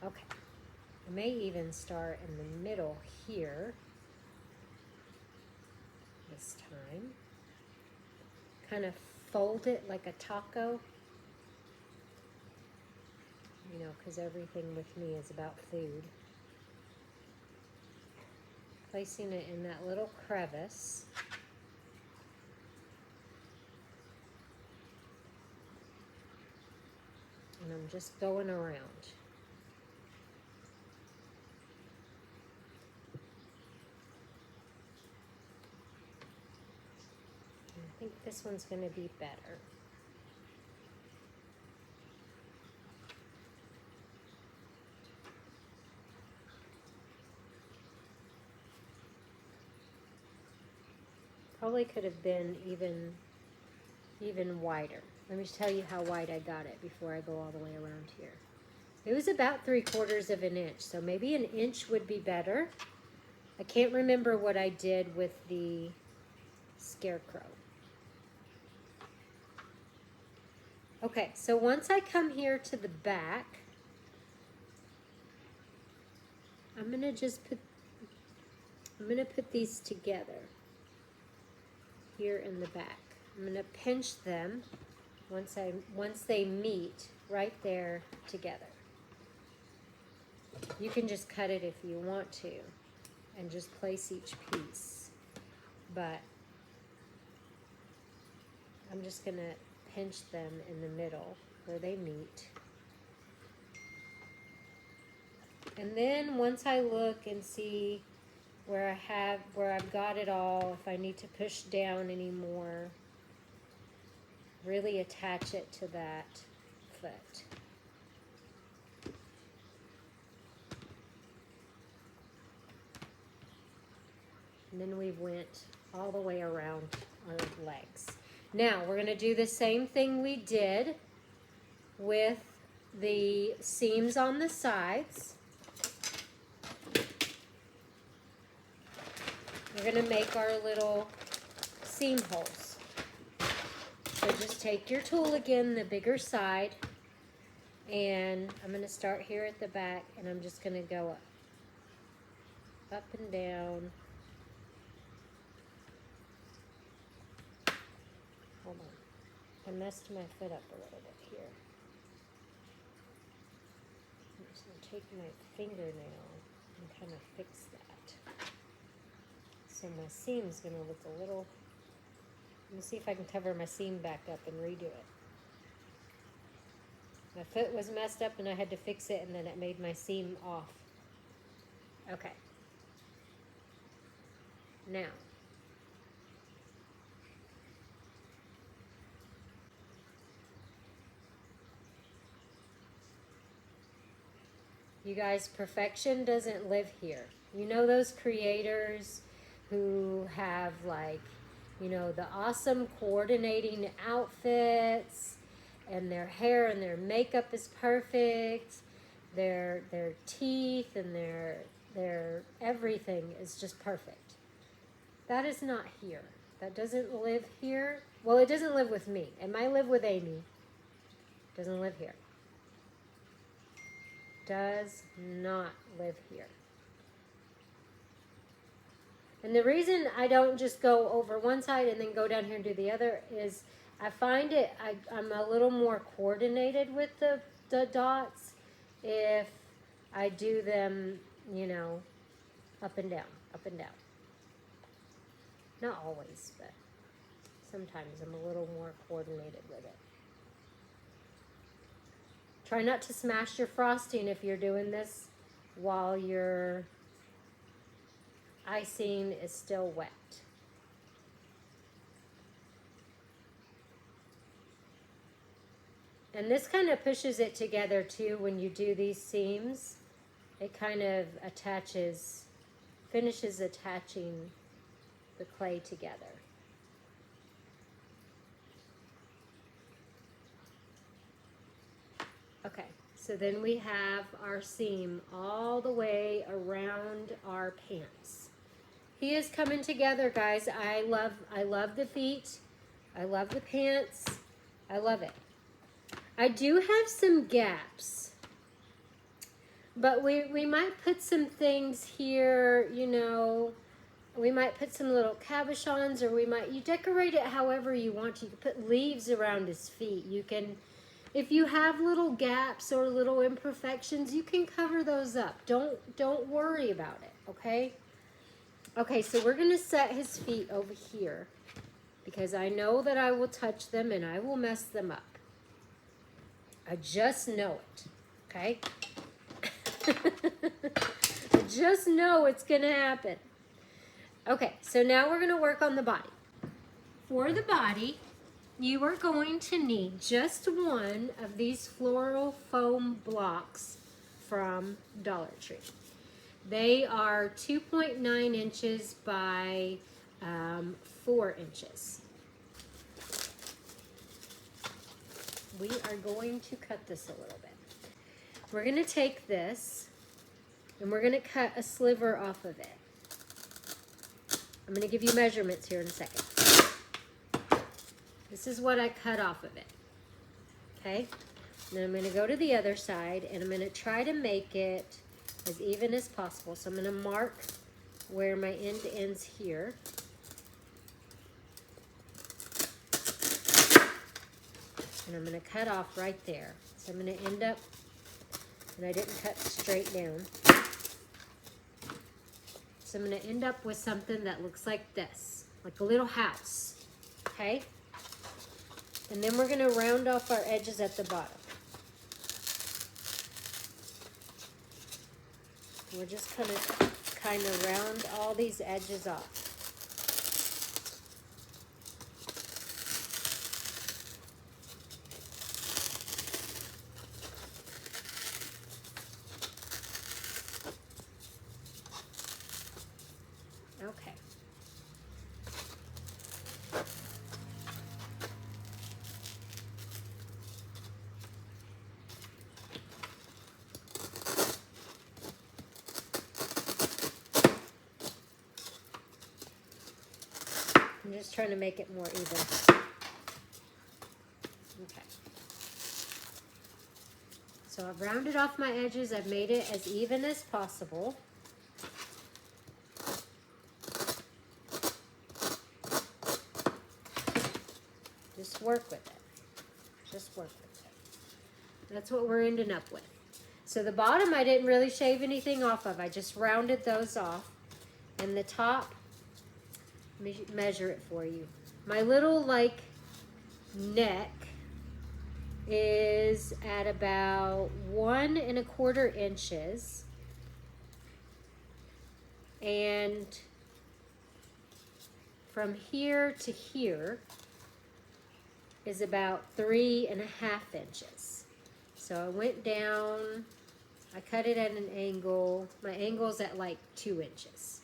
Okay, I may even start in the middle here this time. Kind of fold it like a taco, you know, because everything with me is about food. Placing it in that little crevice. And I'm just going around. And I think this one's going to be better. Probably could have been even wider. Let me tell you how wide I got it before I go all the way around here. It was about 3/4 of an inch, so maybe an inch would be better. I can't remember what I did with the scarecrow. Okay, so once I come here to the back, I'm gonna put these together here in the back. I'm gonna pinch them once they meet right there together. You can just cut it if you want to and just place each piece, but I'm just gonna pinch them in the middle where they meet. And then once I look and see where I've got it all, if I need to push down anymore, really attach it to that foot. And then we went all the way around our legs. Now we're going to do the same thing we did with the seams on the sides. We're going to make our little seam holes. So just take your tool again, the bigger side, and I'm going to start here at the back, and I'm just going to go up and down. Hold on. I messed my foot up a little bit here. I'm just going to take my fingernail and kind of fix that. So my seam's going to look a little... Let me see if I can cover my seam back up and redo it. My foot was messed up and I had to fix it, and then it made my seam off. Okay. Now, you guys, perfection doesn't live here. You know those creators who have, like, you know, the awesome coordinating outfits, and their hair and their makeup is perfect, their teeth and their everything is just perfect. That is not here. That doesn't live here. Well, it doesn't live with me. It might live with Amy. It doesn't live here. Does not live here. And the reason I don't just go over one side and then go down here and do the other is I find I'm a little more coordinated with the dots if I do them, you know, up and down, up and down. Not always, but sometimes I'm a little more coordinated with it. Try not to smash your frosting if you're doing this while your icing is still wet. And this kind of pushes it together too when you do these seams. It kind of finishes attaching the clay together. Okay, so then we have our seam all the way around our pants. He is coming together, guys. I love the feet. I love the pants. I love it. I do have some gaps But we might put some things here, you know. We might put some little cabochons, or you decorate it however you want to. You can put leaves around his feet. You can, if you have little gaps or little imperfections, you can cover those up. Don't worry about it, okay? Okay, so we're gonna set his feet over here because I know that I will touch them and I will mess them up. I just know it, okay? I just know it's gonna happen. Okay, so now we're gonna work on the body. For the body, you are going to need just one of these floral foam blocks from Dollar Tree. They are 2.9 inches by 4 inches. We are going to cut this a little bit. We're gonna take this and we're gonna cut a sliver off of it. I'm going to give you measurements here in a second. This is what I cut off of it. Okay? And then I'm going to go to the other side and I'm going to try to make it as even as possible. So I'm going to mark where my end ends here. And I'm going to cut off right there. So I'm going to end up, and I didn't cut straight down. So I'm going to end up with something that looks like this, like a little house, okay? And then we're going to round off our edges at the bottom. We're just going to kind of round all these edges off. Okay. I'm just trying to make it more even. Okay. So I've rounded off my edges. I've made it as even as possible. Just work with it. Just work with it. That's what we're ending up with. So the bottom I didn't really shave anything off of. I just rounded those off. And the top, let me measure it for you. My little like neck is at about 1 1/4 inches. And from here to here is about 3 1/2 inches. So I went down, I cut it at an angle. My angle's at like 2 inches.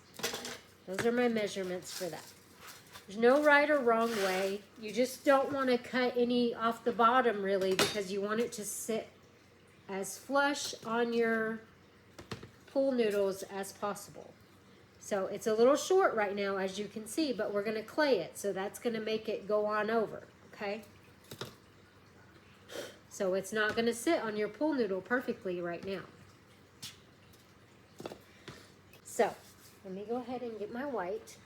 Those are my measurements for that. There's no right or wrong way. You just don't want to cut any off the bottom really because you want it to sit as flush on your pool noodles as possible. So it's a little short right now as you can see, but we're going to clay it. So that's going to make it go on over. Okay, so it's not going to sit on your pool noodle perfectly right now. So let me go ahead and get my white,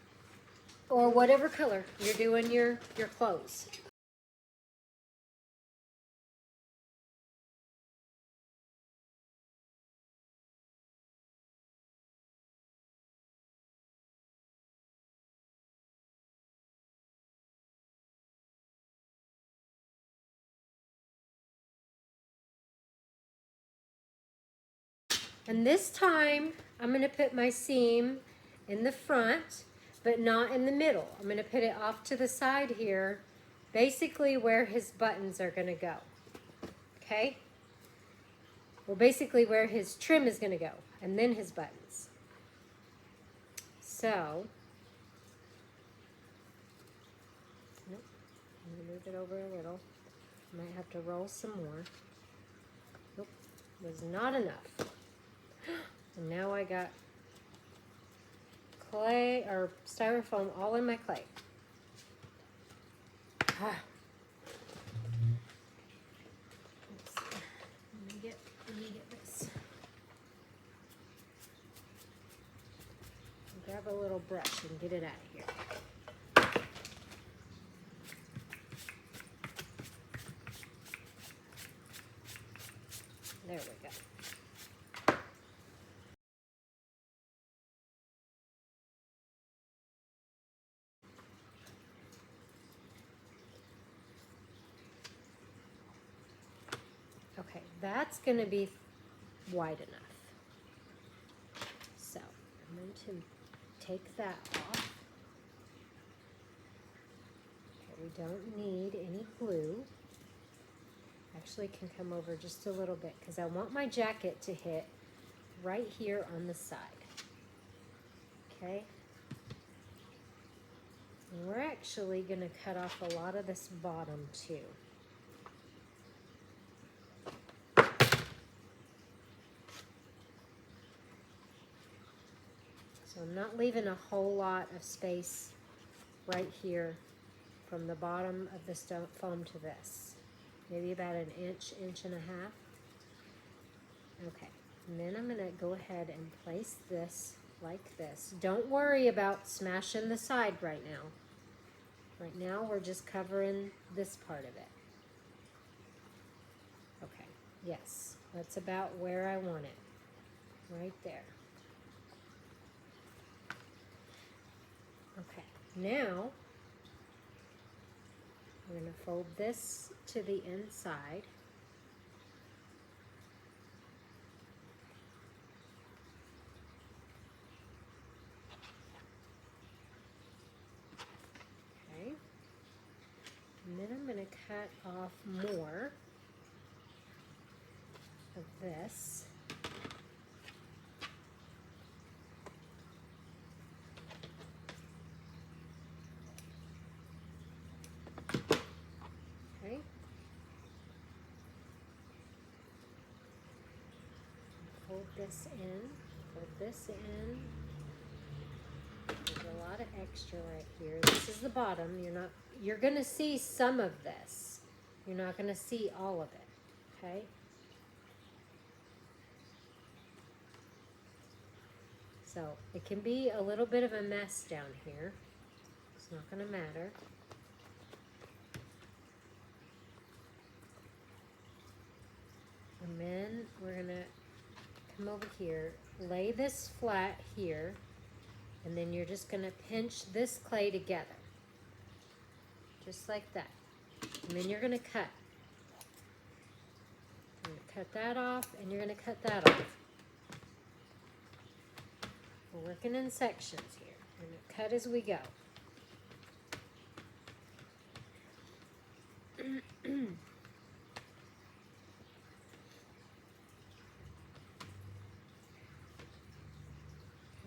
or whatever color you're doing your clothes. And this time, I'm going to put my seam in the front, but not in the middle. I'm going to put it off to the side here, basically where his buttons are going to go. Okay? Well, basically where his trim is going to go, and then his buttons. So, nope, I'm going to move it over a little. Might have to roll some more. Nope, was not enough. And now I got clay or styrofoam all in my clay. Let me get this. grab a little brush and get it out of here. There we go. Okay, that's going to be wide enough. So I'm going to take that off. Okay, we don't need any glue. Actually can come over just a little bit because I want my jacket to hit right here on the side. Okay. And we're actually going to cut off a lot of this bottom too. So I'm not leaving a whole lot of space right here from the bottom of the foam to this. Maybe about an inch, inch and a half. Okay, and then I'm gonna go ahead and place this like this. Don't worry about smashing the side right now. Right now we're just covering this part of it. Okay, yes, that's about where I want it. Right there. Okay, now we're going to fold this to the inside. Okay, and then I'm going to cut off more of this. Okay. Fold this in, fold this in. There's a lot of extra right here. This is the bottom. You're going to see some of this. You're not going to see all of it. Okay? So it can be a little bit of a mess down here. It's not going to matter. And then we're going to come over here, lay this flat here, and then you're just going to pinch this clay together. Just like that. And then you're going to cut. You're going to cut that off, and you're going to cut that off. We're working in sections here. We're going to cut as we go.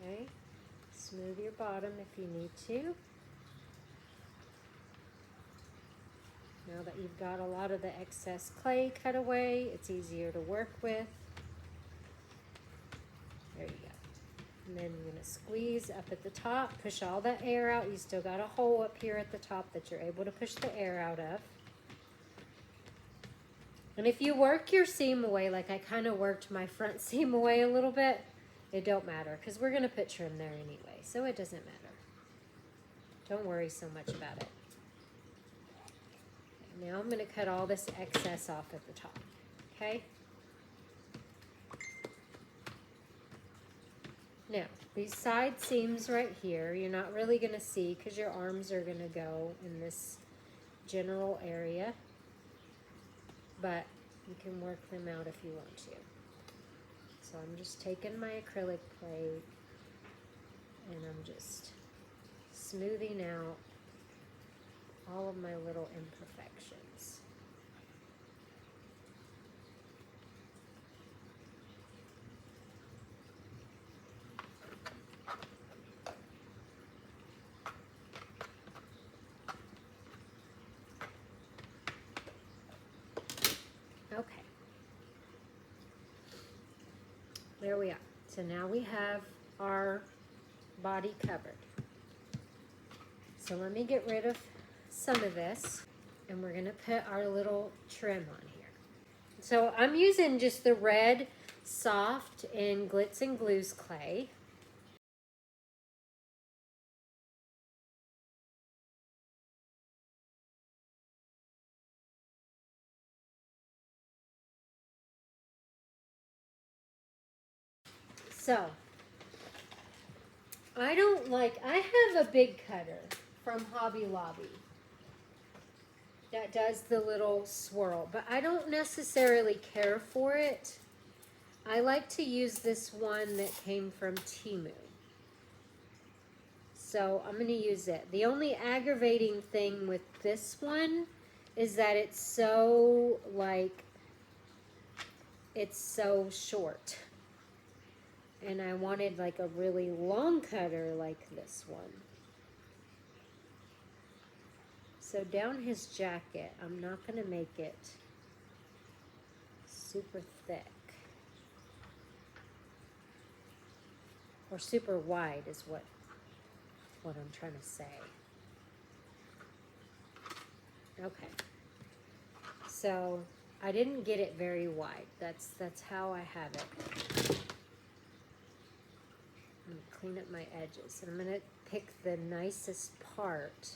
Okay, smooth your bottom if you need to. Now that you've got a lot of the excess clay cut away, it's easier to work with. There you go. And then you're going to squeeze up at the top, push all that air out. You still got a hole up here at the top that you're able to push the air out of. And if you work your seam away, like I kind of worked my front seam away a little bit, it don't matter because we're going to put trim there anyway, so it doesn't matter. Don't worry so much about it. Okay, now I'm going to cut all this excess off at the top, okay? Now, these side seams right here, you're not really going to see because your arms are going to go in this general area, but you can work them out if you want to. So I'm just taking my acrylic plate and I'm just smoothing out all of my little imperfections. Okay. There we are. So now we have our body covered. So let me get rid of some of this and we're going to put our little trim on here. So I'm using just the red soft and glitz and glues clay. So, I have a big cutter from Hobby Lobby that does the little swirl, but I don't necessarily care for it. I like to use this one that came from Temu. So I'm going to use it. The only aggravating thing with this one is that it's so short. And I wanted like a really long cutter like this one. So down his jacket, I'm not going to make it super thick. Or super wide is what I'm trying to say. Okay. So I didn't get it very wide. That's how I have it. I'm going to clean up my edges. And I'm going to pick the nicest part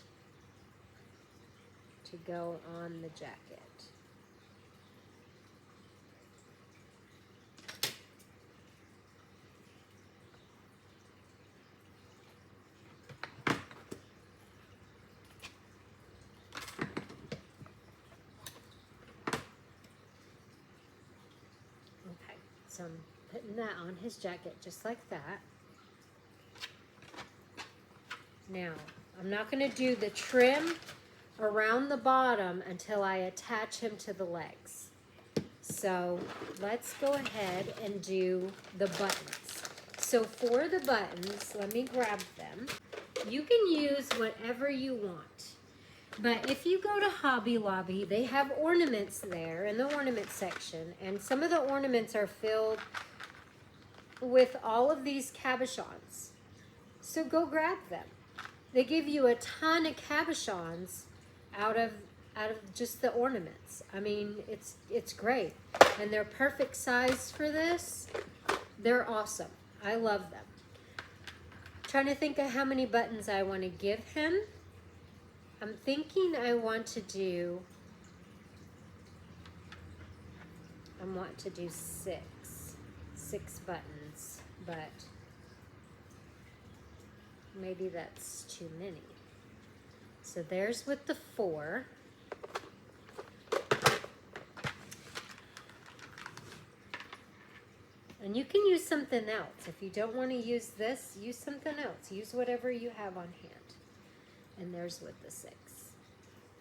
to go on the jacket. Okay, so I'm putting that on his jacket just like that. Now, I'm not going to do the trim around the bottom until I attach him to the legs. So let's go ahead and do the buttons. So for the buttons, let me grab them. You can use whatever you want. But if you go to Hobby Lobby, they have ornaments there in the ornament section. And some of the ornaments are filled with all of these cabochons. So go grab them. They give you a ton of cabochons out of just the ornaments. I mean, it's great. And they're perfect size for this. They're awesome. I love them. Trying to think of how many buttons I want to give him. I'm thinking I want to do 6 buttons, but maybe that's too many. So there's with the 4. And you can use something else. If you don't want to use this, use something else. Use whatever you have on hand. And there's with the 6.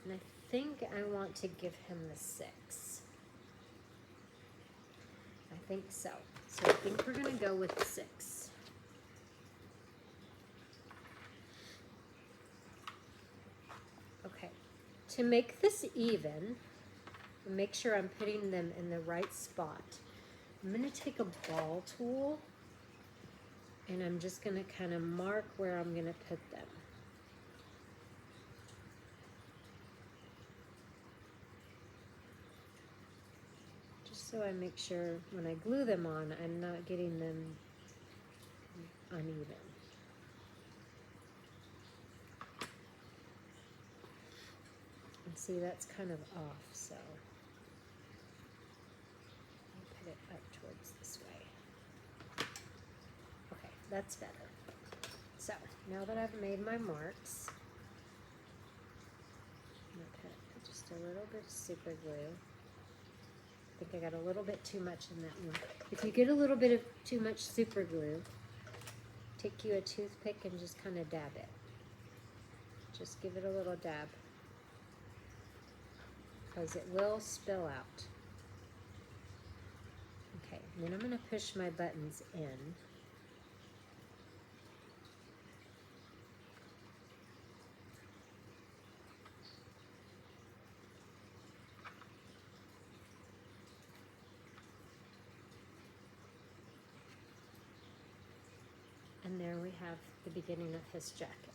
And I think I want to give him the 6. I think so. So I think we're going to go with 6. Okay. To make this even, and make sure I'm putting them in the right spot, I'm going to take a ball tool and I'm just going to kind of mark where I'm going to put them. So I make sure when I glue them on, I'm not getting them uneven. And see, that's kind of off, so I'll put it up towards this way. Okay, that's better. So now that I've made my marks, I'm going to put just a little bit of super glue. I think I got a little bit too much in that one. If you get a little bit of too much super glue, take you a toothpick and just kind of dab it. Just give it a little dab, because it will spill out. Okay, and then I'm going to push my buttons in. And there we have the beginning of his jacket.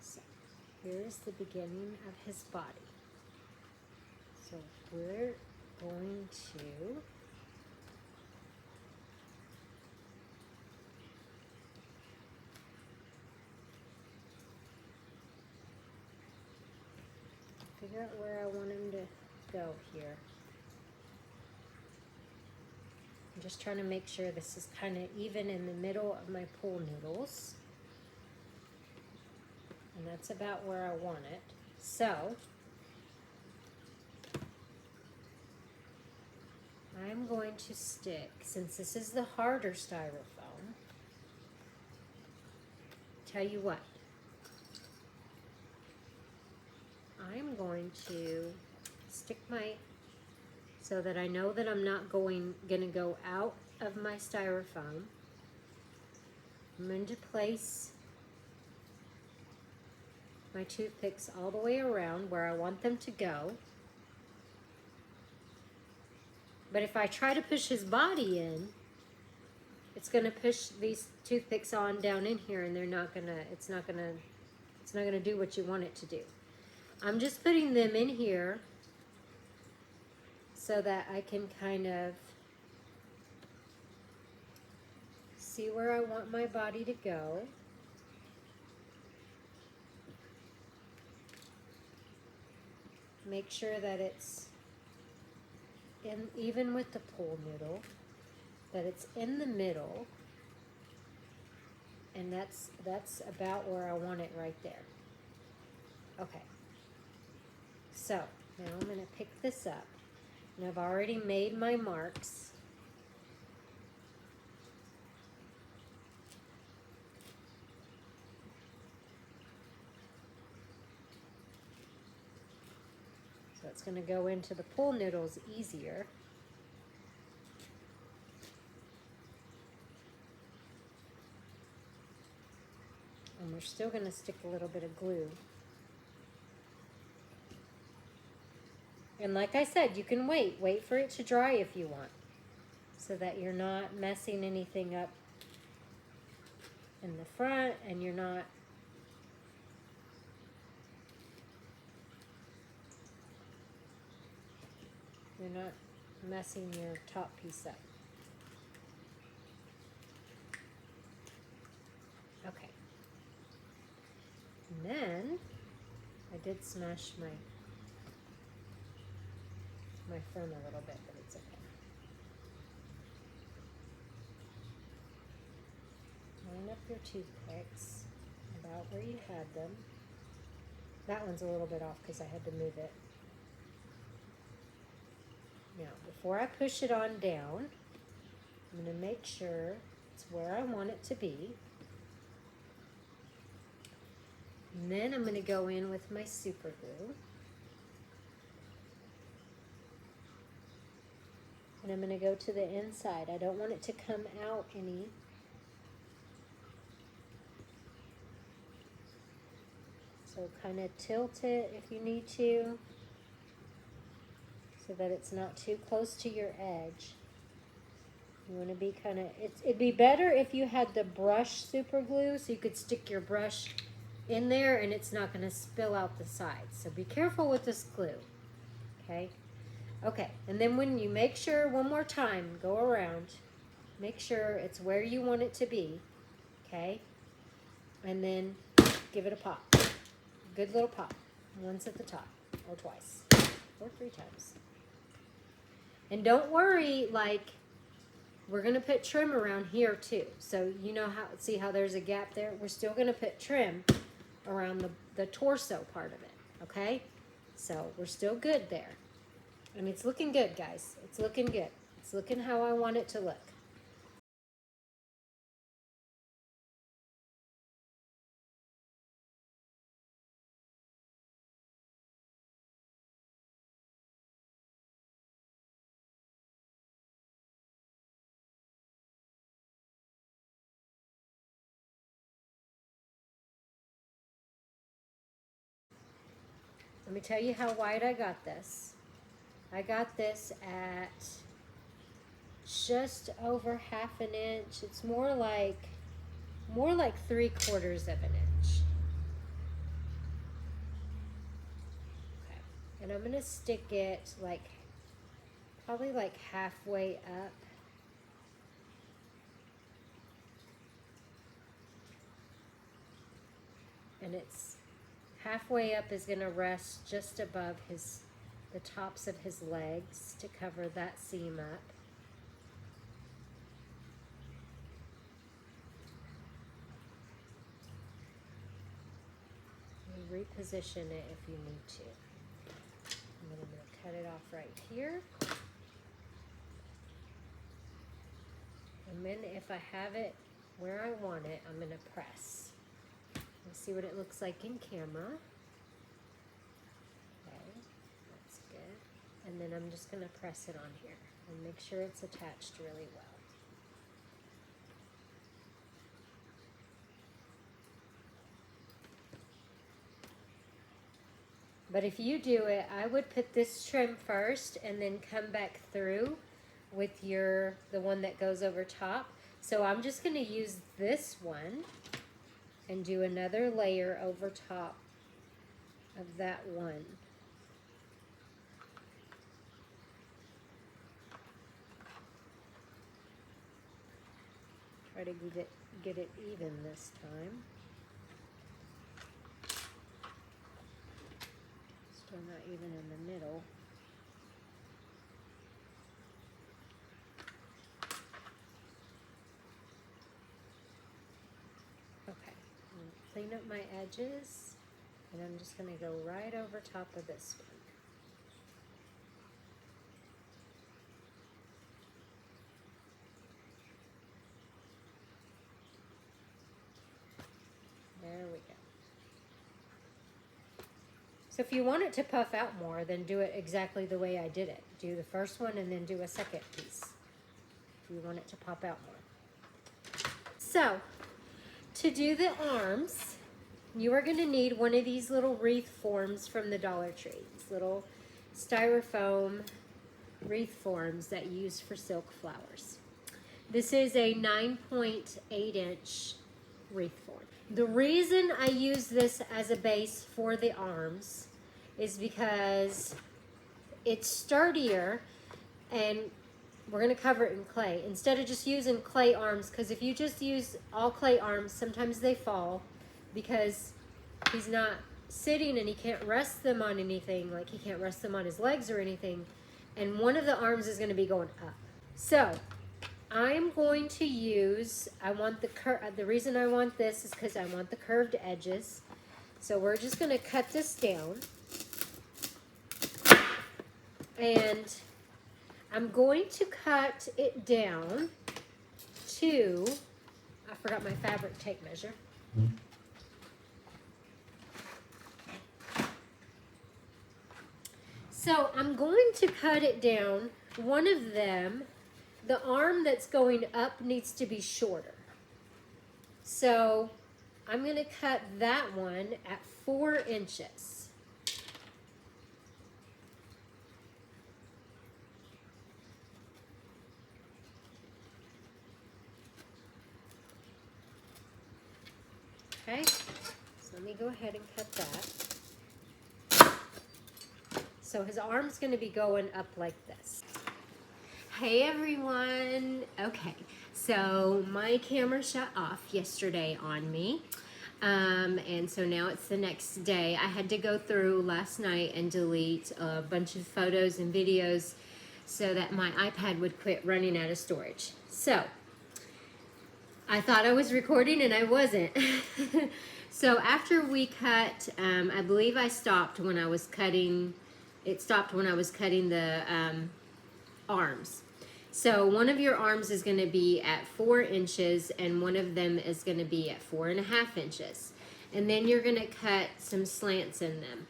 So here's the beginning of his body. So we're going to figure out where I want him to go here. I'm just trying to make sure this is kind of even in the middle of my pool noodles. And that's about where I want it. So, I'm going to stick, since this is the harder styrofoam, tell you what, I'm going to stick so that I know that I'm not gonna go out of my styrofoam. I'm going to place my toothpicks all the way around where I want them to go. But if I try to push his body in, it's gonna push these toothpicks on down in here, and it's not gonna do what you want it to do. I'm just putting them in here so that I can kind of see where I want my body to go. Make sure that it's even with the pool noodle, that it's in the middle, and that's about where I want it right there. Okay. So now I'm going to pick this up, and I've already made my marks. So it's going to go into the pool noodles easier. And we're still going to stick a little bit of glue. And like I said, you can wait for it to dry if you want, so that you're not messing anything up in the front, and you're not messing your top piece up. Okay. And then I did smash my phone a little bit, but it's okay. Line up your toothpicks about where you had them. That one's a little bit off because I had to move it. Now, before I push it on down, I'm going to make sure it's where I want it to be. And then I'm going to go in with my super glue. And I'm going to go to the inside. I don't want it to come out any. So kind of tilt it if you need to, so that it's not too close to your edge. You want to be kind of, it'd be better if you had the brush super glue, so you could stick your brush in there and it's not going to spill out the sides. So be careful with this glue, okay? Okay, and then when you make sure, one more time, go around, make sure it's where you want it to be, okay? And then give it a pop. Good little pop. Once at the top, or twice, or 3 times. And don't worry, like, we're going to put trim around here too. So you know how, see how there's a gap there? We're still going to put trim around the torso part of it, okay? So we're still good there. And it's looking good, guys. It's looking good. It's looking how I want it to look. Let me tell you how wide I got this. I got this at just over 1/2 inch. It's more like 3/4 of an inch. Okay. And I'm gonna stick it like, probably like halfway up. And it's Halfway up is going to rest just above the tops of his legs to cover that seam up. And reposition it if you need to. I'm going to cut it off right here. And then if I have it where I want it, I'm going to press. Let's see what it looks like in camera. Okay, that's good. And then I'm just going to press it on here and make sure it's attached really well. But if you do it, I would put this trim first and then come back through with the one that goes over top. So I'm just going to use this one and do another layer over top of that one. Try to get it even this time. Still not even in the middle. Okay, clean up my edges, and I'm just going to go right over top of this one. There we go. So if you want it to puff out more, then do it exactly the way I did it. Do the first one and then do a second piece if you want it to pop out more. So, to do the arms, you are going to need one of these little wreath forms from the Dollar Tree. These little styrofoam wreath forms that you use for silk flowers. This is a 9.8 inch wreath form. The reason I use this as a base for the arms is because it's sturdier, and we're going to cover it in clay. Instead of just using clay arms, because if you just use all clay arms, sometimes they fall because he's not sitting and he can't rest them on anything, like he can't rest them on his legs or anything, and one of the arms is going to be going up. So I'm going to use, the reason I want this is because I want the curved edges. So we're just going to cut this down. And I'm going to cut it down to, I forgot my fabric tape measure. So I'm going to cut it down, one of them, the arm that's going up needs to be shorter. So I'm going to cut that one at 4 inches. Okay, so let me go ahead and cut that. So his arm's going to be going up like this. Hey everyone. Okay, so my camera shut off yesterday on me. And so now it's the next day. I had to go through last night and delete a bunch of photos and videos so that my iPad would quit running out of storage. So I thought I was recording and I wasn't. So after we cut, I believe I stopped when I was cutting, it stopped when I was cutting the arms. So one of your arms is going to be at 4 inches and one of them is going to be at 4.5 inches. And then you're going to cut some slants in them.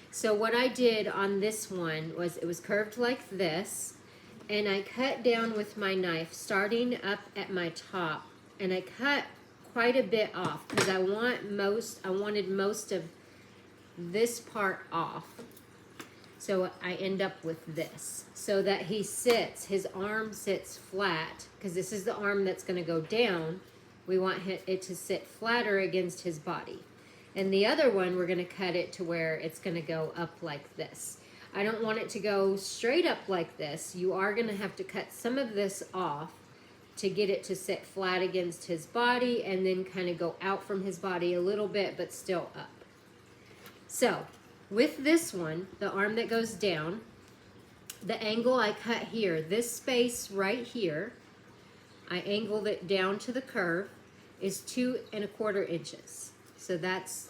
So what I did on this one was it was curved like this, and I cut down with my knife starting up at my top, and I cut quite a bit off because I wanted most of this part off. So I end up with this, so that his arm sits flat, because this is the arm that's going to go down. We want it to sit flatter against his body. And the other one, we're going to cut it to where it's going to go up like this. I don't want it to go straight up like this. You are going to have to cut some of this off to get it to sit flat against his body, and then kind of go out from his body a little bit, but still up. So with this one, the arm that goes down, the angle I cut here, this space right here, I angled it down to the curve, is 2¼ inches. So that's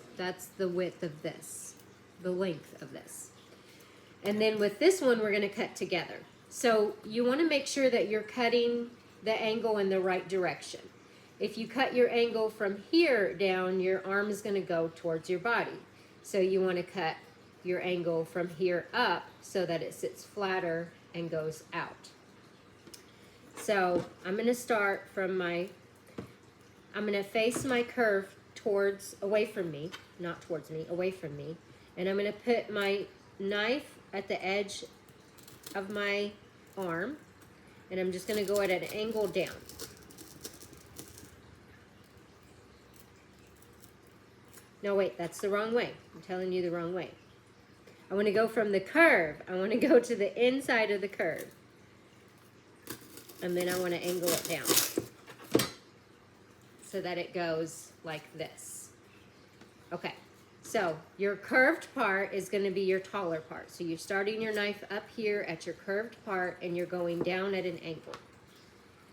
the width of this, the length of this. And then with this one, we're gonna cut together. So you wanna make sure that you're cutting the angle in the right direction. If you cut your angle from here down, your arm is gonna go towards your body. So you wanna cut your angle from here up so that it sits flatter and goes out. So I'm gonna start from I'm gonna face my curve away from me, not towards me, away from me. And I'm gonna put my knife at the edge of my arm, and I'm just gonna go at an angle down. No, wait, that's the wrong way. I'm telling you the wrong way. I wanna go from the curve. I wanna go to the inside of the curve. And then I wanna angle it down so that it goes like this. Okay, so your curved part is gonna be your taller part. So you're starting your knife up here at your curved part and you're going down at an angle.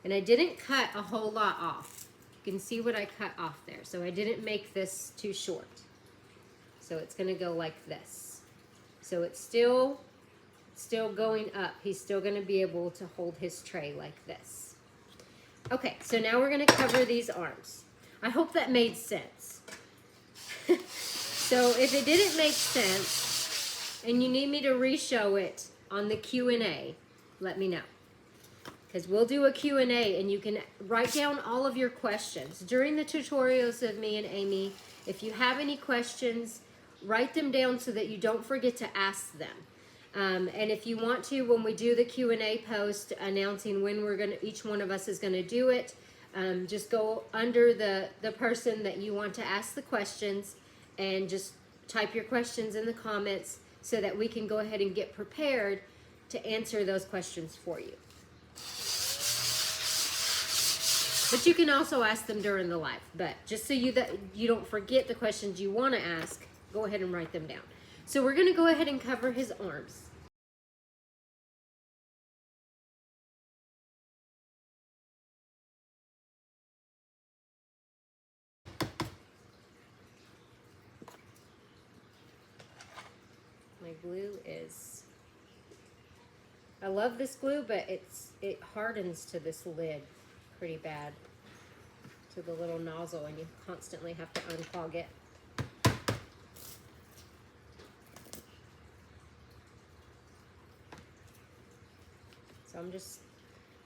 And I didn't cut a whole lot off. You can see what I cut off there. So I didn't make this too short. So it's gonna go like this. So it's still going up. He's still gonna be able to hold his tray like this. Okay, so now we're gonna cover these arms. I hope that made sense. So if it didn't make sense and you need me to re-show it on the Q&A, let me know. Because we'll do a Q&A and you can write down all of your questions. During the tutorials of me and Amy, if you have any questions, write them down so that you don't forget to ask them. And if you want to, when we do the Q&A post announcing when each one of us is gonna do it, just go under the person that you want to ask the questions and just type your questions in the comments so that we can go ahead and get prepared to answer those questions for you. But you can also ask them during the live. But just so you don't forget the questions you want to ask, go ahead and write them down. So we're going to go ahead and cover his arms. My glue is, I love this glue, but it hardens to this lid pretty bad, to the little nozzle, and you constantly have to unclog it. So I'm just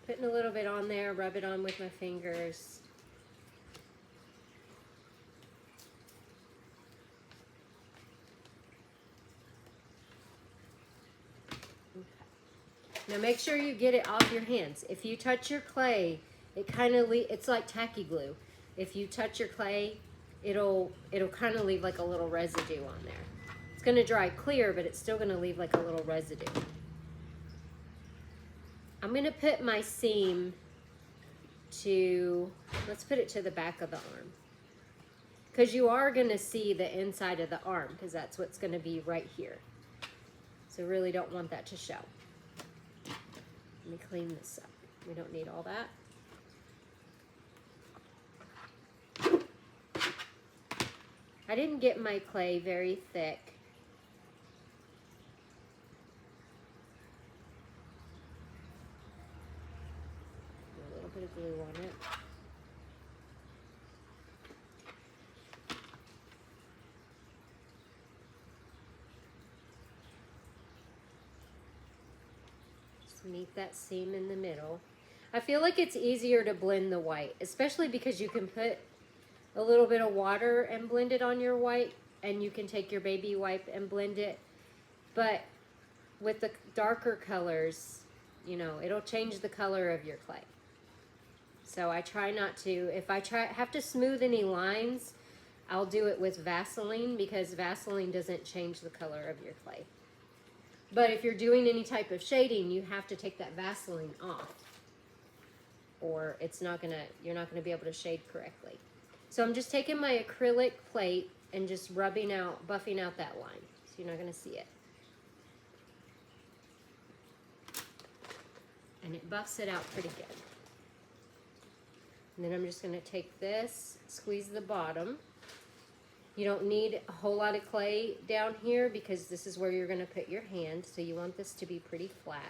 putting a little bit on there, rub it on with my fingers. Now make sure you get it off your hands. If you touch your clay, it's like tacky glue. If you touch your clay, it'll kind of leave like a little residue on there. It's going to dry clear, but it's still going to leave like a little residue. I'm going to put my seam let's put it to the back of the arm. Because you are going to see the inside of the arm, because that's what's going to be right here. So really don't want that to show. Let me clean this up. We don't need all that. I didn't get my clay very thick. A little bit of glue on it. Meet that seam in the middle. I feel like it's easier to blend the white, especially because you can put a little bit of water and blend it on your white, and you can take your baby wipe and blend it. But with the darker colors, you know, it'll change the color of your clay. So I try not to, if I have to smooth any lines, I'll do it with Vaseline, because Vaseline doesn't change the color of your clay. But if you're doing any type of shading, you have to take that Vaseline off, or you're not gonna be able to shade correctly. So I'm just taking my acrylic plate and just rubbing out, buffing out that line. So you're not going to see it. And it buffs it out pretty good. And then I'm just going to take this, squeeze the bottom. You don't need a whole lot of clay down here because this is where you're going to put your hand. So you want this to be pretty flat.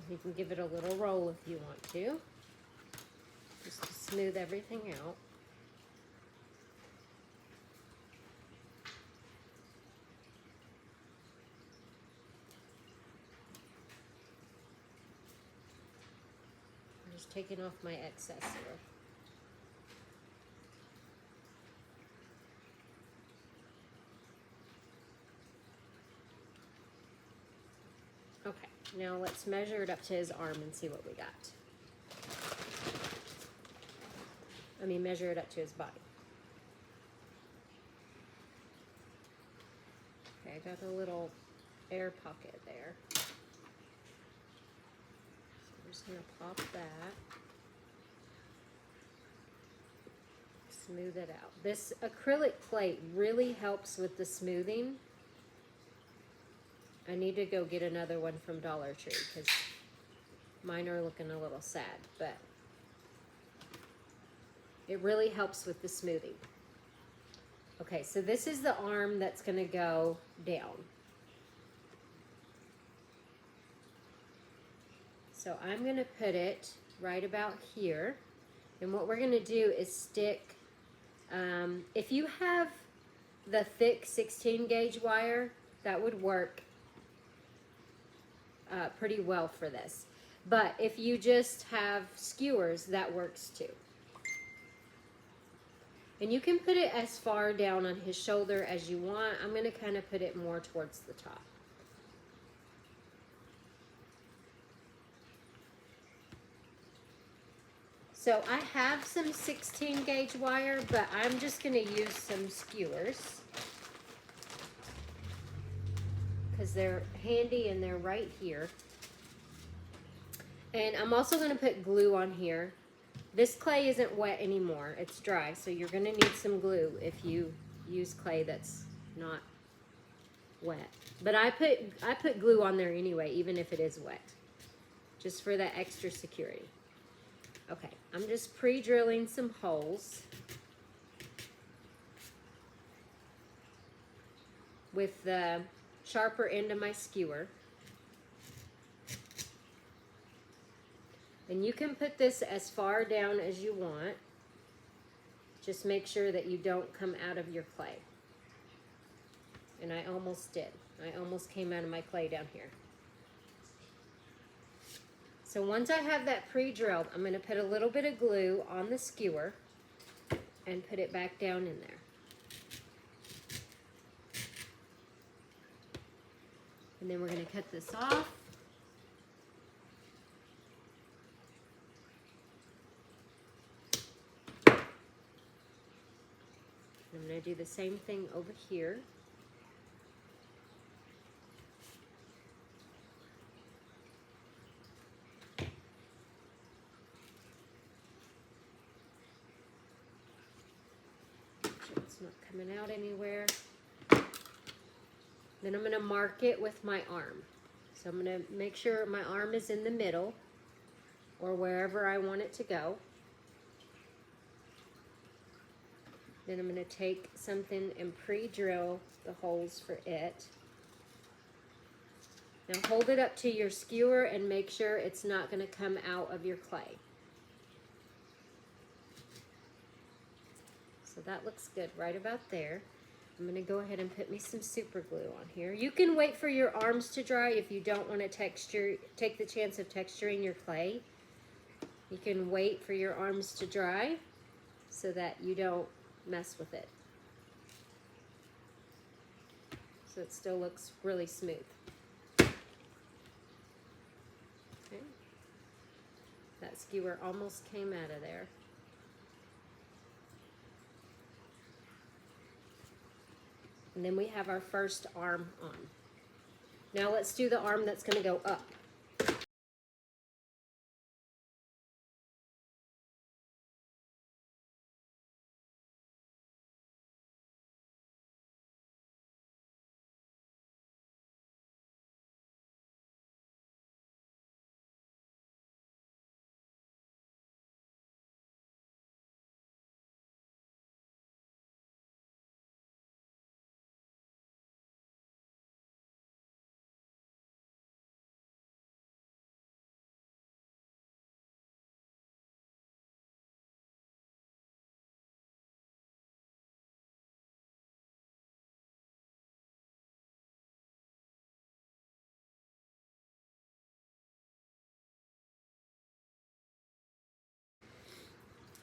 You can give it a little roll if you want to, just to smooth everything out. I'm just taking off my excess here. Okay, now let's measure it up to his arm and see what we got. I mean, measure it up to his body. Okay, I got a little air pocket there. So I'm just going to pop that. Smooth it out. This acrylic plate really helps with the smoothing. I need to go get another one from Dollar Tree because mine are looking a little sad, but it really helps with the smoothing. Okay, so this is the arm that's going to go down. So I'm going to put it right about here. And what we're going to do is stick, if you have the thick 16 gauge wire, that would work pretty well for this. But if you just have skewers, that works too. And you can put it as far down on his shoulder as you want. I'm going to kind of put it more towards the top. So I have some 16 gauge wire, but I'm just going to use some skewers because they're handy and they're right here. And I'm also going to put glue on here. This clay isn't wet anymore. It's dry, so you're going to need some glue if you use clay that's not wet. But I put glue on there anyway, even if it is wet, just for that extra security. Okay, I'm just pre-drilling some holes with the sharper end of my skewer. And you can put this as far down as you want. Just make sure that you don't come out of your clay. And I almost did. I almost came out of my clay down here. So once I have that pre-drilled, I'm going to put a little bit of glue on the skewer and put it back down in there. And then we're going to cut this off. I'm going to do the same thing over here. It's not coming out anywhere. Then I'm going to mark it with my arm. So I'm going to make sure my arm is in the middle or wherever I want it to go. Then I'm going to take something and pre-drill the holes for it. Now hold it up to your skewer and make sure it's not going to come out of your clay. So that looks good right about there. I'm going to go ahead and put me some super glue on here. You can wait for your arms to dry if you don't want to take the chance of texturing your clay. You can wait for your arms to dry so that you don't mess with it. So it still looks really smooth. Okay. That skewer almost came out of there. And then we have our first arm on. Now let's do the arm that's going to go up.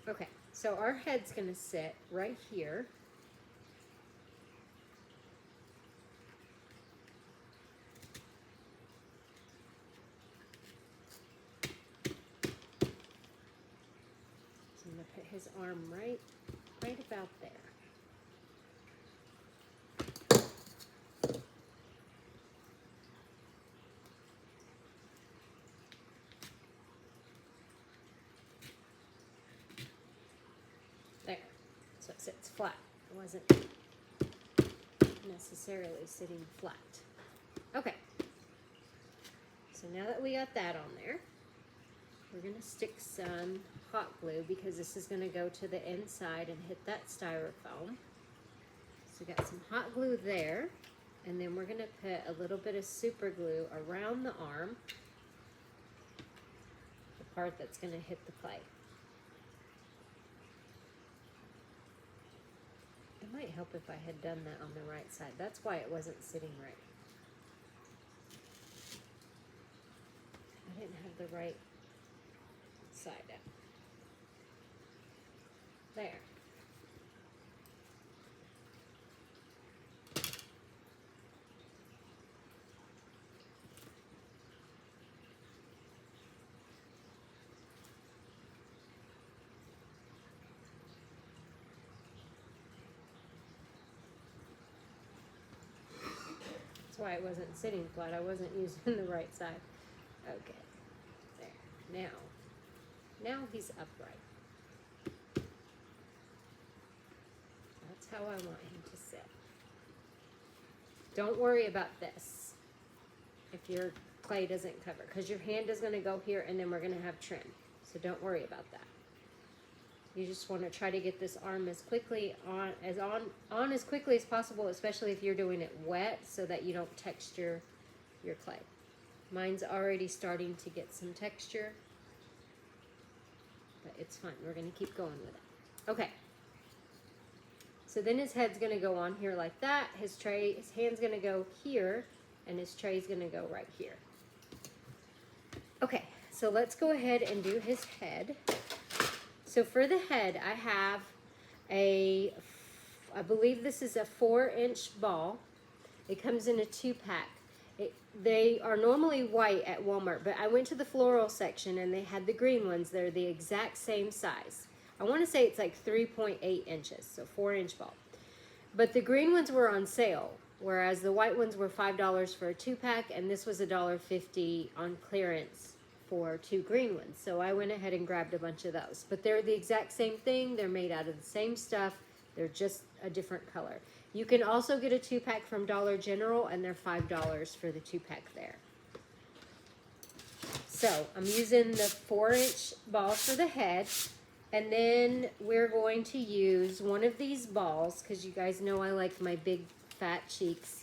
Okay, so our head's going to sit right here. So I'm going to put his arm right about there. There. So it sits flat. It wasn't necessarily sitting flat. Okay. So now that we got that on there, we're going to stick some hot glue because this is going to go to the inside and hit that styrofoam. So we got some hot glue there, and then we're going to put a little bit of super glue around the arm, the part that's going to hit the clay. It might help if I had done that on the right side. That's why it wasn't sitting right. I didn't have the right side up. There. That's why it wasn't sitting flat. I wasn't using the right side. Okay. There. Now he's upright. That's how I want him to sit. Don't worry about this if your clay doesn't cover, because your hand is going to go here and then we're going to have trim. So don't worry about that. You just want to try to get this arm as quickly on as quickly as possible, especially if you're doing it wet, so that you don't texture your clay. Mine's already starting to get some texture, but it's fine. We're going to keep going with it. Okay. So then his head's going to go on here like that. His hand's going to go here, and his tray's going to go right here. Okay, so let's go ahead and do his head. So for the head, I have I believe this is a 4-inch ball. It comes in a 2-pack. They are normally white at Walmart, but I went to the floral section and they had the green ones. They're the exact same size. I want to say it's like 3.8 inches, so 4-inch ball. But the green ones were on sale, whereas the white ones were $5 for a 2-pack, and this was $1.50 on clearance for 2 green ones. So I went ahead and grabbed a bunch of those. But they're the exact same thing. They're made out of the same stuff. They're just a different color. You can also get a 2-pack from Dollar General, and they're $5 for the 2-pack there. So I'm using the 4-inch ball for the head, and then we're going to use one of these balls, because you guys know I like my big fat cheeks.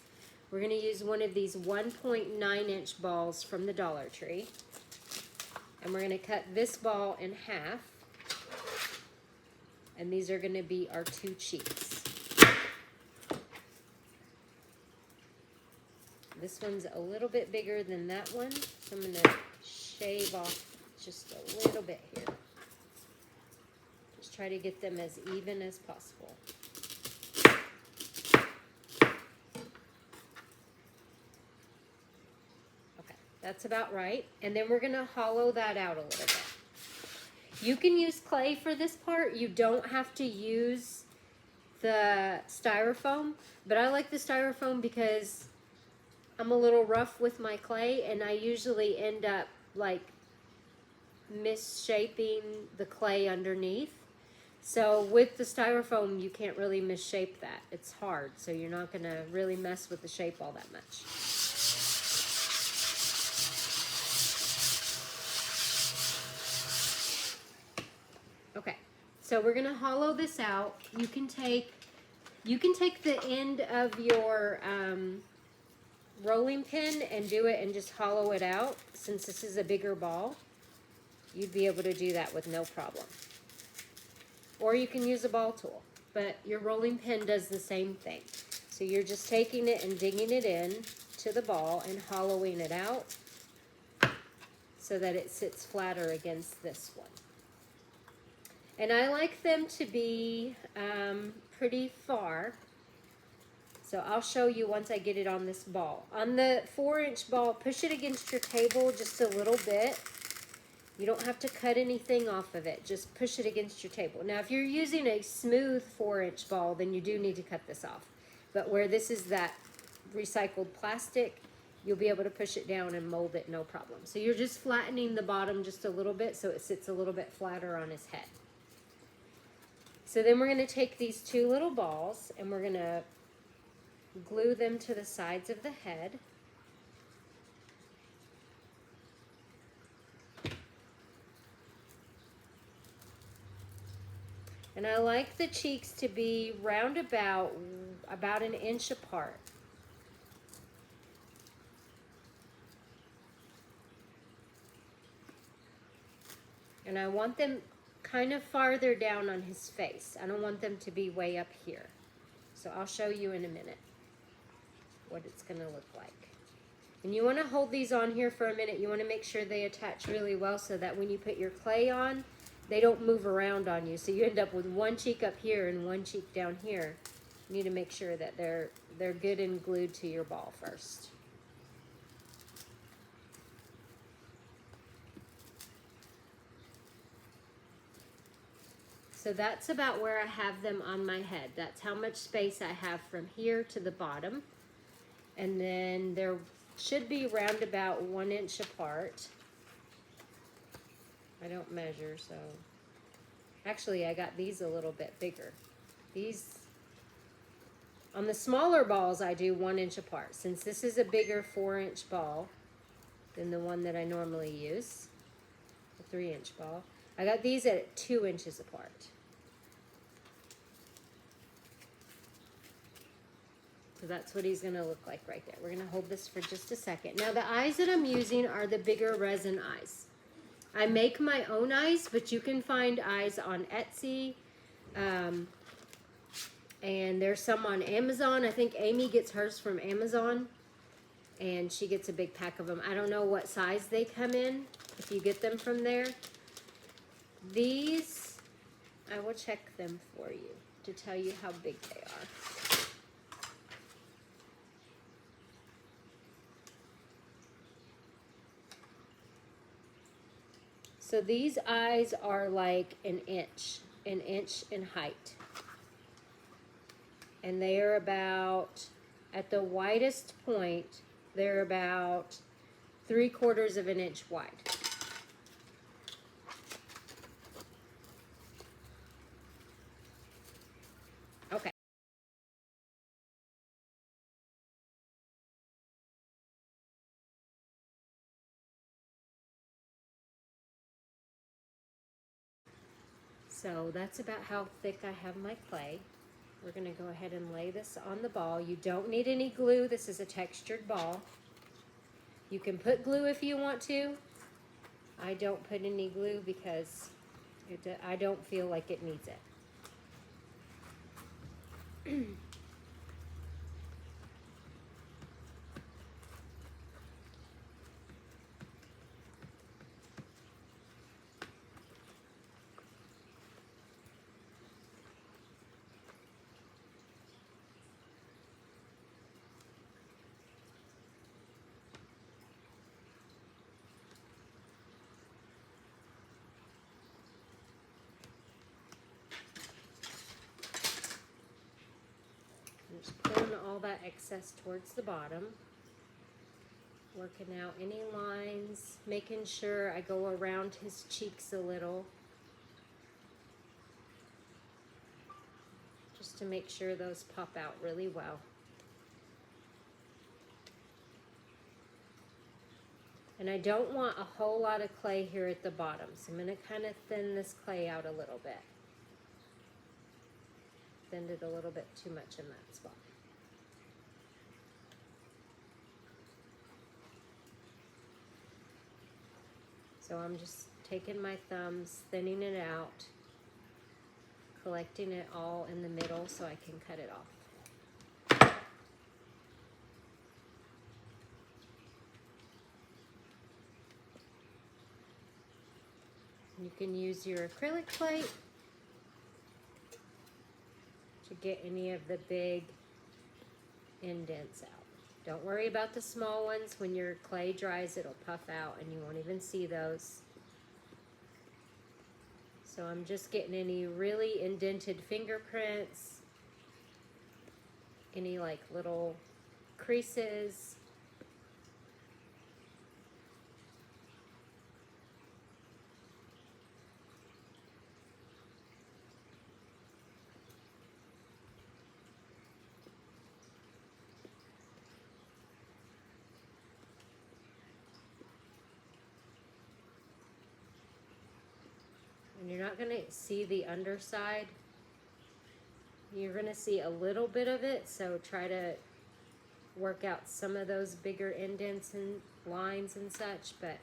We're going to use one of these 1.9-inch balls from the Dollar Tree, and we're going to cut this ball in half, and these are going to be our 2 cheeks. This one's a little bit bigger than that one, so I'm going to shave off just a little bit here. Just try to get them as even as possible. Okay, that's about right. And then we're going to hollow that out a little bit. You can use clay for this part. You don't have to use the styrofoam, but I like the styrofoam because I'm a little rough with my clay, and I usually end up like misshaping the clay underneath. So with the styrofoam, you can't really misshape that. It's hard, so you're not going to really mess with the shape all that much. Okay, so we're going to hollow this out. You can take the end of your rolling pin and do it and just hollow it out. Since this is a bigger ball, you'd be able to do that with no problem. Or you can use a ball tool, but your rolling pin does the same thing. So you're just taking it and digging it in to the ball and hollowing it out so that it sits flatter against this one. And I like them to be pretty far. So I'll show you once I get it on this ball. On the 4-inch ball, push it against your table just a little bit. You don't have to cut anything off of it. Just push it against your table. Now, if you're using a smooth 4-inch ball, then you do need to cut this off. But where this is that recycled plastic, you'll be able to push it down and mold it no problem. So you're just flattening the bottom just a little bit so it sits a little bit flatter on his head. So then we're going to take these 2 little balls and we're going to glue them to the sides of the head. And I like the cheeks to be round about 1 inch apart. And I want them kind of farther down on his face. I don't want them to be way up here. So I'll show you in a minute what it's going to look like. And you want to hold these on here for a minute. You want to make sure they attach really well so that when you put your clay on, they don't move around on you. So you end up with one cheek up here and one cheek down here. You need to make sure that they're good and glued to your ball first. So that's about where I have them on my head. That's how much space I have from here to the bottom. And then there should be round about 1 inch apart. I don't measure, so. Actually, I got these a little bit bigger. These, on the smaller balls, I do 1 inch apart. Since this is a bigger 4-inch ball than the one that I normally use, a 3-inch ball, I got these at 2 inches apart. So that's what he's going to look like right there. We're going to hold this for just a second. Now the eyes that I'm using are the bigger resin eyes. I make my own eyes, but you can find eyes on Etsy. And there's some on Amazon. I think Amy gets hers from Amazon. And she gets a big pack of them. I don't know what size they come in, if you get them from there. These, I will check them for you to tell you how big they are. So these eyes are like an inch in height. And they are about, at the widest point, they're about 3/4 of an inch wide. Okay. So that's about how thick I have my clay. We're going to go ahead and lay this on the ball. You don't need any glue. This is a textured ball. You can put glue if you want to. I don't put any glue because I don't feel like it needs it. all that excess towards the bottom. Working out any lines, making sure I go around his cheeks a little, just to make sure those pop out really well. And I don't want a whole lot of clay here at the bottom, so I'm going to kind of thin this clay out a little bit. Thinned it a little bit too much in that spot. So I'm just taking my thumbs, thinning it out, collecting it all in the middle so I can cut it off. You can use your acrylic plate to get any of the big indents out. Don't worry about the small ones. When your clay dries, it'll puff out and you won't even see those. So I'm just getting any really indented fingerprints, any like little creases. And you're not going to see the underside. You're going to see a little bit of it, so try to work out some of those bigger indents and lines and such, but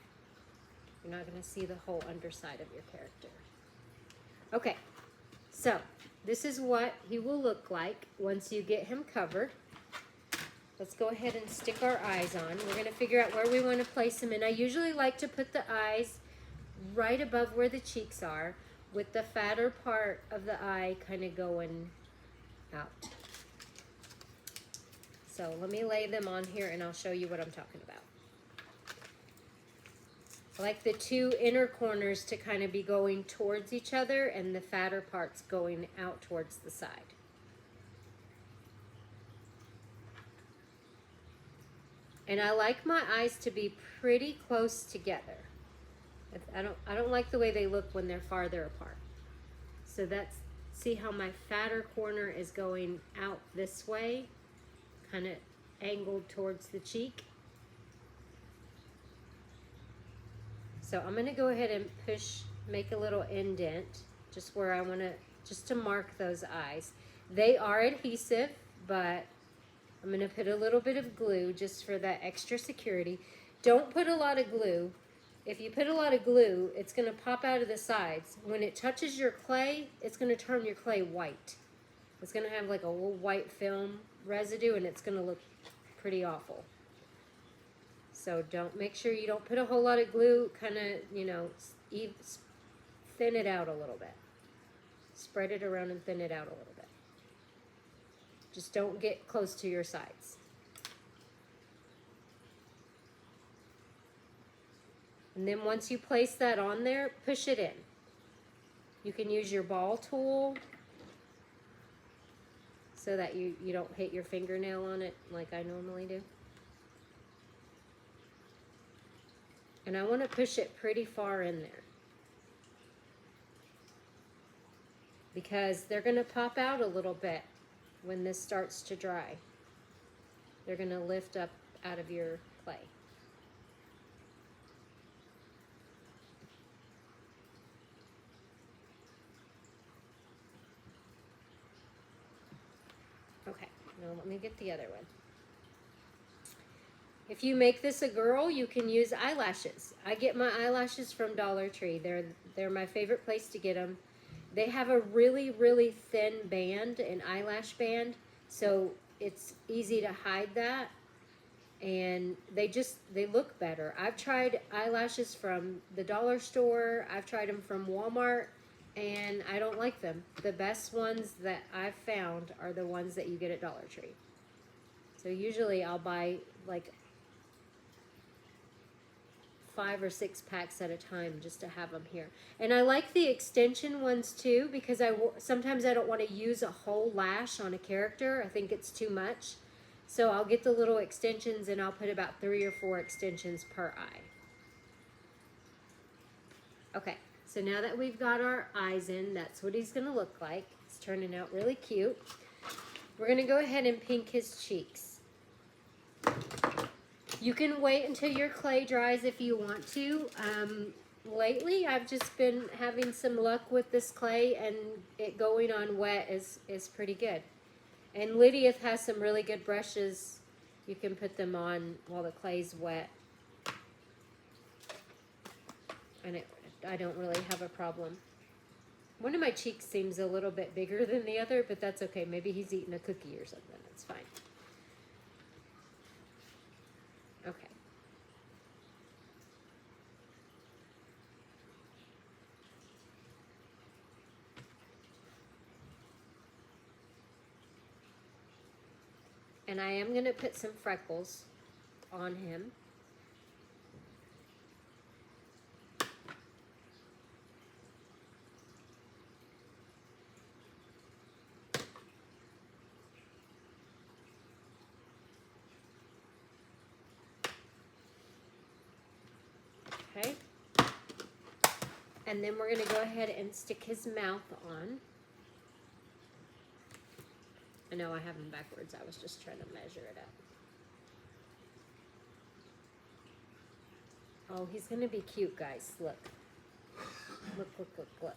you're not going to see the whole underside of your character. Okay, so this is what he will look like once you get him covered. Let's go ahead and stick our eyes on. We're going to figure out where we want to place him, and I usually like to put the eyes right above where the cheeks are, with the fatter part of the eye kind of going out. So let me lay them on here and I'll show you what I'm talking about. I like the two inner corners to kind of be going towards each other and the fatter parts going out towards the side. And I like my eyes to be pretty close together. I don't like the way they look when they're farther apart. So that's, see how my fatter corner is going out this way, kind of angled towards the cheek. So I'm going to go ahead and make a little indent just where I want to, just to mark those eyes. They are adhesive, but I'm going to put a little bit of glue just for that extra security. Don't put a lot of glue. If you put a lot of glue, it's going to pop out of the sides. When it touches your clay, it's going to turn your clay white. It's going to have like a little white film residue, and it's going to look pretty awful. So make sure you don't put a whole lot of glue. Kind of, you know, thin it out a little bit. Spread it around and thin it out a little bit. Just don't get close to your sides. And then once you place that on there, push it in. You can use your ball tool so that you don't hit your fingernail on it like I normally do. And I want to push it pretty far in there, because they're going to pop out a little bit when this starts to dry. They're going to lift up out of your clay. Okay, now let me get the other one. If you make this a girl, you can use eyelashes. I get my eyelashes from Dollar Tree. They're my favorite place to get them. They have a really, really thin band, an eyelash band, so it's easy to hide that. And they look better. I've tried eyelashes from the dollar store. I've tried them from Walmart, and I don't like them. The best ones that I've found are the ones that you get at Dollar Tree. So usually I'll buy like 5 or 6 packs at a time just to have them here. And I like the extension ones too, because sometimes I don't want to use a whole lash on a character. I think it's too much. So I'll get the little extensions and I'll put about 3 or 4 extensions per eye. Okay, so now that we've got our eyes in, that's what he's gonna look like. It's turning out really cute. We're gonna go ahead and pink his cheeks. You can wait until your clay dries if you want to. Lately, I've just been having some luck with this clay, and it going on wet is pretty good. And Lydia has some really good brushes. You can put them on while the clay's wet. And I don't really have a problem. One of my cheeks seems a little bit bigger than the other, but that's okay. Maybe he's eating a cookie or something. It's fine. Okay. And I am going to put some freckles on him. Okay. And then we're going to go ahead and stick his mouth on. I know I have him backwards. I was just trying to measure it up. Oh, he's going to be cute, guys. Look. Look, look, look, look.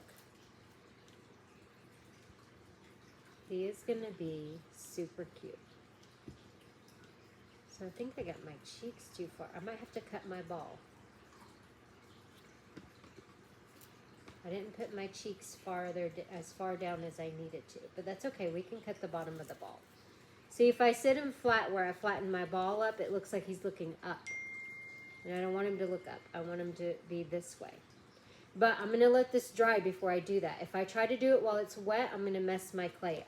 He is going to be super cute. So I think I got my cheeks too far. I might have to cut my ball. I didn't put my cheeks as far down as I needed to, but that's okay. We can cut the bottom of the ball. See, if I sit him flat where I flatten my ball up, it looks like he's looking up. And I don't want him to look up. I want him to be this way. But I'm going to let this dry before I do that. If I try to do it while it's wet, I'm going to mess my clay up.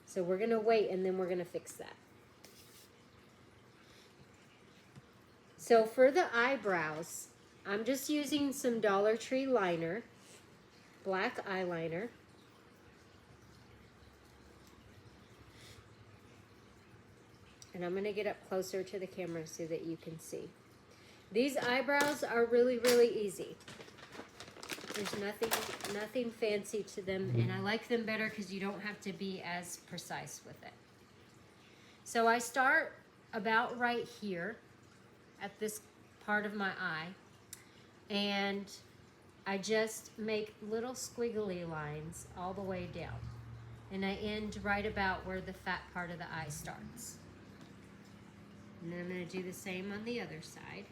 So we're going to wait, and then we're going to fix that. So for the eyebrows, I'm just using some Dollar Tree liner. Black eyeliner. And I'm going to get up closer to the camera so that you can see. These eyebrows are really, really easy. There's nothing fancy to them, and I like them better because you don't have to be as precise with it. So I start about right here at this part of my eye, and I just make little squiggly lines all the way down. And I end right about where the fat part of the eye starts. And then I'm going to do the same on the other side.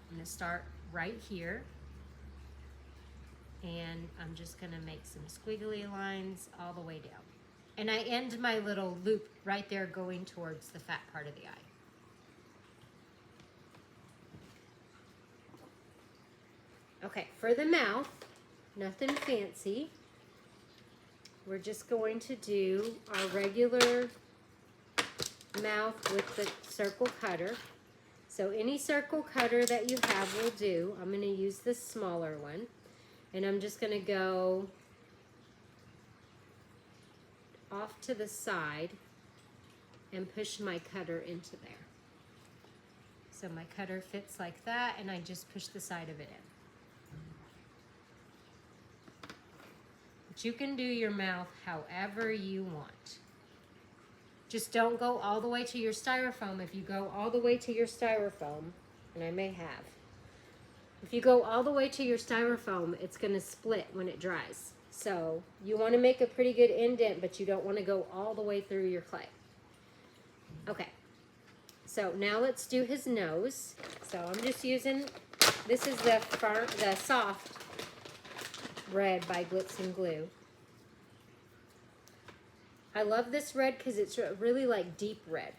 I'm going to start right here. And I'm just going to make some squiggly lines all the way down. And I end my little loop right there going towards the fat part of the eye. Okay, for the mouth, nothing fancy. We're just going to do our regular mouth with the circle cutter. So any circle cutter that you have will do. I'm going to use this smaller one. And I'm just going to go off to the side and push my cutter into there. So my cutter fits like that, and I just push the side of it in. But you can do your mouth however you want. Just don't go all the way to your styrofoam. If you go all the way to your styrofoam, and I may have, if you go all the way to your styrofoam, it's going to split when it dries. So you want to make a pretty good indent, but you don't want to go all the way through your clay. Okay, so now let's do his nose. So I'm just using, this is the soft red by Glitz and Glue. I love this red because it's really like deep red.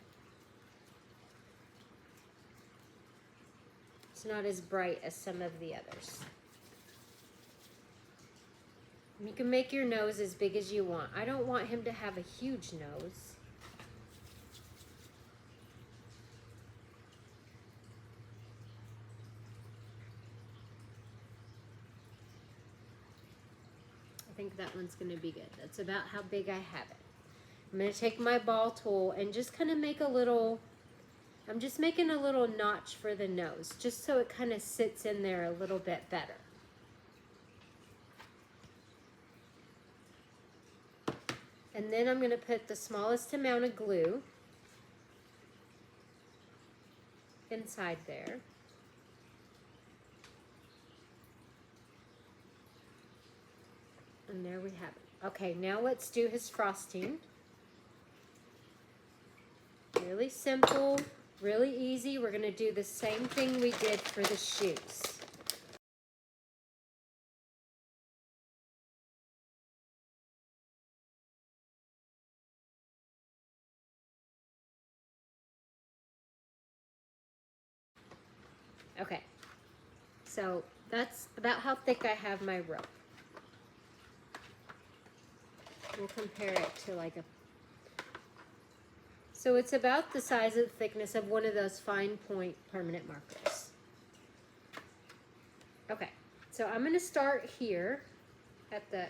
It's not as bright as some of the others. You can make your nose as big as you want. I don't want him to have a huge nose. I think that one's going to be good. That's about how big I have it. I'm going to take my ball tool and just kind of make a little, I'm just making a little notch for the nose, just so it kind of sits in there a little bit better. And then I'm going to put the smallest amount of glue inside there. And there we have it. Okay, now let's do his frosting. Really simple, really easy. We're going to do the same thing we did for the shoes. Okay, so that's about how thick I have my rope. We'll compare it to like a, so it's about the size of the thickness of one of those fine point permanent markers. Okay, so I'm going to start here at the,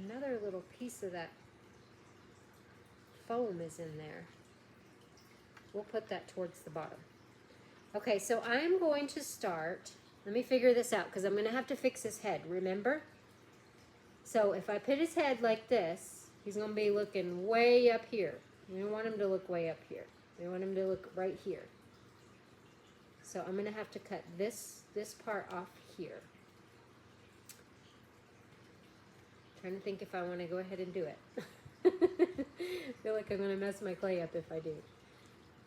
another little piece of that foam is in there. We'll put that towards the bottom. Okay, so I'm going to start, let me figure this out because I'm going to have to fix his head, remember? So if I put his head like this, he's going to be looking way up here. We don't want him to look way up here. We want him to look right here. So I'm going to have to cut this part off here. Trying to think if I want to go ahead and do it. I feel like I'm going to mess my clay up if I do.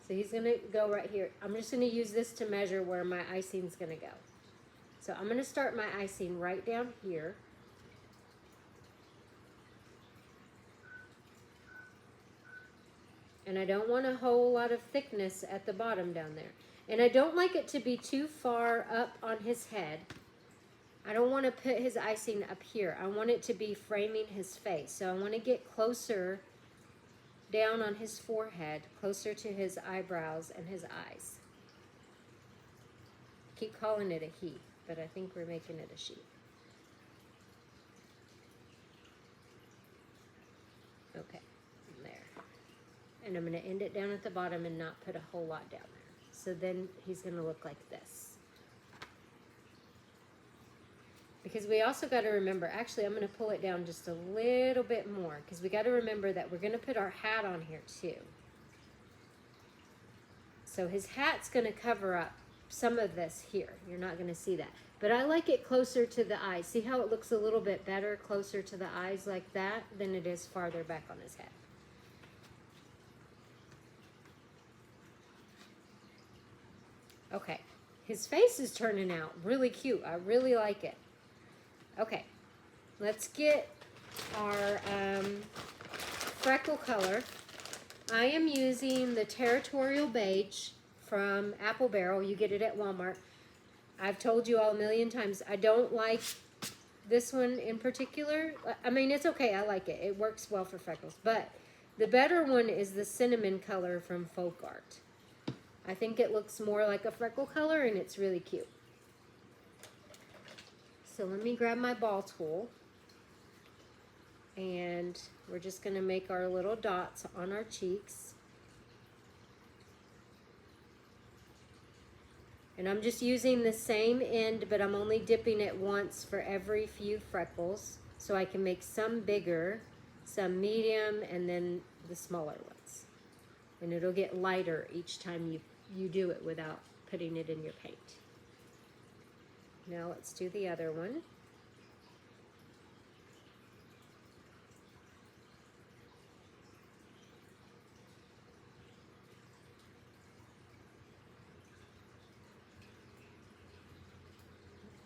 So he's going to go right here. I'm just going to use this to measure where my icing's going to go. So I'm going to start my icing right down here. And I don't want a whole lot of thickness at the bottom down there. And I don't like it to be too far up on his head. I don't want to put his icing up here. I want it to be framing his face. So I want to get closer down on his forehead, closer to his eyebrows and his eyes. I keep calling it a he, but I think we're making it a she. Okay, there. And I'm going to end it down at the bottom and not put a whole lot down there. So then he's going to look like this. Because we also got to remember, actually I'm going to pull it down just a little bit more, because we got to remember that we're going to put our hat on here too. So his hat's going to cover up some of this here. You're not going to see that. But I like it closer to the eyes. See how it looks a little bit better closer to the eyes like that than it is farther back on his head. Okay, his face is turning out really cute. I really like it. Okay, let's get our freckle color. I am using the Territorial Beige from Apple Barrel. You get it at Walmart. I've told you all a million times, I don't like this one in particular. I mean, it's okay, I like it. It works well for freckles. But the better one is the cinnamon color from Folk Art. I think it looks more like a freckle color and it's really cute. So let me grab my ball tool, and we're just going to make our little dots on our cheeks. And I'm just using the same end, but I'm only dipping it once for every few freckles, so I can make some bigger, some medium, and then the smaller ones. And it'll get lighter each time you do it without putting it in your paint. Now let's do the other one.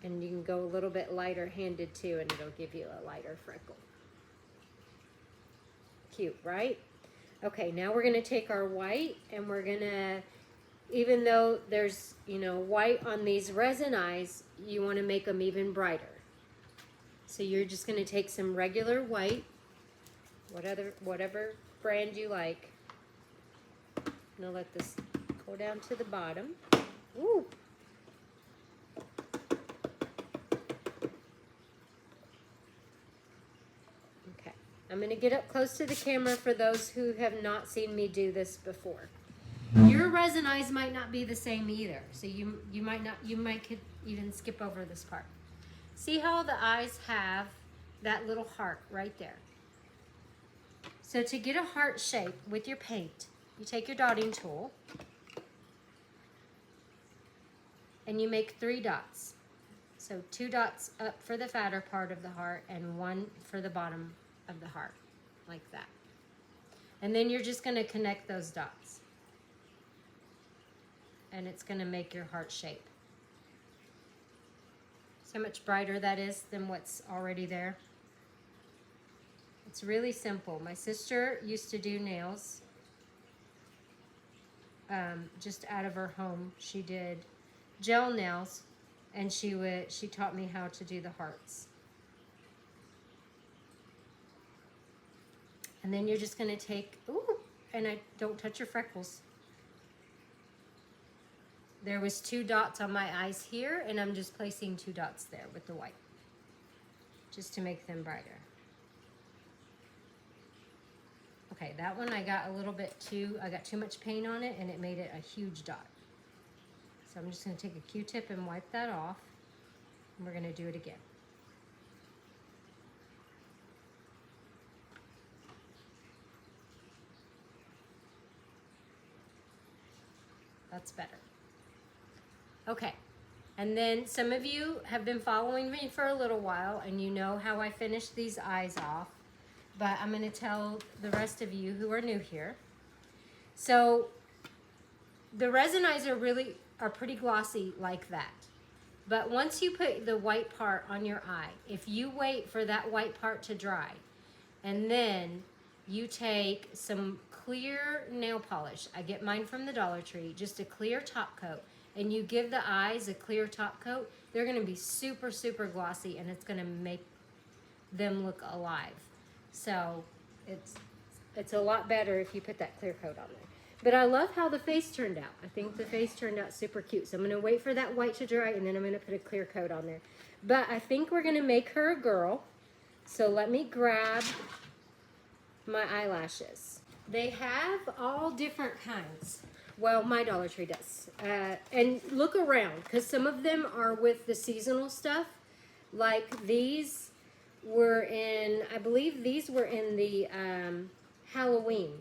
And you can go a little bit lighter handed too, and it'll give you a lighter freckle. Cute, right? Okay, now we're going to take our white, and we're going to, even though there's, you know, white on these resin eyes, you want to make them even brighter. So you're just going to take some regular white, whatever brand you like. I'm going to let this go down to the bottom. Ooh. Okay. I'm going to get up close to the camera for those who have not seen me do this before. Your resin eyes might not be the same either, so you might could even skip over this part. See how the eyes have that little heart right there. So to get a heart shape with your paint, you take your dotting tool and you make 3 dots. So 2 dots up for the fatter part of the heart and 1 for the bottom of the heart, like that. And then you're just going to connect those dots. And it's going to make your heart shape. See how much brighter that is than what's already there? It's really simple. My sister used to do nails just out of her home. She did gel nails, and she taught me how to do the hearts. And then you're just going to take, ooh, and don't touch your freckles. There was 2 dots on my eyes here, and I'm just placing 2 dots there with the white, just to make them brighter. Okay, that one I got I got too much paint on it, and it made it a huge dot. So I'm just going to take a Q-tip and wipe that off, and we're going to do it again. That's better. Okay, and then some of you have been following me for a little while, and you know how I finish these eyes off, but I'm going to tell the rest of you who are new here. So the resin eyes are pretty glossy like that. But once you put the white part on your eye, if you wait for that white part to dry, and then you take some clear nail polish, I get mine from the Dollar Tree, just a clear top coat, and you give the eyes a clear top coat, they're going to be super, super glossy, and it's going to make them look alive. So it's a lot better if you put that clear coat on there. But I love how the face turned out. I think the face turned out super cute. So I'm going to wait for that white to dry, and then I'm going to put a clear coat on there. But I think we're going to make her a girl. So let me grab my eyelashes. They have all different kinds. Well, my Dollar Tree does. And look around, because some of them are with the seasonal stuff. Like these were in, I believe these were in the Halloween.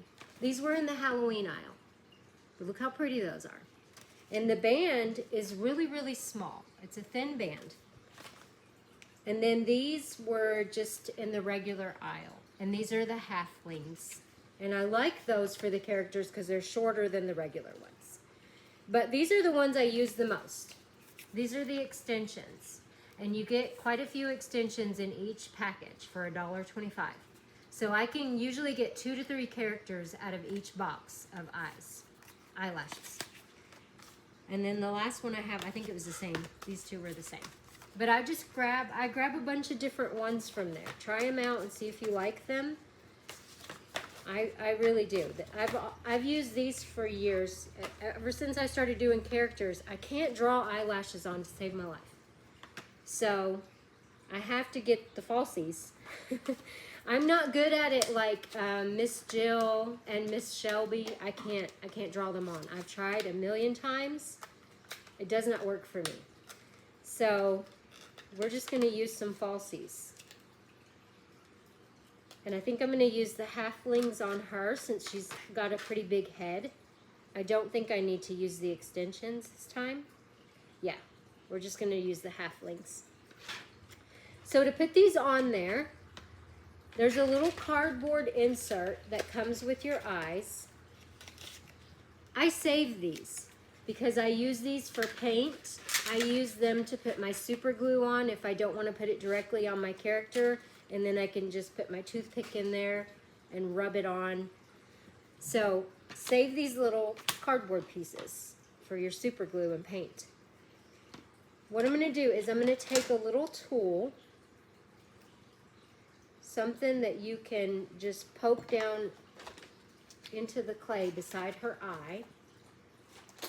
These were in the Halloween aisle. But look how pretty those are. And the band is really, really small. It's a thin band. And then these were just in the regular aisle. And these are the halflings. And I like those for the characters because they're shorter than the regular ones. But these are the ones I use the most. These are the extensions. And you get quite a few extensions in each package for $1.25. So I can usually get 2 to 3 characters out of each box of eyelashes. And then the last one I have, I think it was the same. These 2 were the same. But I grab a bunch of different ones from there. Try them out and see if you like them. I really do. I've used these for years. Ever since I started doing characters, I can't draw eyelashes on to save my life. So I have to get the falsies. I'm not good at it like Miss Jill and Miss Shelby. I can't draw them on. I've tried a million times. It does not work for me. So we're just going to use some falsies. And I think I'm going to use the halflings on her since she's got a pretty big head. I don't think I need to use the extensions this time. Yeah, we're just going to use the halflings. So to put these on there, there's a little cardboard insert that comes with your eyes. I save these because I use these for paint. I use them to put my super glue on if I don't want to put it directly on my character. And then I can just put my toothpick in there and rub it on. So save these little cardboard pieces for your super glue and paint. What I'm going to do is I'm going to take a little tool, something that you can just poke down into the clay beside her eye.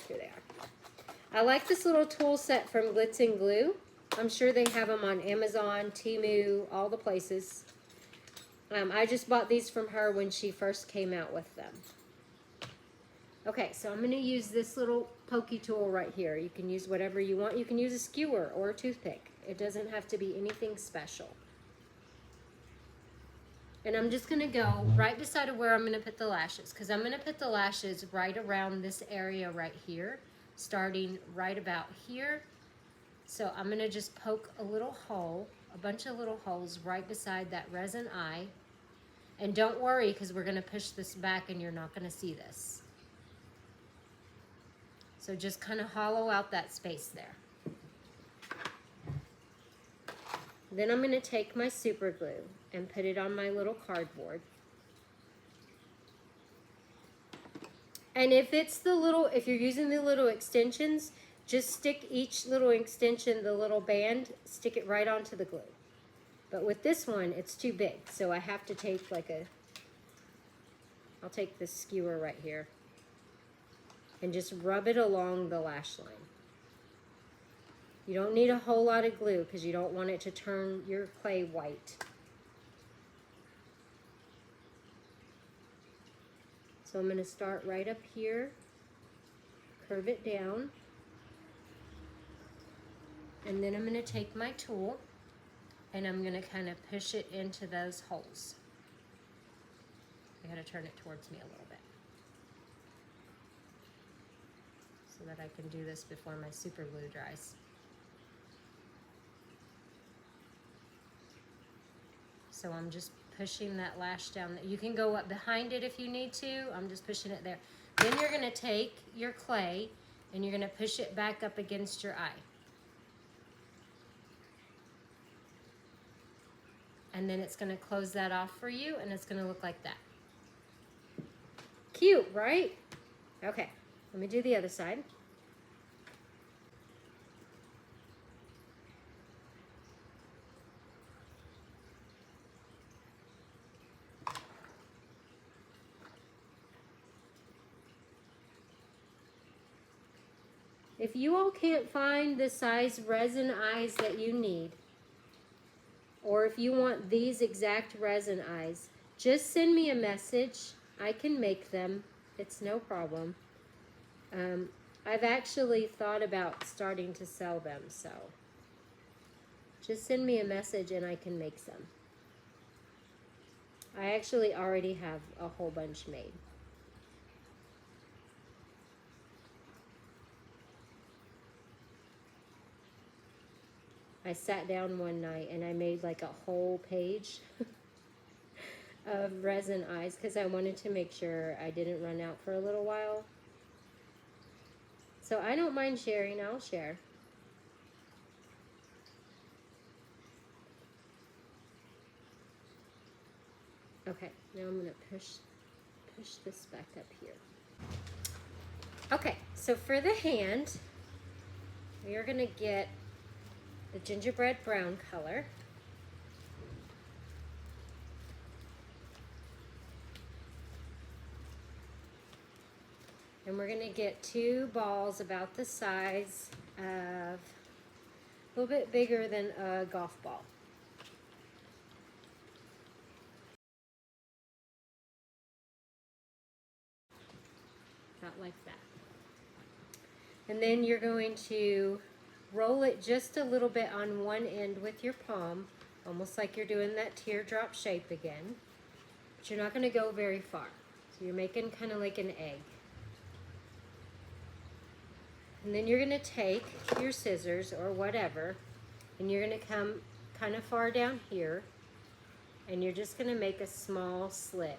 Here they are. I like this little tool set from Glitz and Glue. I'm sure they have them on Amazon, Temu, all the places. I just bought these from her when she first came out with them. Okay, so I'm going to use this little pokey tool right here. You can use whatever you want. You can use a skewer or a toothpick. It doesn't have to be anything special. And I'm just going to go right beside of where I'm going to put the lashes, because I'm going to put the lashes right around this area right here, starting right about here. So I'm going to just poke a little hole, a bunch of little holes right beside that resin eye. And don't worry, because we're going to push this back and you're not going to see this. So just kind of hollow out that space there. Then I'm going to take my super glue and put it on my little cardboard. And if you're using the little extensions, just stick each little extension, the little band, stick it right onto the glue. But with this one, it's too big, so I have to take I'll take this skewer right here and just rub it along the lash line. You don't need a whole lot of glue because you don't want it to turn your clay white. So I'm going to start right up here, curve it down, and then I'm going to take my tool and I'm going to kind of push it into those holes. I got to turn it towards me a little bit so that I can do this before my super glue dries. So I'm just pushing that lash down. You can go up behind it if you need to. I'm just pushing it there. Then you're going to take your clay and you're going to push it back up against your eye. And then it's going to close that off for you and it's going to look like that. Cute, right? Okay, let me do the other side. If you all can't find the size resin eyes that you need, or if you want these exact resin eyes, just send me a message. I can make them. It's no problem. I've actually thought about starting to sell them, so just send me a message and I can make some. I actually already have a whole bunch made. I sat down one night and I made like a whole page of resin eyes because I wanted to make sure I didn't run out for a little while. So I don't mind sharing, I'll share. Okay, now I'm going to push this back up here. Okay, so for the hand, we are going to get the gingerbread brown color. And we're going to get 2 balls about the size of a little bit bigger than a golf ball. About like that. And then you're going to roll it just a little bit on one end with your palm, almost like you're doing that teardrop shape again. But you're not going to go very far. So you're making kind of like an egg. And then you're going to take your scissors or whatever, and you're going to come kind of far down here, and you're just going to make a small slit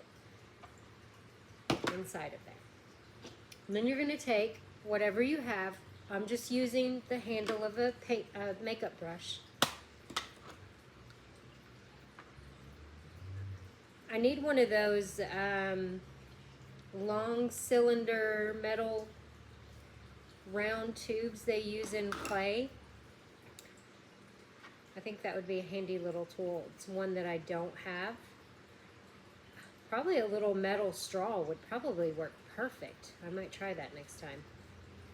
inside of that. And then you're going to take whatever you have. I'm just using the handle of a makeup brush. I need one of those long cylinder metal round tubes they use in clay. I think that would be a handy little tool. It's one that I don't have. Probably a little metal straw would probably work perfect. I might try that next time.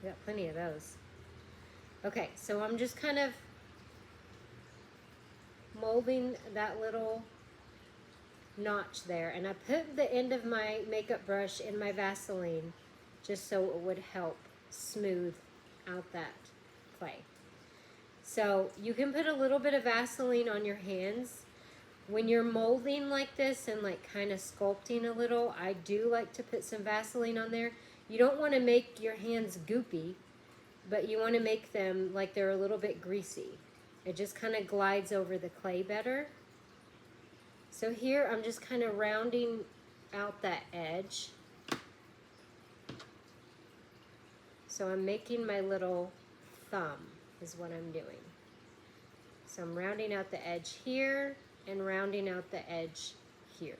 We got plenty of those. Okay, so I'm just kind of notch there, and I put the end of my makeup brush in my Vaseline just so it would help smooth out that clay. So you can put a little bit of Vaseline on your hands. When you're molding like this and like kind of sculpting a little, I do like to put some Vaseline on there. You don't want to make your hands goopy, but you want to make them like they're a little bit greasy. It just kind of glides over the clay better. So here I'm just kind of rounding out that edge. So I'm making my little thumb is what I'm doing. So I'm rounding out the edge here and rounding out the edge here.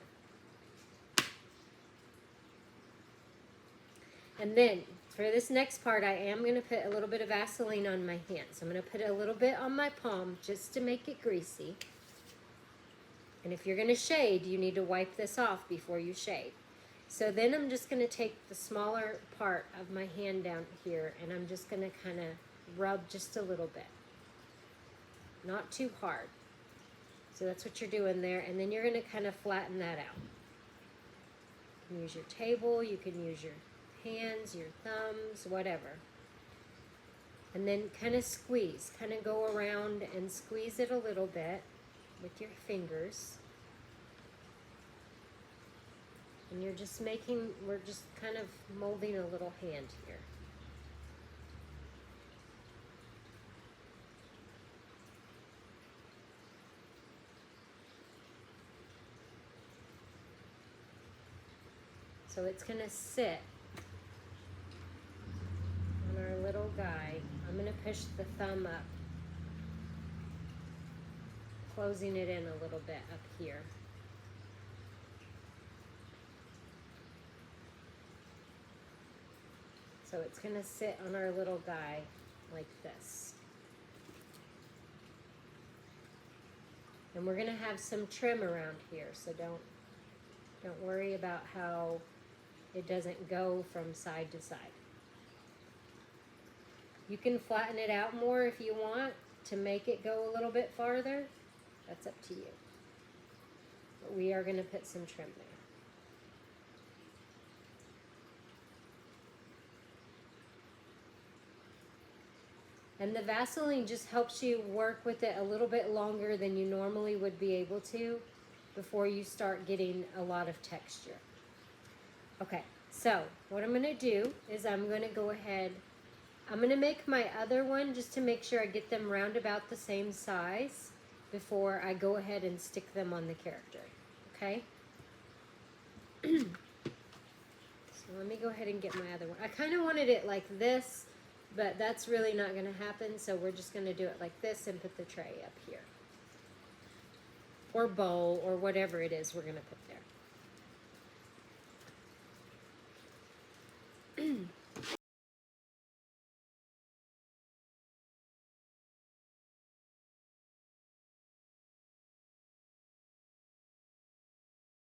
And then for this next part, I am going to put a little bit of Vaseline on my hands. I'm going to put a little bit on my palm just to make it greasy. And if you're going to shade, you need to wipe this off before you shade. So then I'm just going to take the smaller part of my hand down here, and I'm just going to kind of rub just a little bit. Not too hard. So that's what you're doing there, and then you're going to kind of flatten that out. You can use your table, you can use your hands, your thumbs, whatever. And then kind of squeeze, kind of go around and squeeze it a little bit with your fingers. And you're just making, we're just kind of molding a little hand here. So it's going to sit on our little guy. I'm going to push the thumb up, closing it in a little bit up here. So it's going to sit on our little guy like this. And we're going to have some trim around here, so don't worry about how it doesn't go from side to side. You can flatten it out more if you want to make it go a little bit farther. That's up to you. But we are going to put some trim there. And the Vaseline just helps you work with it a little bit longer than you normally would be able to before you start getting a lot of texture. Okay, so what I'm going to do is I'm going to go ahead, I'm going to make my other one just to make sure I get them round about the same size before I go ahead and stick them on the character, okay? So let me go ahead and get my other one. I kind of wanted it like this, but that's really not going to happen, so we're just going to do it like this and put the tray up here. Or bowl, or whatever it is we're going to put there.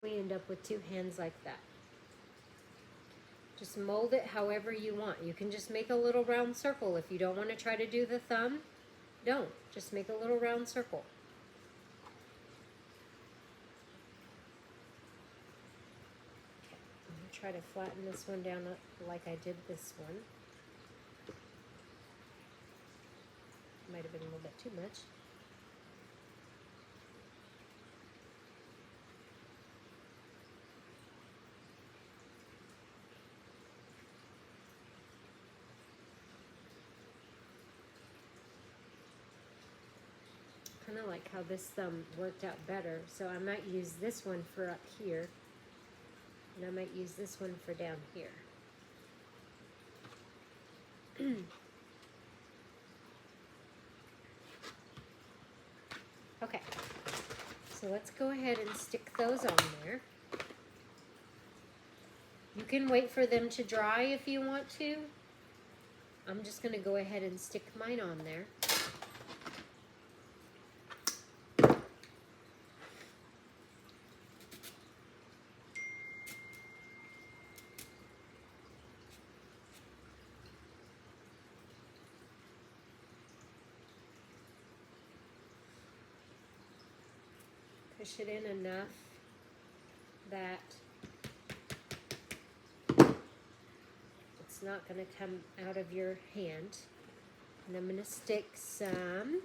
We end up with two hands like that. Just mold it however you want. You can just make a little round circle. If you don't want to try to do the thumb, don't. Just make a little round circle. Okay, I'm going to try to flatten this one down like I did this one. Might have been a little bit too much. Kind of like how this thumb worked out better, so I might use this one for up here, and I might use this one for down here. Okay, so let's go ahead and stick those on there. You can wait for them to dry if you want to. I'm just going to go ahead and stick mine on there. Push it in enough that it's not going to come out of your hand. And I'm going to stick some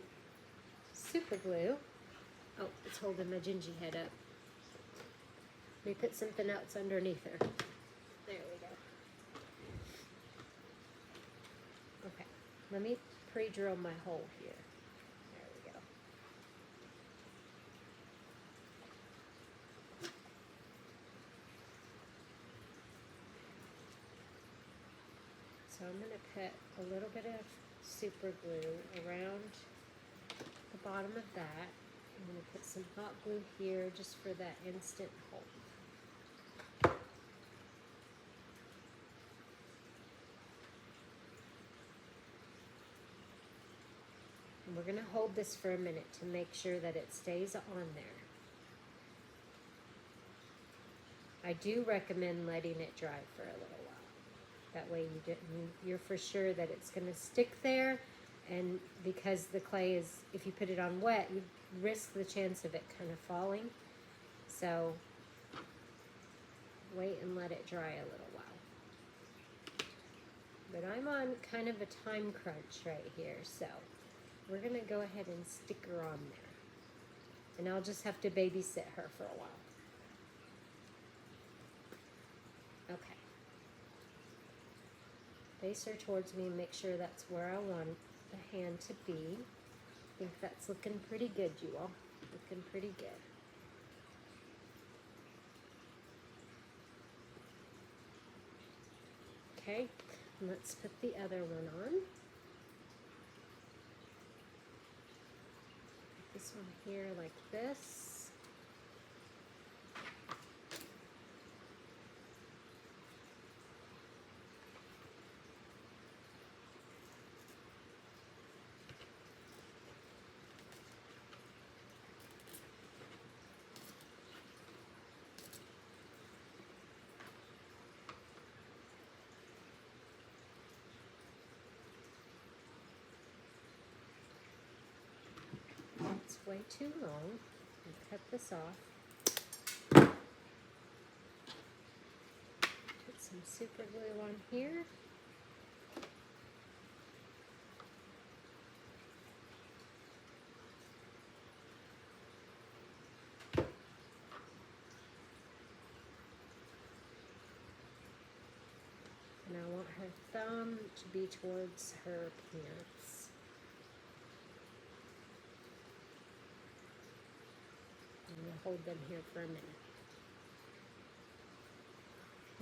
super glue. Oh, it's holding my gingy head up. Let me put something else underneath her. There we go. Okay, let me pre-drill my hole here. There we go. So I'm going to put a little bit of super glue around the bottom of that. I'm going to put some hot glue here just for that instant hold. And we're going to hold this for a minute to make sure that it stays on there. I do recommend letting it dry for a little while. That way you're for sure that it's going to stick there, and because the clay is, if you put it on wet, you risk the chance of it kind of falling. So wait and let it dry a little while. But I'm on kind of a time crunch right here, so we're going to go ahead and stick her on there. And I'll just have to babysit her for a while. Okay. Face her towards me and make sure that's where I want the hand to be. I think that's looking pretty good, you all. Looking pretty good. Okay, and let's put the other one on. Put this one here like this. It's way too long. I'll cut this off. Put some super glue on here. And I want her thumb to be towards her pants. And we'll hold them here for a minute.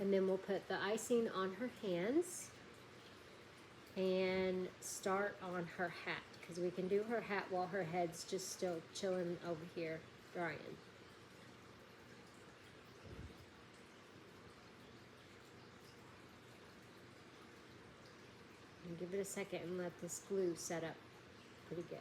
And then we'll put the icing on her hands and start on her hat, because we can do her hat while her head's just still chilling over here, drying. And give it a second and let this glue set up pretty good.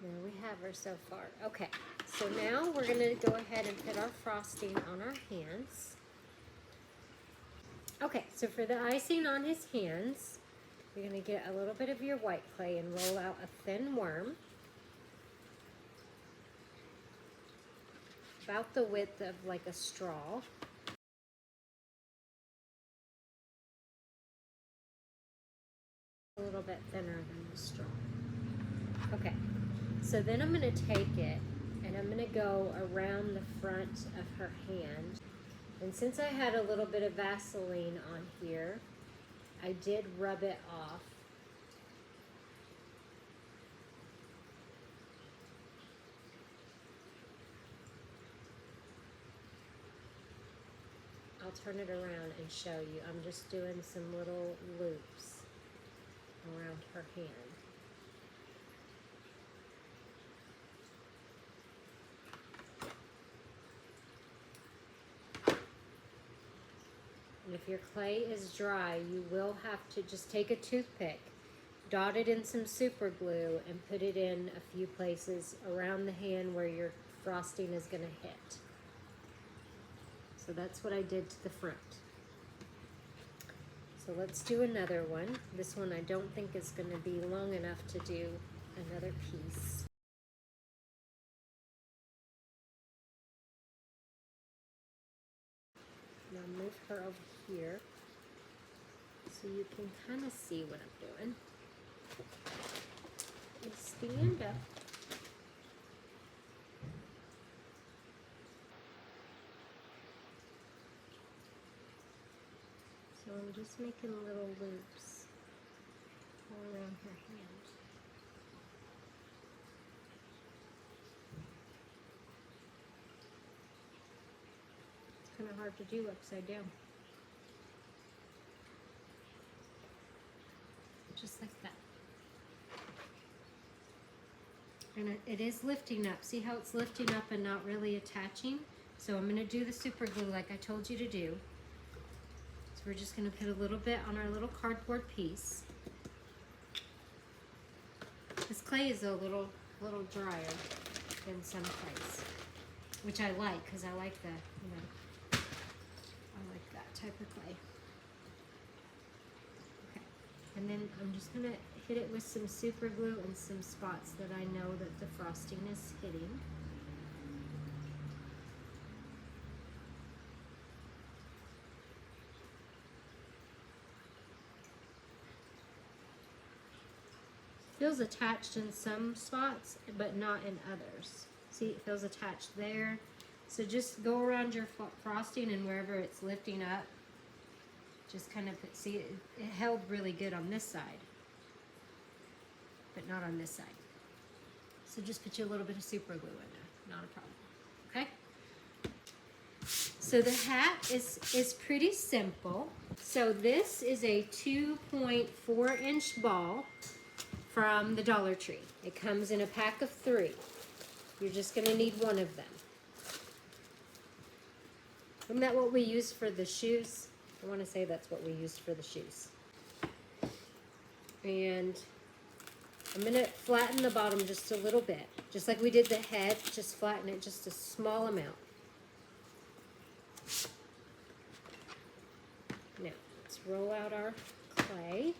There we have her so far. Okay, so now we're going to go ahead and put our frosting on our hands. Okay, so for the icing on his hands, you're going to get a little bit of your white clay and roll out a thin worm. About the width of like a straw. A little bit thinner than the straw. Okay, so then I'm going to take it and I'm going to go around the front of her hand. And since I had a little bit of Vaseline on here, I did rub it off. I'll turn it around and show you. I'm just doing some little loops around her hand. And if your clay is dry, you will have to just take a toothpick, dot it in some super glue, and put it in a few places around the hand where your frosting is going to hit. So that's what I did to the front. So let's do another one. This one I don't think is going to be long enough to do another piece. Now move her over here so you can kind of see what I'm doing. And stand up. So I'm just making little loops all around her hand. It's kind of hard to do upside down. Just like that. And it is lifting up. See how it's lifting up and not really attaching? So I'm going to do the super glue like I told you to do. So we're just going to put a little bit on our little cardboard piece. This clay is a little drier than some clays, which I like because I like the, you know, I like that type of clay. Okay, and then I'm just going to hit it with some super glue and some spots that I know that the frosting is hitting. Feels attached in some spots, but not in others. See, it feels attached there. So just go around your frosting and wherever it's lifting up, just kind of put, see, it held really good on this side, but not on this side. So just put you a little bit of super glue in there, not a problem, okay? So the hat is pretty simple. So this is a 2.4 inch ball from the Dollar Tree. It comes in a pack of 3. You're just gonna need one of them. Isn't that what we use for the shoes? I wanna say that's what we used for the shoes. And I'm gonna flatten the bottom just a little bit. Just like we did the head, just flatten it just a small amount. Now, let's roll out our clay.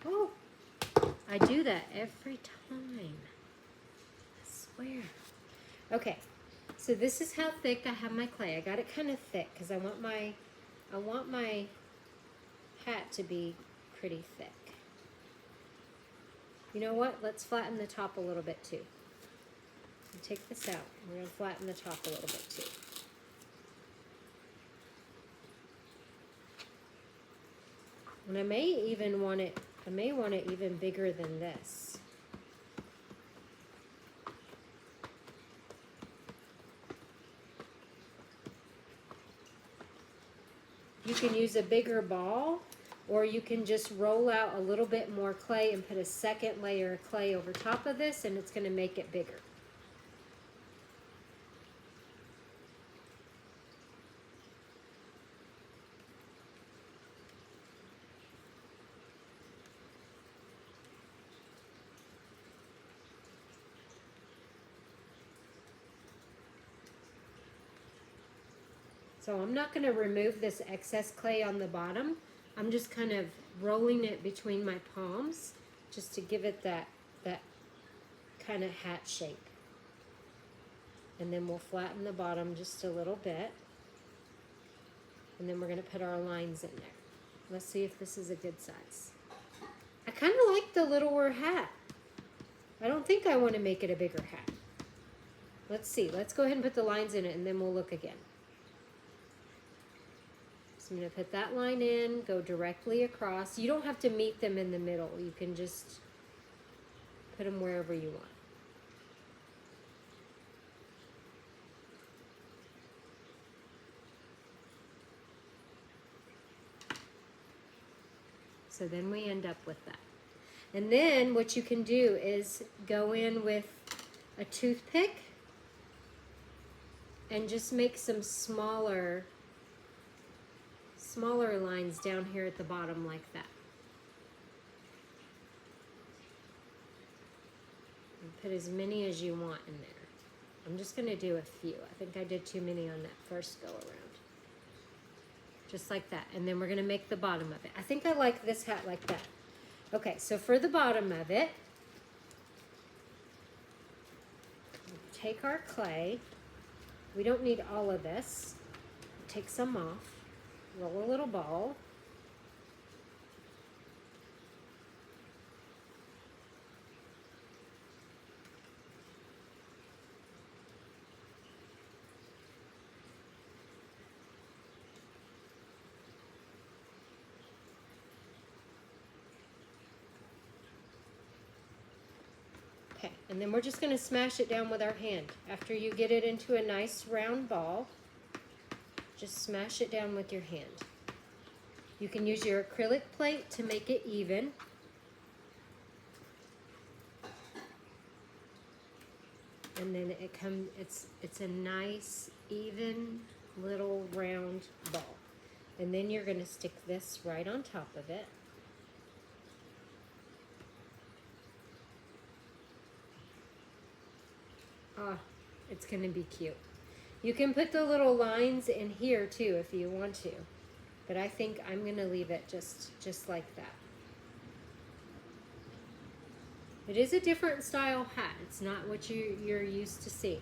Oh, I do that every time. I swear. Okay, so this is how thick I have my clay. I got it kind of thick because I want my hat to be pretty thick. You know what? Let's flatten the top a little bit too. Take this out. We're going to flatten the top a little bit too. And I may want it even bigger than this. You can use a bigger ball, or you can just roll out a little bit more clay and put a second layer of clay over top of this, and it's going to make it bigger. So I'm not going to remove this excess clay on the bottom. I'm just kind of rolling it between my palms just to give it that kind of hat shape. And then we'll flatten the bottom just a little bit. And then we're going to put our lines in there. Let's see if this is a good size. I kind of like the littler hat. I don't think I want to make it a bigger hat. Let's see. Let's go ahead and put the lines in it and then we'll look again. So I'm going to put that line in, go directly across. You don't have to meet them in the middle. You can just put them wherever you want. So then we end up with that. And then what you can do is go in with a toothpick and just make some smaller lines down here at the bottom like that. Put as many as you want in there. I'm just going to do a few. I think I did too many on that first go around. Just like that. And then we're going to make the bottom of it. I think I like this hat like that. Okay, so for the bottom of it, take our clay. We don't need all of this. Take some off. Roll a little ball. Okay, and then we're just going to smash it down with our hand. After you get it into a nice round ball, just smash it down with your hand. You can use your acrylic plate to make it even. And then it's a nice, even little round ball. And then you're going to stick this right on top of it. Ah, it's going to be cute. You can put the little lines in here too if you want to. But I think I'm going to leave it just like that. It is a different style hat. It's not what you're used to seeing.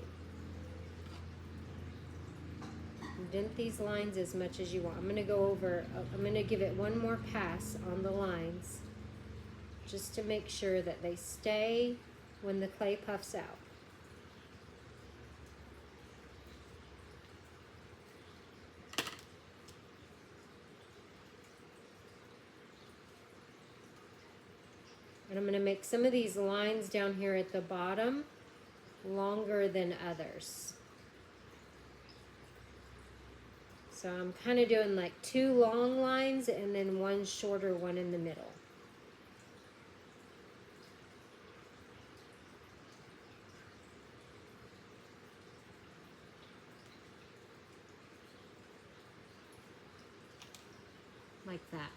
Indent these lines as much as you want. I'm going to give it one more pass on the lines just to make sure that they stay when the clay puffs out. And I'm going to make some of these lines down here at the bottom longer than others. So I'm kind of doing like 2 long lines and then 1 shorter one in the middle. Like that.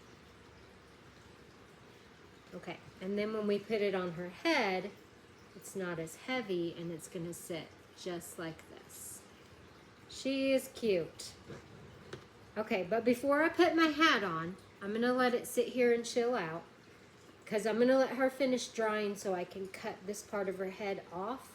Okay, and then when we put it on her head, it's not as heavy and it's going to sit just like this. She is cute. Okay, but before I put my hat on, I'm going to let it sit here and chill out because I'm going to let her finish drying so I can cut this part of her head off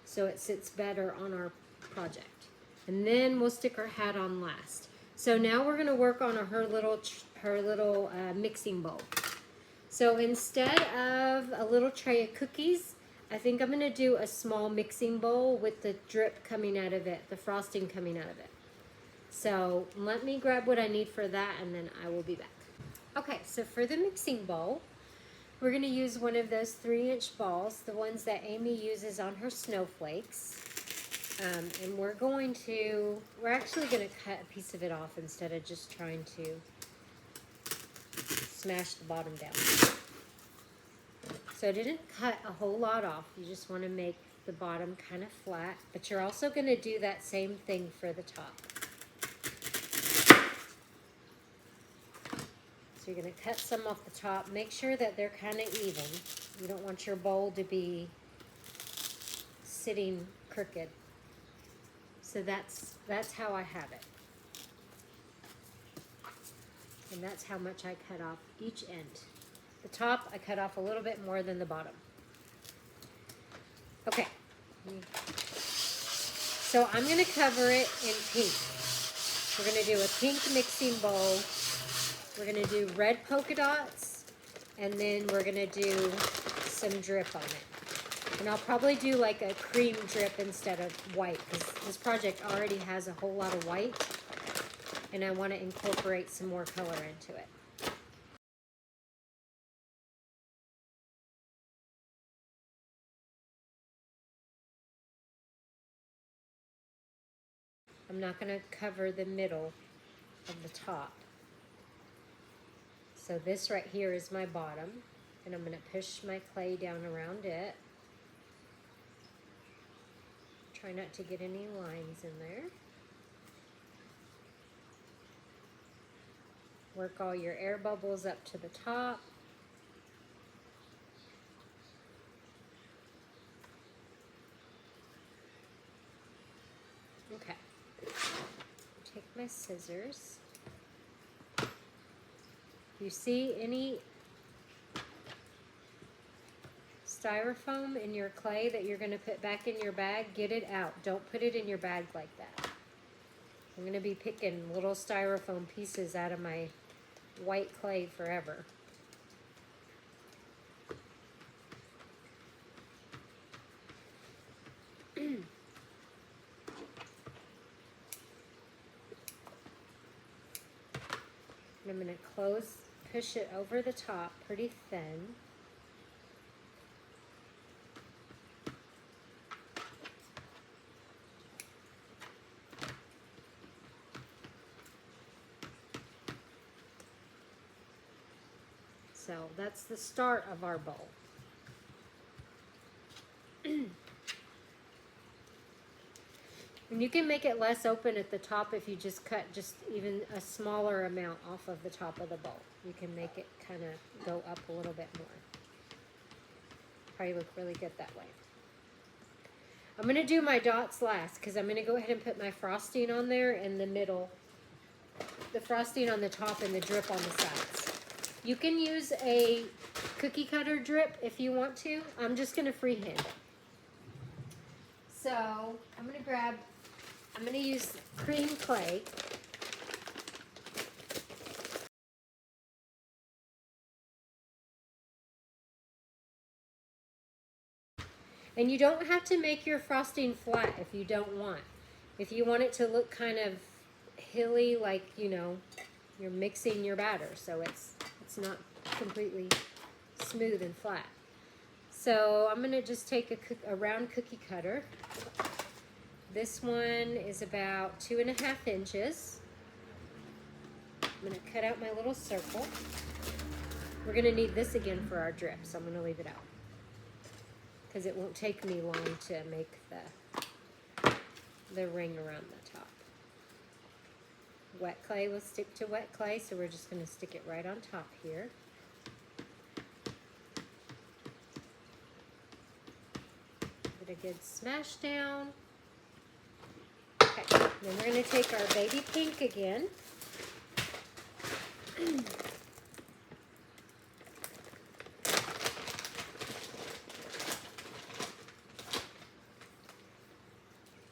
so it sits better on our project. And then we'll stick her hat on last. So now we're going to work on her little mixing bowl. So instead of a little tray of cookies, I think I'm going to do a small mixing bowl with the drip coming out of it, the frosting coming out of it. So let me grab what I need for that and then I will be back. Okay, so for the mixing bowl, we're going to use one of those 3-inch balls, the ones that Amy uses on her snowflakes. And we're actually going to cut a piece of it off instead of just trying to smash the bottom down. So I didn't cut a whole lot off. You just want to make the bottom kind of flat, but you're also going to do that same thing for the top. So you're going to cut some off the top. Make sure that they're kind of even. You don't want your bowl to be sitting crooked. So that's how I have it. And that's how much I cut off each end. The top, I cut off a little bit more than the bottom. Okay. So I'm going to cover it in pink. We're going to do a pink mixing bowl. We're going to do red polka dots. And then we're going to do some drip on it. And I'll probably do like a cream drip instead of white, because this project already has a whole lot of white. And I want to incorporate some more color into it. I'm not going to cover the middle of the top. So this right here is my bottom, and I'm going to push my clay down around it. Try not to get any lines in there. Work all your air bubbles up to the top. my scissors. If you see any styrofoam in your clay that you're going to put back in your bag, get it out. Don't put it in your bag like that. I'm going to be picking little styrofoam pieces out of my white clay forever. I'm going to push it over the top pretty thin. So that's the start of our bowl. And you can make it less open at the top if you just cut just even a smaller amount off of the top of the bowl. You can make it kind of go up a little bit more. Probably look really good that way. I'm going to do my dots last because I'm going to go ahead and put my frosting on there in the middle. The frosting on the top and the drip on the sides. You can use a cookie cutter drip if you want to. I'm just going to freehand it. So I'm going to use cream clay. And you don't have to make your frosting flat if you don't want. If you want it to look kind of hilly, like, you know, you're mixing your batter, so it's not completely smooth and flat. So I'm going to just take a round cookie cutter. This one is about 2.5 inches. I'm going to cut out my little circle. We're going to need this again for our drip, so I'm going to leave it out because it won't take me long to make the ring around the top. Wet clay will stick to wet clay, so we're just going to stick it right on top here. Give it a good smash down. Okay, then we're going to take our baby pink again.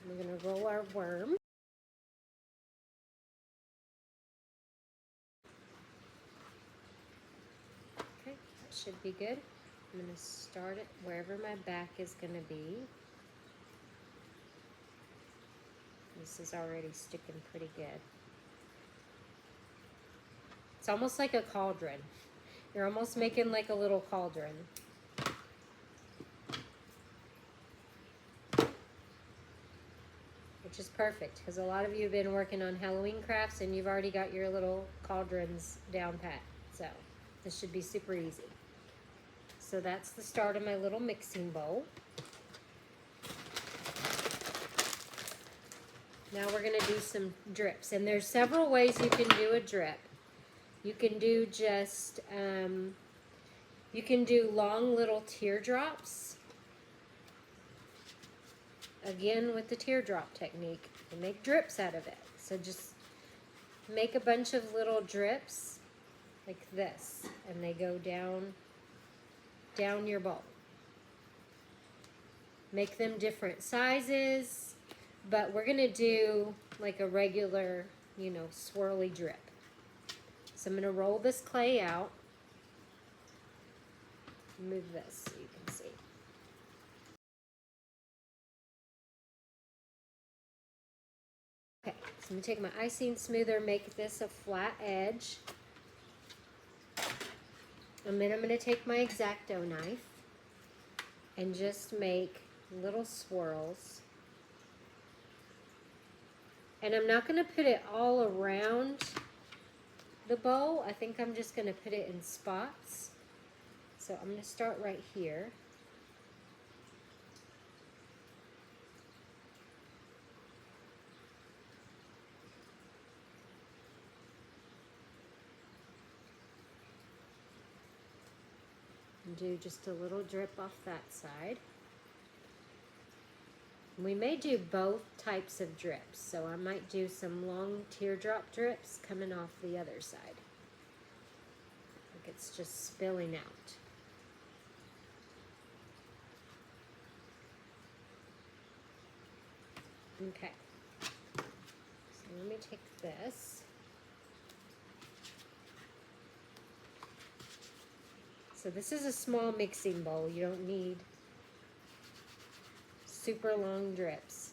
We're going to roll our worm. Okay, that should be good. I'm going to start it wherever my back is going to be. This is already sticking pretty good. It's almost like a cauldron. You're almost making like a little cauldron. Which is perfect because a lot of you have been working on Halloween crafts and you've already got your little cauldrons down pat. So this should be super easy. So that's the start of my little mixing bowl. Now we're going to do some drips. And there's several ways you can do a drip. You can do just, you can do long little teardrops. Again, with the teardrop technique, and make drips out of it. So just make a bunch of little drips like this, and they go down your bowl. Make them different sizes, but we're gonna do like a regular, you know, swirly drip. So I'm gonna roll this clay out. Move this so you can see. Okay, so I'm going to take my icing smoother, make this a flat edge. And then I'm going to take my X-Acto knife and just make little swirls. And I'm not going to put it all around the bowl. I think I'm just going to put it in spots. So I'm going to start right here. Do just a little drip off that side. We may do both types of drips, so I might do some long teardrop drips coming off the other side. Like it's just spilling out. Okay, so let me take this. So this is a small mixing bowl. You don't need super long drips.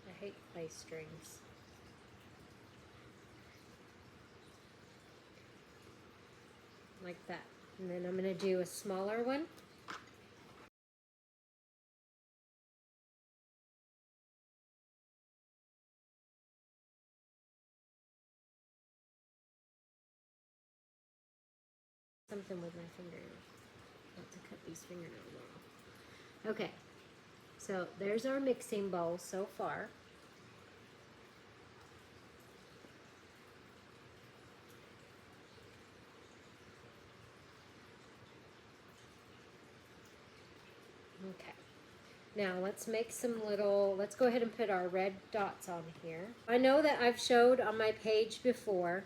I hate clay strings. Like that. And then I'm going to do a smaller one. Something with my fingernail. Not to cut these fingernails off. Okay. So there's our mixing bowl so far. Okay. Now let's make some little, let's go ahead and put our red dots on here. I know that I've showed on my page before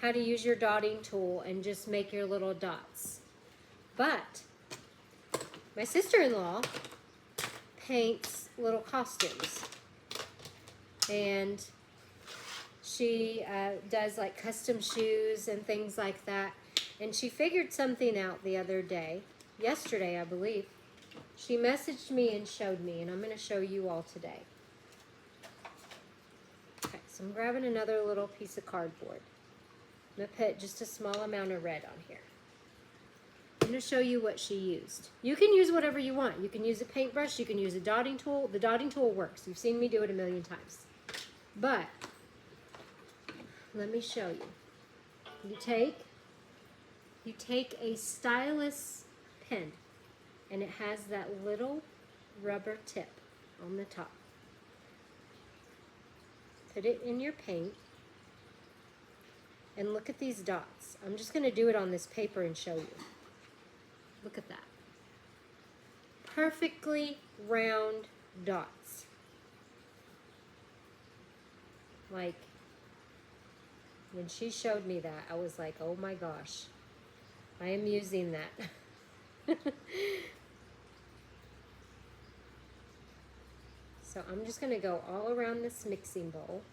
how to use your dotting tool and just make your little dots. But my sister-in-law paints little costumes. And she does like custom shoes and things like that. And she figured something out the other day, yesterday I believe. She messaged me and showed me, and I'm going to show you all today. Okay, so I'm grabbing another little piece of cardboard. I'm going to put just a small amount of red on here. I'm going to show you what she used. You can use whatever you want. You can use a paintbrush, you can use a dotting tool. The dotting tool works. You've seen me do it a million times. But, let me show you. You take a stylus pen, and it has that little rubber tip on the top. Put it in your paint, and look at these dots. I'm just going to do it on this paper and show you. Look at that. Perfectly round dots. Like, when she showed me that, I was like, oh my gosh, I am using that. So I'm just going to go all around this mixing bowl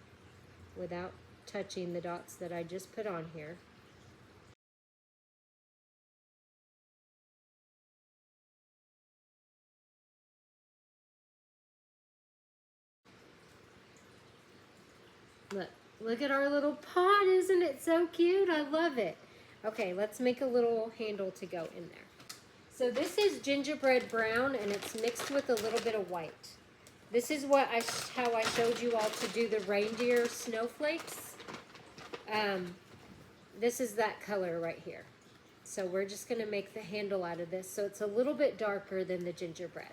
without touching the dots that I just put on here. Look at our little pot. Isn't it so cute? I love it. Okay, let's make a little handle to go in there. So this is gingerbread brown, and it's mixed with a little bit of white. This is how I showed you all to do the reindeer snowflakes. This is that color right here. So we're just going to make the handle out of this. So it's a little bit darker than the gingerbread.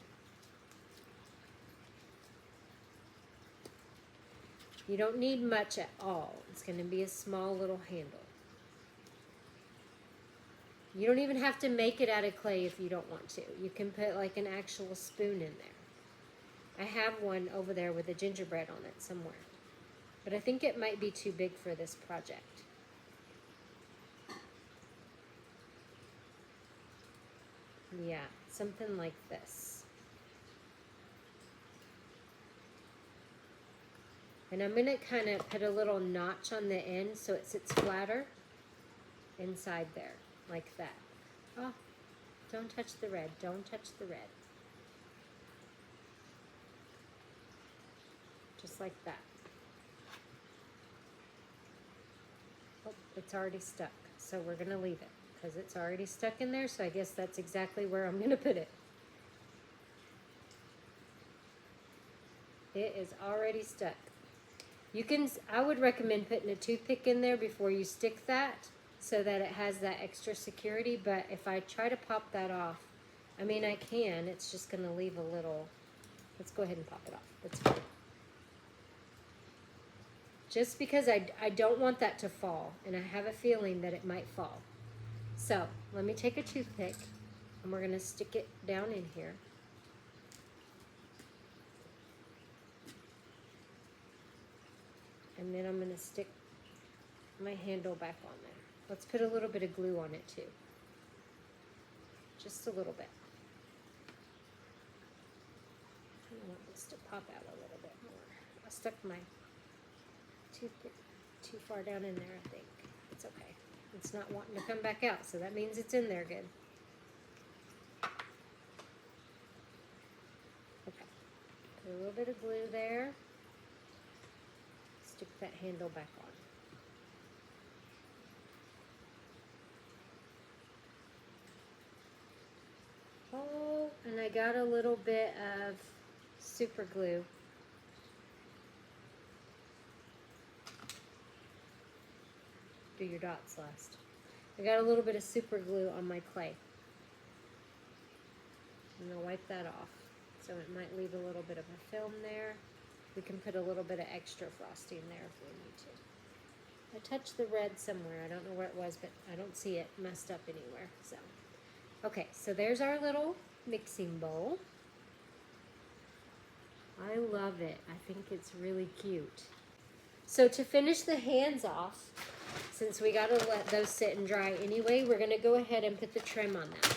You don't need much at all. It's going to be a small little handle. You don't even have to make it out of clay if you don't want to. You can put like an actual spoon in there. I have one over there with a gingerbread on it somewhere. But I think it might be too big for this project. Yeah, something like this. And I'm going to kind of put a little notch on the end so it sits flatter inside there, like that. Oh, don't touch the red. Don't touch the red. Just like that. Oh, it's already stuck. So we're going to leave it because it's already stuck in there. So I guess that's exactly where I'm going to put it. It is already stuck. I would recommend putting a toothpick in there before you stick that so that it has that extra security. But if I try to pop that off, I mean, I can. It's just going to leave a little. Let's go ahead and pop it off. That's fine. Just because I don't want that to fall, and I have a feeling that it might fall. So let me take a toothpick, and we're going to stick it down in here. And then I'm going to stick my handle back on there. Let's put a little bit of glue on it too. Just a little bit. I want this to pop out a little bit more. I stuck my toothpick too far down in there, I think. It's okay. It's not wanting to come back out, so that means it's in there good. Okay. Put a little bit of glue there. Stick that handle back on. Oh, and I got a little bit of super glue. Do your dots last. I got a little bit of super glue on my clay. I'm gonna wipe that off. So it might leave a little bit of a film there. We can put a little bit of extra frosting there if we need to. I touched the red somewhere. I don't know where it was, but I don't see it messed up anywhere. So, okay, so there's our little mixing bowl. I love it. I think it's really cute. So to finish the hands off, since we gotta let those sit and dry anyway, we're gonna go ahead and put the trim on that.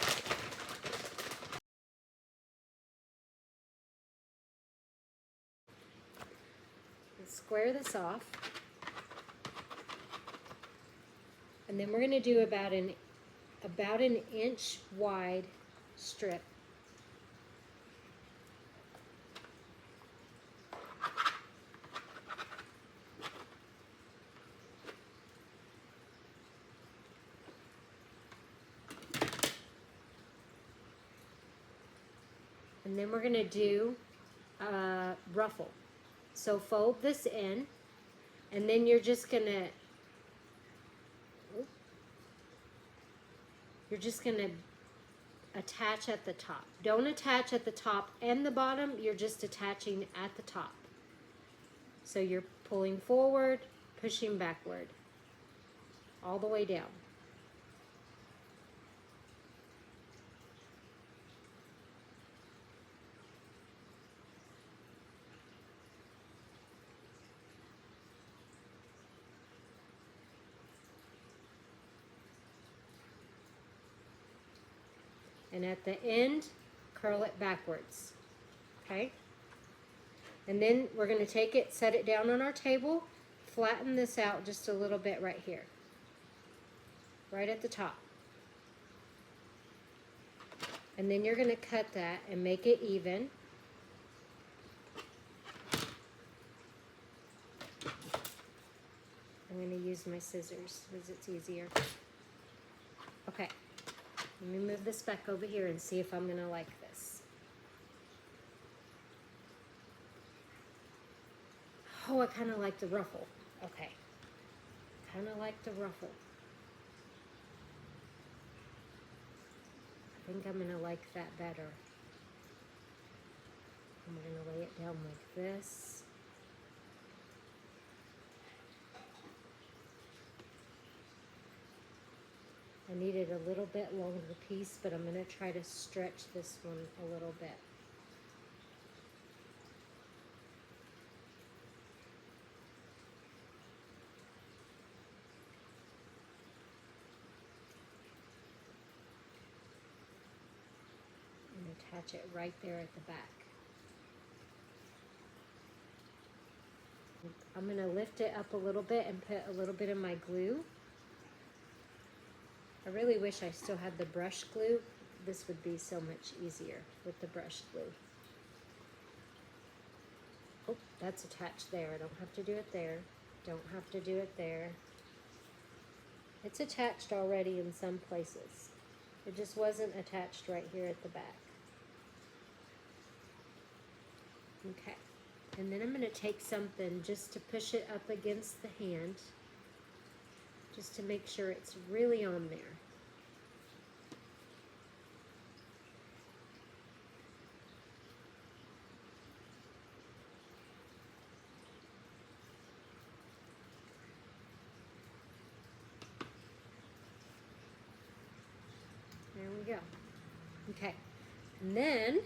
Let's square this off. And then we're gonna do about an inch wide strip. And then we're going to do a ruffle. So fold this in, and then you're just going to attach at the top. Don't attach at the top and the bottom, you're just attaching at the top. So you're pulling forward, pushing backward, all the way down. And at the end, curl it backwards, okay? And then we're gonna take it, set it down on our table, flatten this out just a little bit right here, right at the top. And then you're gonna cut that and make it even. I'm gonna use my scissors because it's easier. Okay. Let me move this back over here and see if I'm going to like this. Oh, I kind of like the ruffle. Okay. Kind of like the ruffle. I think I'm going to like that better. I'm going to lay it down like this. I needed a little bit longer piece, but I'm going to try to stretch this one a little bit. And attach it right there at the back. I'm going to lift it up a little bit and put a little bit of my glue. I really wish I still had the brush glue. This would be so much easier with the brush glue. Oh, that's attached there. I don't have to do it there. Don't have to do it there. It's attached already in some places. It just wasn't attached right here at the back. Okay. And then I'm going to take something just to push it up against the hand, just to make sure it's really on there. And then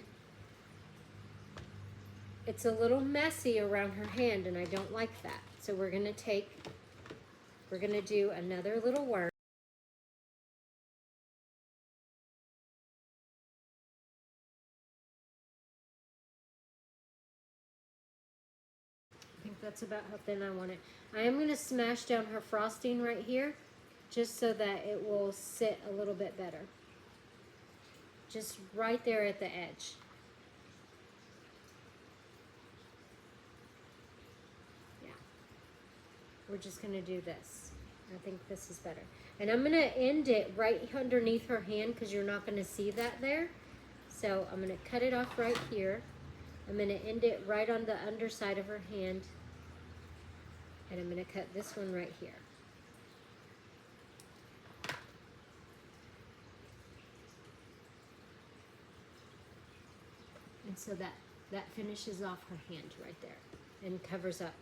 it's a little messy around her hand, and I don't like that. So we're gonna do another little worm. I think that's about how thin I want it. I am gonna smash down her frosting right here, just so that it will sit a little bit better. Just right there at the edge. Yeah. We're just gonna do this. I think this is better. And I'm gonna end it right underneath her hand because you're not gonna see that there. So I'm gonna cut it off right here. I'm gonna end it right on the underside of her hand. And I'm gonna cut this one right here. And so that finishes off her hand right there and covers up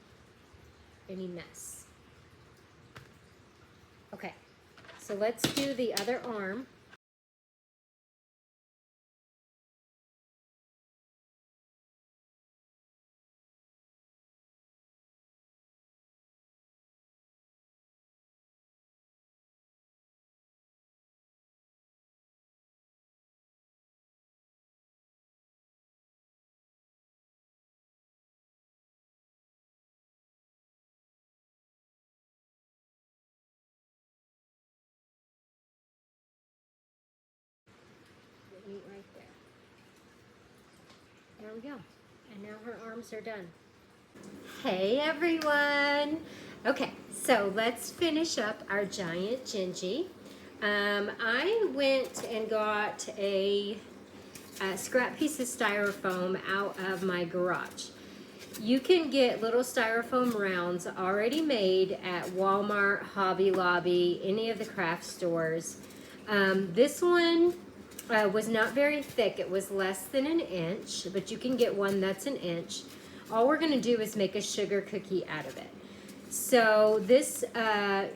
any mess. Okay, so let's do the other arm. Meet right there. There we go. And now her arms are done. Hey everyone! Okay, so let's finish up our giant Gingy. I went and got a scrap piece of styrofoam out of my garage. You can get little styrofoam rounds already made at Walmart, Hobby Lobby, any of the craft stores. This one was not very thick. It was less than an inch, but you can get one that's an inch. All we're gonna do is make a sugar cookie out of it. So this I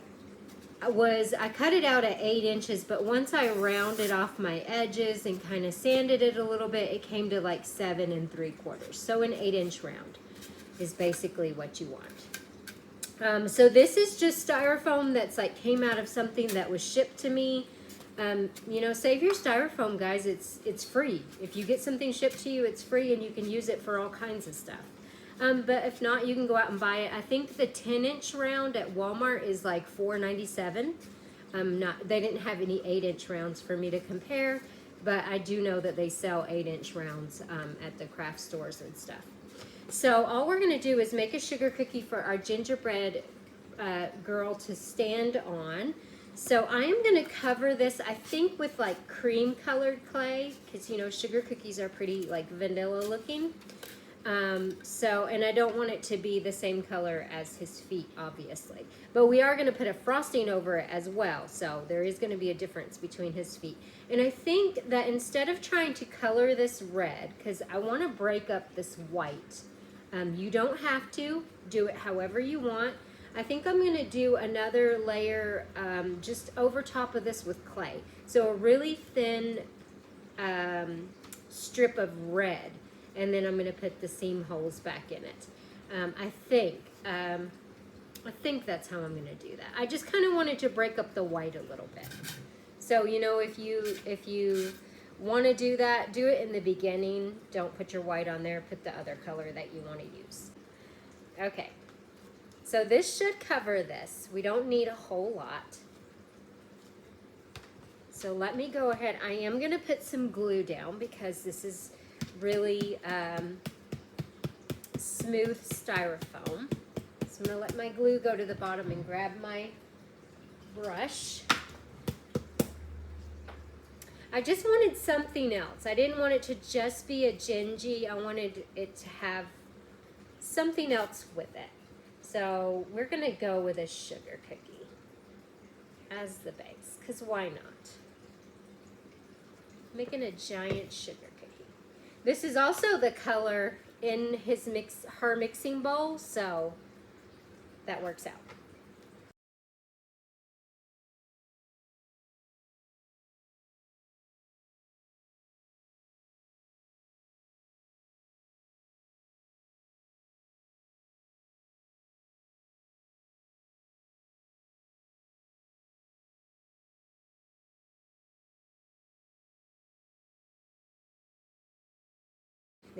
cut it out at 8 inches, but once I rounded off my edges and kind of sanded it a little bit, it came to like 7 3/4. So an 8-inch round is basically what you want. So this is just styrofoam that's like came out of something that was shipped to me. You know, save your styrofoam, guys. It's free. If you get something shipped to you, it's free and you can use it for all kinds of stuff. But if not, you can go out and buy it. I think the 10-inch round at Walmart is like $4.97. They didn't have any 8-inch rounds for me to compare, but I do know that they sell 8-inch rounds at the craft stores and stuff. So all we're gonna do is make a sugar cookie for our gingerbread girl to stand on. So I am gonna cover this, I think, with like cream colored clay, because you know sugar cookies are pretty like vanilla looking. And I don't want it to be the same color as his feet, obviously. But we are going to put a frosting over it as well, so there is going to be a difference between his feet. And I think that instead of trying to color this red, because I want to break up this white, you don't have to do it however you want. I think I'm going to do another layer just over top of this with clay. So a really thin strip of red. And then I'm going to put the seam holes back in it. I think that's how I'm going to do that. I just kind of wanted to break up the white a little bit. So, you know, if you want to do that, do it in the beginning. Don't put your white on there. Put the other color that you want to use. Okay. So this should cover this. We don't need a whole lot. So let me go ahead. I am going to put some glue down because this is really smooth styrofoam. So I'm going to let my glue go to the bottom and grab my brush. I just wanted something else. I didn't want it to just be a Gingy. I wanted it to have something else with it. So we're going to go with a sugar cookie as the base, because why not? Making a giant sugar cookie. This is also the color in her mixing bowl, so that works out.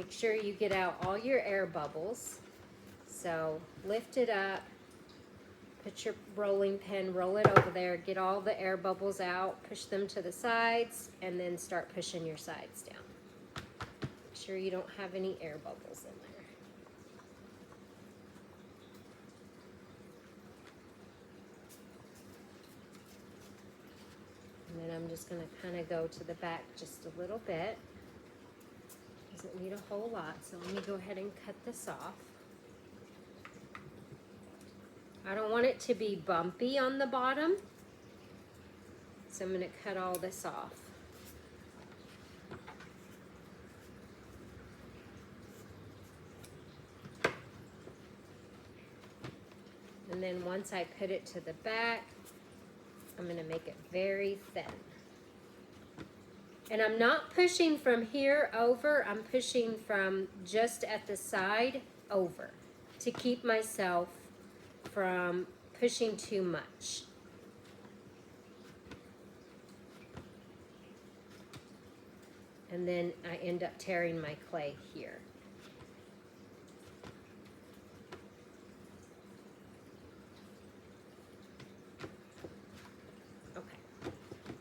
Make sure you get out all your air bubbles. So lift it up, put your rolling pin, roll it over there, get all the air bubbles out, push them to the sides, and then start pushing your sides down. Make sure you don't have any air bubbles in there. And then I'm just going to kind of go to the back just a little bit. Doesn't need a whole lot, so let me go ahead and cut this off. I don't want it to be bumpy on the bottom, so I'm going to cut all this off. And then once I put it to the back, I'm going to make it very thin. And I'm not pushing from here over, I'm pushing from just at the side over to keep myself from pushing too much. And then I end up tearing my clay here. Okay,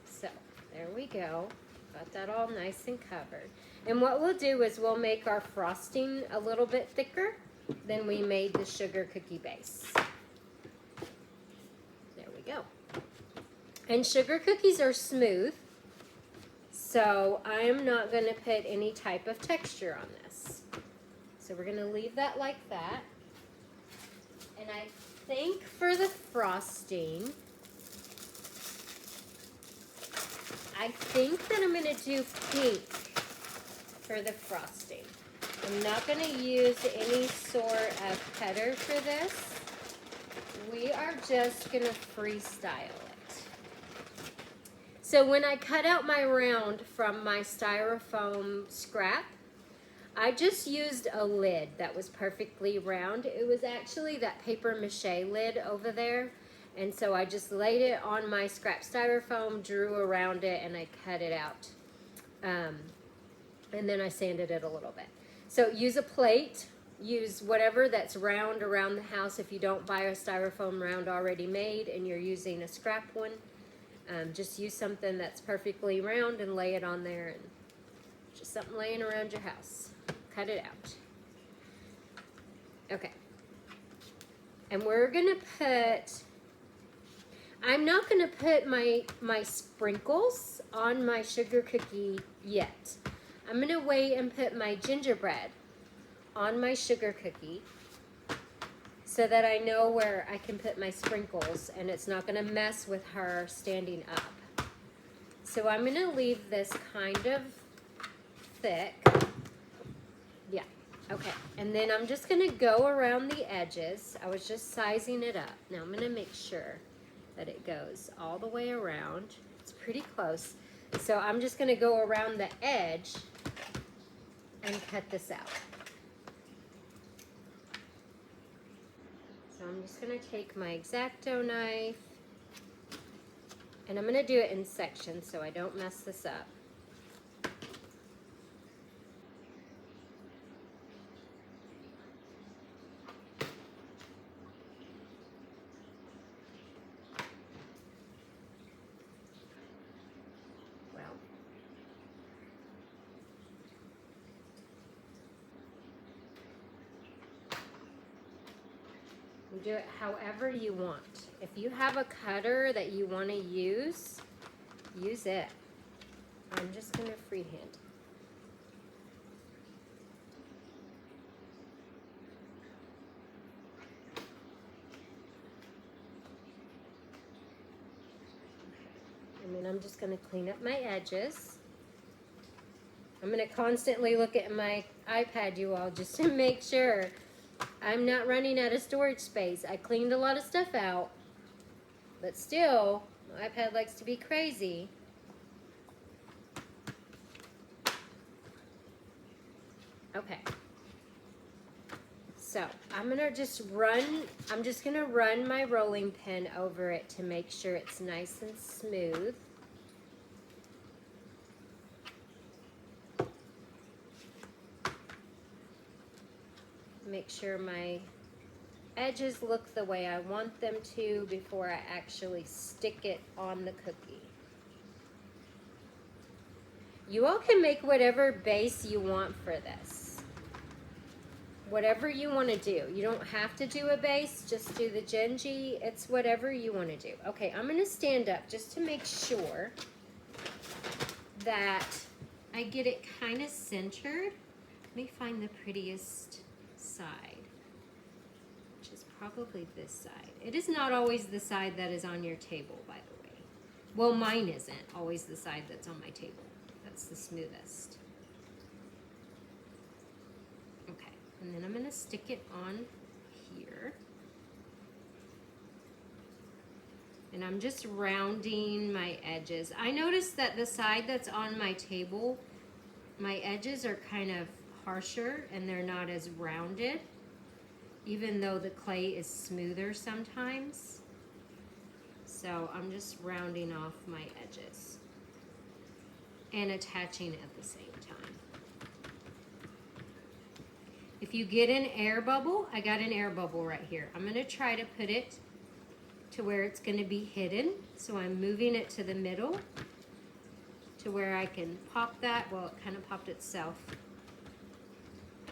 so there we go. Got that all nice and covered. And what we'll do is we'll make our frosting a little bit thicker than we made the sugar cookie base. There we go. And sugar cookies are smooth, so I'm not going to put any type of texture on this. So we're going to leave that like that. And I think for the frosting, I think that I'm going to do pink for the frosting. I'm not going to use any sort of cutter for this. We are just going to freestyle it. So when I cut out my round from my styrofoam scrap, I just used a lid that was perfectly round. It was actually that paper mache lid over there. And so I just laid it on my scrap styrofoam, drew around it, and I cut it out. And then I sanded it a little bit. So use a plate. Use whatever that's round around the house. If you don't buy a styrofoam round already made and you're using a scrap one, just use something that's perfectly round and lay it on there. And just something laying around your house. Cut it out. Okay. And we're going to put... I'm not going to put my sprinkles on my sugar cookie yet. I'm going to wait and put my gingerbread on my sugar cookie so that I know where I can put my sprinkles and it's not going to mess with her standing up. So I'm going to leave this kind of thick. Yeah, okay. And then I'm just going to go around the edges. I was just sizing it up. Now I'm going to make sure that it goes all the way around. It's pretty close. So I'm just going to go around the edge and cut this out. So I'm just going to take my X-Acto knife and I'm going to do it in sections so I don't mess this up. You do it however you want. If you have a cutter that you want to use it. I'm just going to freehand. And then I'm just going to clean up my edges. I'm going to constantly look at my iPad, you all, just to make sure I'm not running out of storage space. I cleaned a lot of stuff out, but still, my iPad likes to be crazy. Okay. So, I'm just gonna run my rolling pin over it to make sure it's nice and smooth. Make sure my edges look the way I want them to before I actually stick it on the cookie. You all can make whatever base you want for this. Whatever you want to do. You don't have to do a base, just do the gingy. It's whatever you want to do. Okay, I'm going to stand up just to make sure that I get it kind of centered. Let me find the prettiest side, which is probably this side. It is not always the side that is on your table, by the way. Well, mine isn't always the side that's on my table. That's the smoothest. Okay, and then I'm going to stick it on here. And I'm just rounding my edges. I noticed that the side that's on my table, my edges are kind of harsher and they're not as rounded, even though the clay is smoother sometimes. So I'm just rounding off my edges and attaching at the same time. If you get an air bubble, I got an air bubble right here. I'm going to try to put it to where it's going to be hidden. So I'm moving it to the middle to where I can pop that. Well, it kind of popped itself.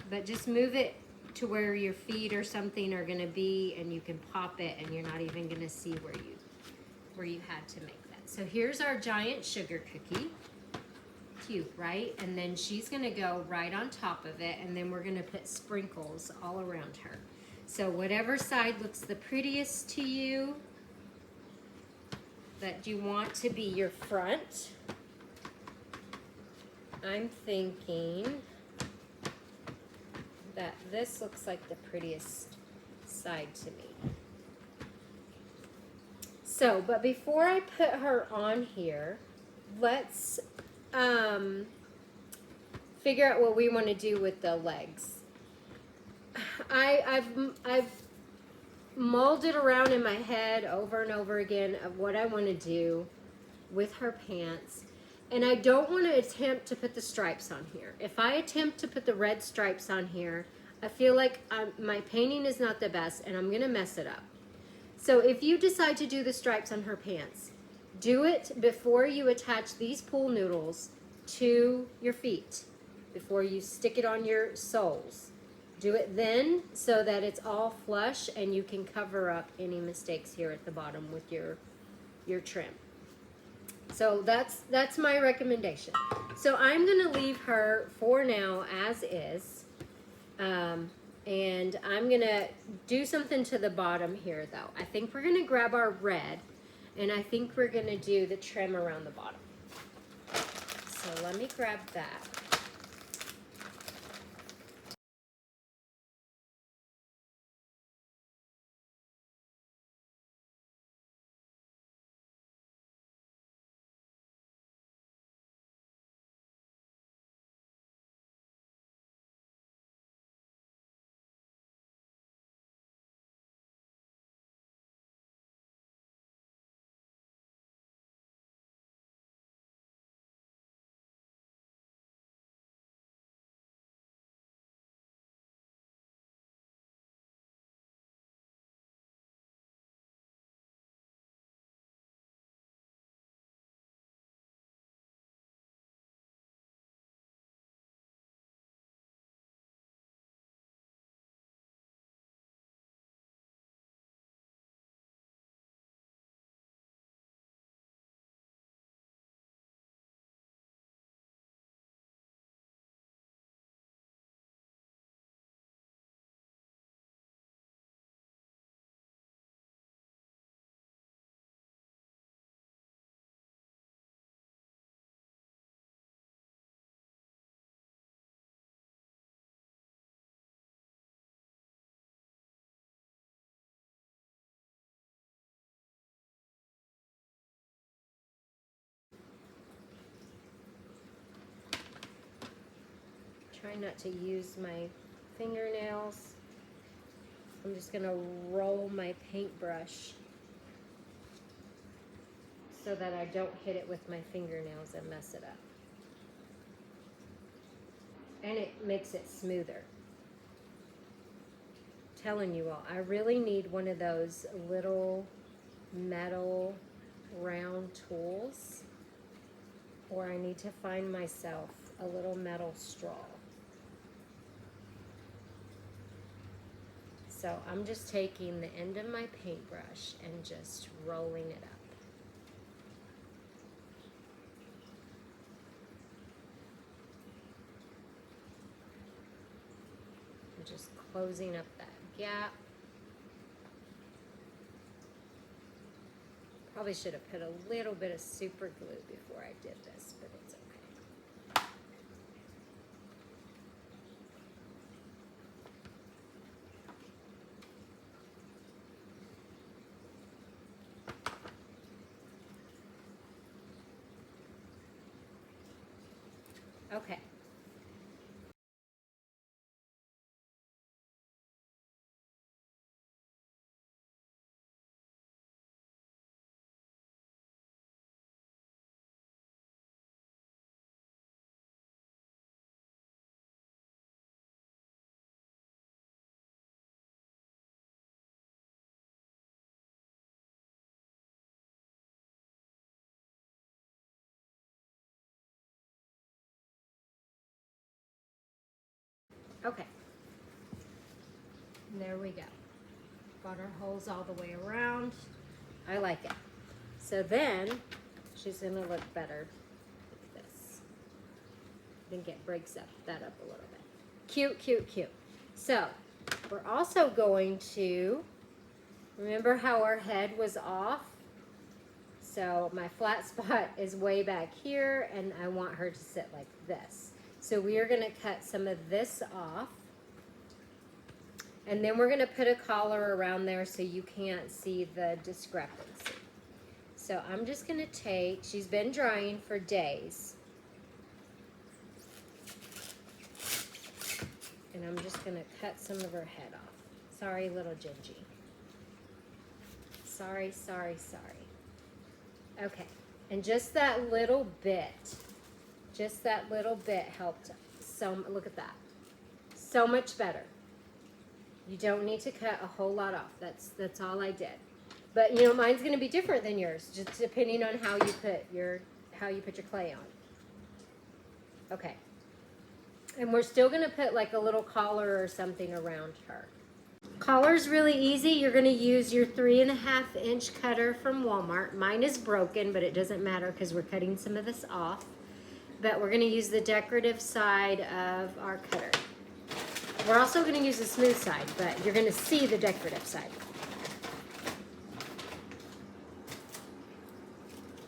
But just move it to where your feet or something are going to be, and you can pop it and you're not even going to see where you had to make that. So here's our giant sugar cookie. Cute, right? And then she's going to go right on top of it, and then we're going to put sprinkles all around her. So whatever side looks the prettiest to you, that you want to be your front. I'm thinking that this looks like the prettiest side to me. So, but before I put her on here, let's figure out what we want to do with the legs. I've mulled it around in my head over and over again of what I want to do with her pants. And I don't want to attempt to put the stripes on here. If I attempt to put the red stripes on here, I feel like my painting is not the best and I'm going to mess it up. So if you decide to do the stripes on her pants, do it before you attach these pool noodles to your feet, before you stick it on your soles. Do it then so that it's all flush and you can cover up any mistakes here at the bottom with your trim. So that's my recommendation. So I'm going to leave her for now as is. And I'm going to do something to the bottom here, though. I think we're going to grab our red, and I think we're going to do the trim around the bottom. So let me grab that. Try not to use my fingernails. I'm just going to roll my paintbrush so that I don't hit it with my fingernails and mess it up. And it makes it smoother. telling you all, I really need one of those little metal round tools, or I need to find myself a little metal straw. So I'm just taking the end of my paintbrush and just rolling it up. I'm just closing up that gap. Probably should have put a little bit of super glue before I did this, but it's okay. Okay. Okay. There we go. Got our holes all the way around. I like it. So then she's gonna look better like this. I think it breaks that up a little bit. Cute, cute, cute. So we're also going to, remember how our head was off? So my flat spot is way back here, and I want her to sit like this. So we are gonna cut some of this off. And then we're gonna put a collar around there so you can't see the discrepancy. So I'm just gonna take, she's been drying for days. And I'm just gonna cut some of her head off. Sorry, little Gingy. Sorry, sorry, sorry. Okay, and just that little bit helped so, look at that. So much better. You don't need to cut a whole lot off. That's all I did. But you know, mine's gonna be different than yours, just depending on how you put your clay on. Okay. And we're still gonna put like a little collar or something around her. Collar's really easy. You're gonna use your 3.5 inch cutter from Walmart. Mine is broken, but it doesn't matter because we're cutting some of this off. But we're gonna use the decorative side of our cutter. We're also going to use the smooth side, but you're going to see the decorative side.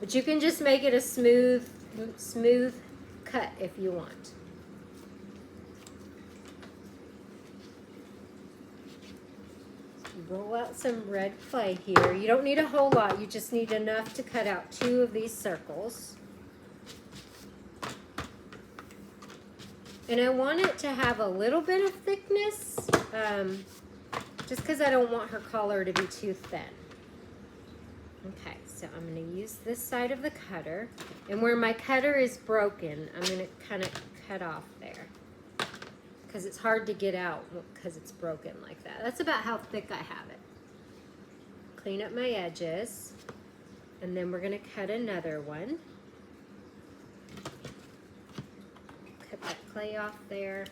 But you can just make it a smooth cut if you want. Roll out some red clay here. You don't need a whole lot. You just need enough to cut out 2 of these circles. And I want it to have a little bit of thickness, just because I don't want her collar to be too thin. Okay, so I'm going to use this side of the cutter. And where my cutter is broken, I'm going to kind of cut off there. Because it's hard to get out because it's broken like that. That's about how thick I have it. Clean up my edges. And then we're going to cut another one. That clay off there.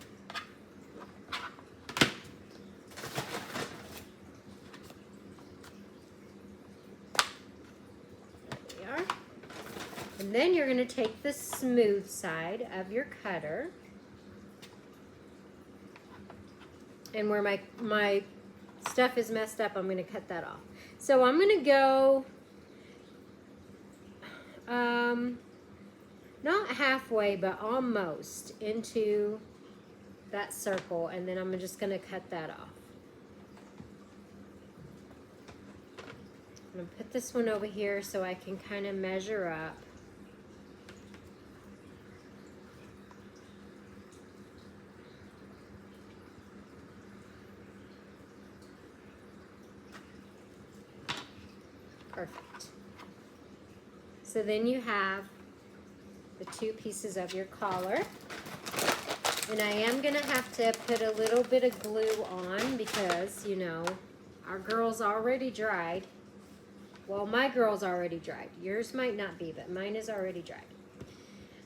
There we are. And then you're going to take the smooth side of your cutter. And where my stuff is messed up, I'm going to cut that off. So I'm going to go not halfway, but almost into that circle, and then I'm just going to cut that off. I'm going to put this one over here so I can kind of measure up. Perfect. So then you have the 2 pieces of your collar. And I am going to have to put a little bit of glue on because, you know, our girl's already dried. Well, my girl's already dried. Yours might not be, but mine is already dried.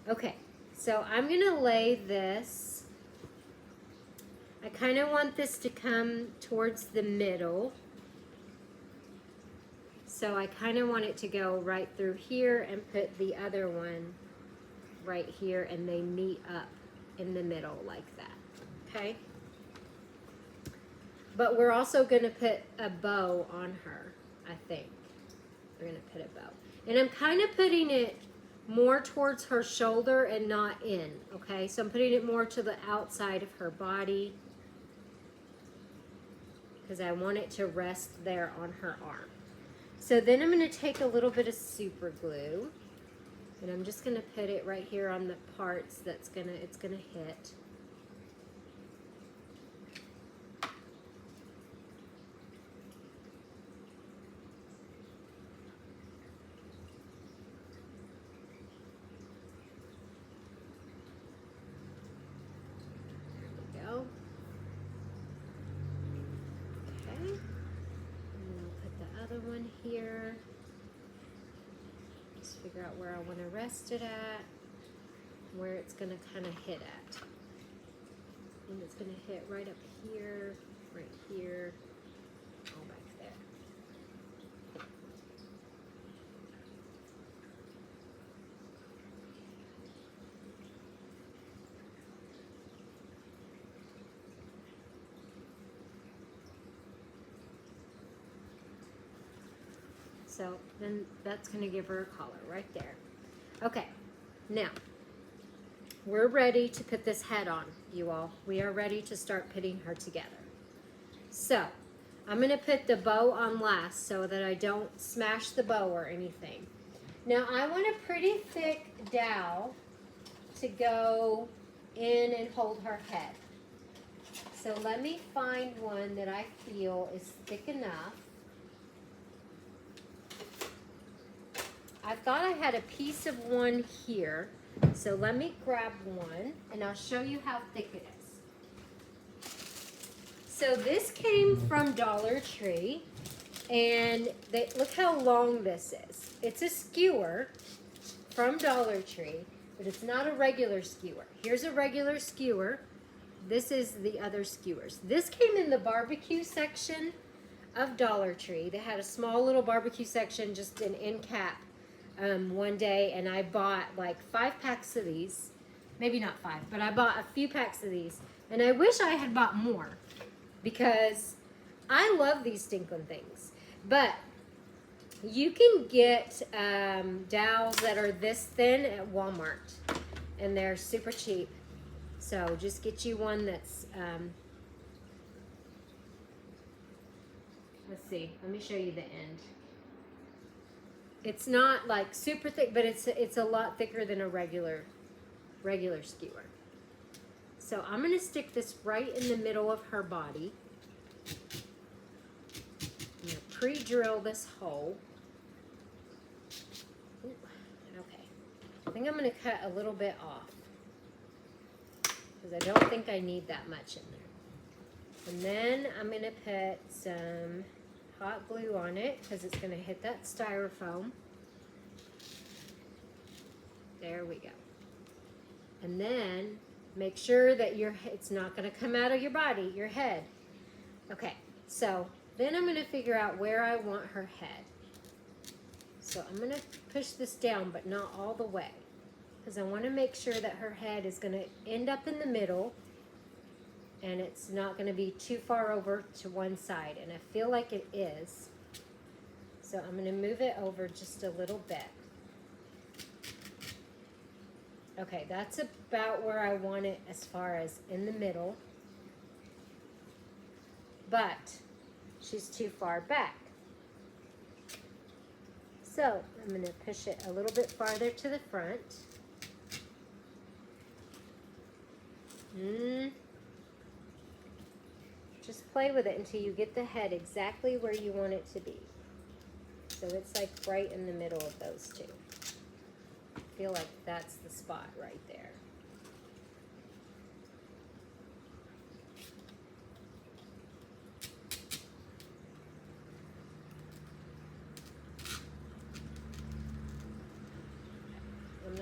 Okay, so I'm going to lay this. I kind of want this to come towards the middle. So I kind of want it to go right through here and put the other one right here, and they meet up in the middle like that, okay? But we're also going to put a bow on her, I think. We're going to put a bow. And I'm kind of putting it more towards her shoulder and not in, okay? So I'm putting it more to the outside of her body because I want it to rest there on her arm. So then I'm going to take a little bit of super glue, and I'm just going to put it right here on the parts that's it's going to hit. There we go. Okay. Other one here. Just figure out where I want to rest it at, where it's going to kind of hit at. And it's going to hit right up here, all back there. So then that's going to give her a color right there. Okay, now we're ready to put this head on, you all. We are ready to start putting her together. So I'm going to put the bow on last so that I don't smash the bow or anything. Now I want a pretty thick dowel to go in and hold her head. So let me find one that I feel is thick enough. I thought I had a piece of one here, so let me grab one and I'll show you how thick it is. So this came from Dollar Tree, and look how long this is. It's a skewer from Dollar Tree, but it's not a regular skewer. Here's a regular skewer. This is the other skewers. This came in the barbecue section of Dollar Tree. They had a small little barbecue section, just an end cap. One day, and I bought like 5 packs of these. Maybe not 5, but I bought a few packs of these, and I wish I had bought more because I love these stinking things. But you can get dowels that are this thin at Walmart, and they're super cheap. So just get you one that's let's see, let me show you the end. It's not like super thick, but it's a lot thicker than a regular skewer. So I'm going to stick this right in the middle of her body. I'm going to pre-drill this hole. Ooh, okay. I think I'm going to cut a little bit off because I don't think I need that much in there. And then I'm going to put some hot glue on it because it's going to hit that styrofoam. There we go. And then make sure that it's not going to come out of your body, your head. Okay, so then I'm going to figure out where I want her head. So I'm going to push this down, but not all the way, because I want to make sure that her head is going to end up in the middle and it's not going to be too far over to one side, and I feel like it is. So I'm going to move it over just a little bit. Okay, that's about where I want it as far as in the middle, but she's too far back. So I'm going to push it a little bit farther to the front. Just play with it until you get the head exactly where you want it to be. So it's like right in the middle of those two. I feel like that's the spot right there.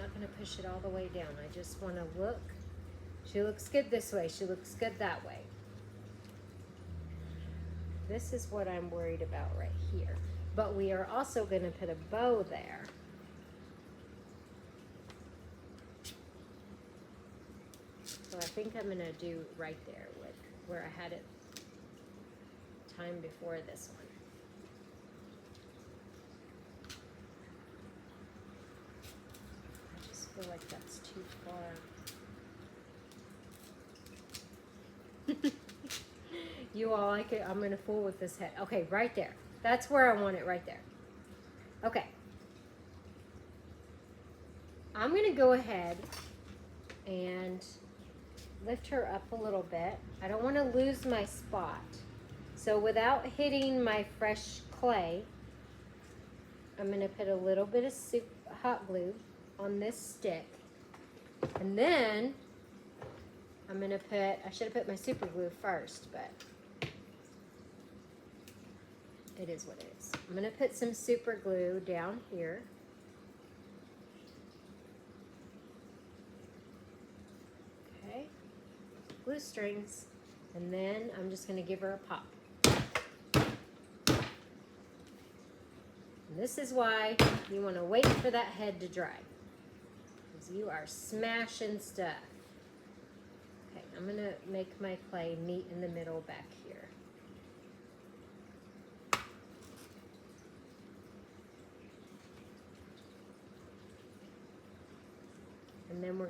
not going to push it all the way down. I just want to look. She looks good this way. She looks good that way. This is what I'm worried about right here. But we are also going to put a bow there. So I think I'm going to do right there with where I had it time before this one. I just feel like that's too far. You all like it? I'm going to fool with this head. Okay, right there. That's where I want it, right there. Okay. I'm going to go ahead and lift her up a little bit. I don't want to lose my spot. So without hitting my fresh clay, I'm going to put a little bit of hot glue on this stick. And then I'm going to put, I should have put my super glue first, but it is what it is. I'm going to put some super glue down here. Okay. Glue strings. And then I'm just going to give her a pop. And this is why you want to wait for that head to dry. Because you are smashing stuff. Okay, I'm going to make my clay meet in the middle back here. And then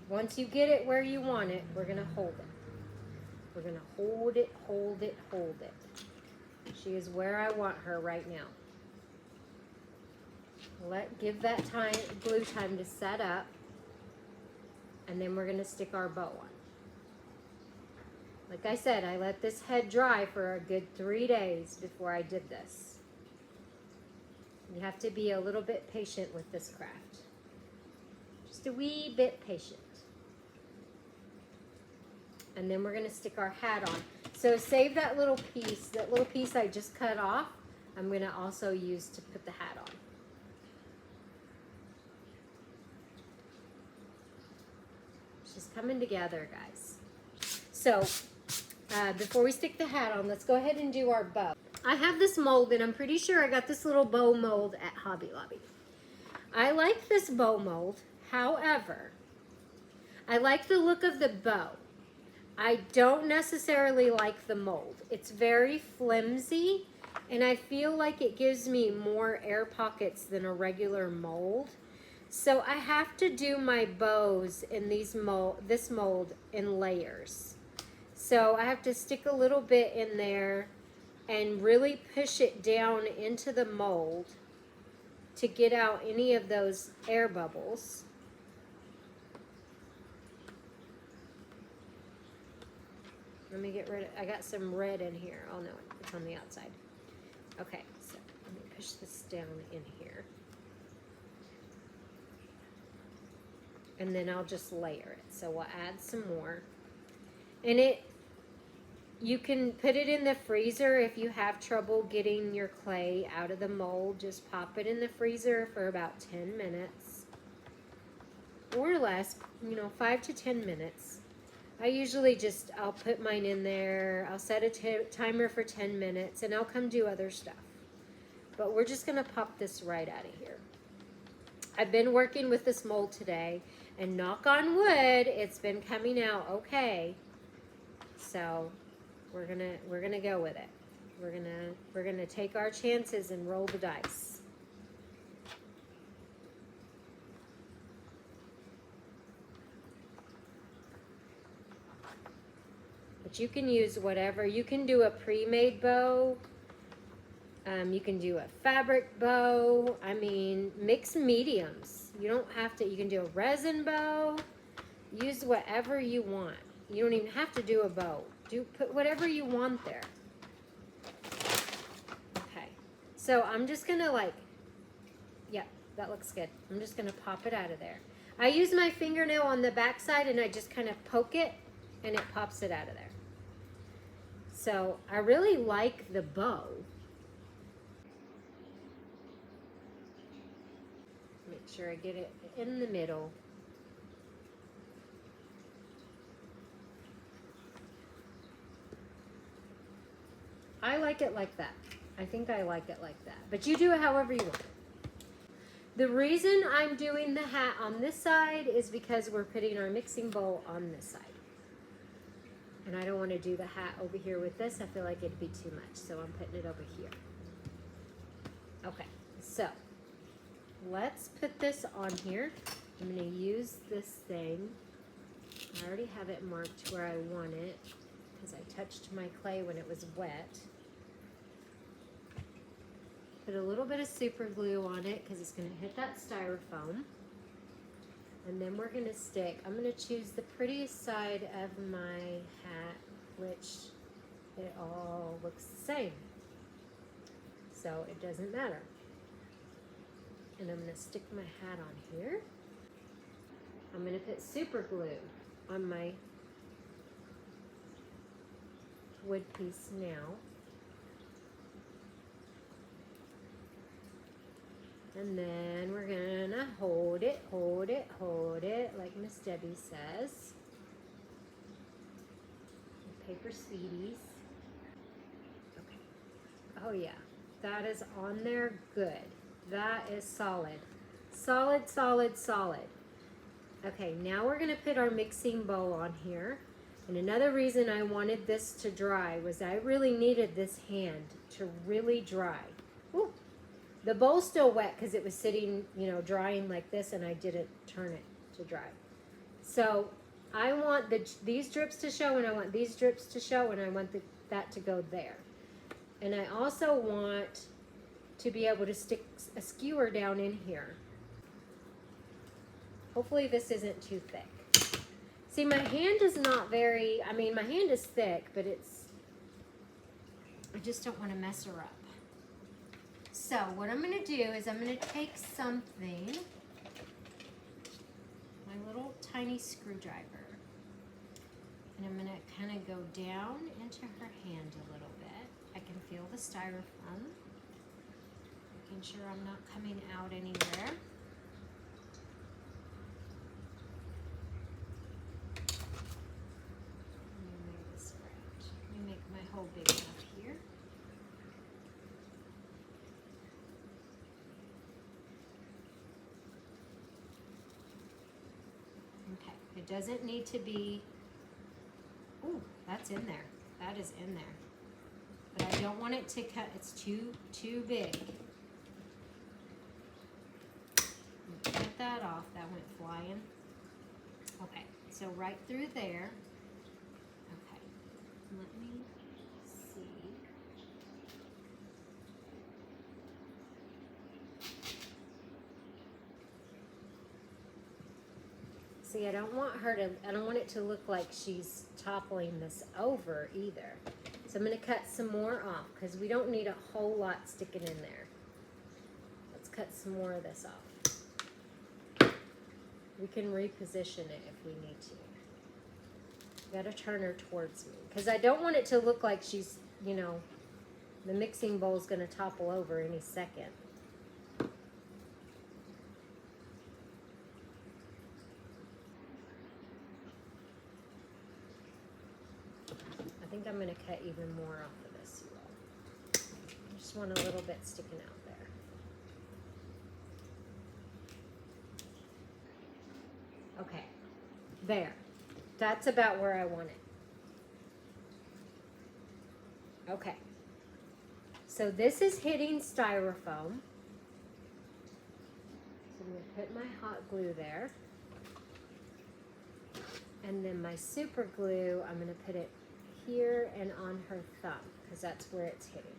once you get it where you want it, we're going to hold it. We're going to hold it, hold it, hold it. She is where I want her right now. Give that glue time to set up, and then we're going to stick our bow on. Like I said, I let this head dry for a good 3 days before I did this. You have to be a little bit patient with this craft. Just a wee bit patient. And then we're going to stick our hat on. So save that little piece I just cut off, I'm going to also use to put the hat on. She's coming together, guys. So before we stick the hat on, let's go ahead and do our bow. I have this mold, and I'm pretty sure I got this little bow mold at Hobby Lobby. I like this bow mold. However, I like the look of the bow. I don't necessarily like the mold. It's very flimsy, and I feel like it gives me more air pockets than a regular mold. So I have to do my bows in this mold in layers. So I have to stick a little bit in there and really push it down into the mold to get out any of those air bubbles. Let me get rid of, I got some red in here. Oh no, it's on the outside. Okay, so let me push this down in here. And then I'll just layer it. So we'll add some more. And you can put it in the freezer if you have trouble getting your clay out of the mold. Just pop it in the freezer for about 10 minutes. Or less, 5 to 10 minutes. I usually I'll put mine in there. I'll set a timer for 10 minutes and I'll come do other stuff. But we're just going to pop this right out of here. I've been working with this mold today, and knock on wood, it's been coming out okay. So we're gonna go with it. We're gonna take our chances and roll the dice. But you can use whatever. You can do a pre-made bow. You can do a fabric bow. I mean, mix mediums. You don't have to, you can do a resin bow. Use whatever you want. You don't even have to do a bow. Put whatever you want there. Okay. So I'm just going to yeah, that looks good. I'm just going to pop it out of there. I use my fingernail on the back side and I just kind of poke it and it pops it out of there. So I really like the bow. Let me Make sure I get it in the middle. I like it like that. I think I like it like that. But you do it however you want. The reason I'm doing the hat on this side is because we're putting our mixing bowl on this side. And I don't want to do the hat over here with this. I feel like it'd be too much. So I'm putting it over here. Okay, so let's put this on here. I'm going to use this thing. I already have it marked where I want it because I touched my clay when it was wet. Put a little bit of super glue on it because it's going to hit that styrofoam. And then we're going to stick, I'm going to choose the prettiest side of my hat, which it all looks the same. So it doesn't matter. And I'm going to stick my hat on here. I'm going to put super glue on my wood piece now. And then we're gonna hold it, hold it, hold it, like Miss Debbie says. Paper sweeties. Okay. Oh yeah, that is on there good. That is solid. Solid, solid, solid. Okay, now we're gonna put our mixing bowl on here. And another reason I wanted this to dry was I really needed this hand to really dry. Ooh. The bowl's still wet because it was sitting, you know, drying like this, and I didn't turn it to dry. So I want these drips to show, and I want these drips to show, and I want that to go there. And I also want to be able to stick a skewer down in here. Hopefully this isn't too thick. See, my hand is not very, I mean, my hand is thick, but I just don't want to mess her up. So what I'm going to do is I'm going to take something, my little tiny screwdriver, and I'm going to kind of go down into her hand a little bit. I can feel the styrofoam, making sure I'm not coming out anywhere. Let me move this around. Let me make my hole big enough here. Okay, it doesn't need to be, ooh, that's in there. That is in there. But I don't want it to cut, it's too big. Cut that off, that went flying. Okay, so right through there. Okay, let me see. See, I don't want it to look like she's toppling this over either. So I'm going to cut some more off because we don't need a whole lot sticking in there. Let's cut some more of this off. We can reposition it if we need to. Got to turn her towards me because I don't want it to look like she's, you know, the mixing bowl is going to topple over any second. I think I'm going to cut even more off of this, you all. I just want a little bit sticking out there. Okay, there. That's about where I want it. Okay. So this is hitting styrofoam. So I'm going to put my hot glue there. And then my super glue, I'm going to put it here and on her thumb because that's where it's hitting.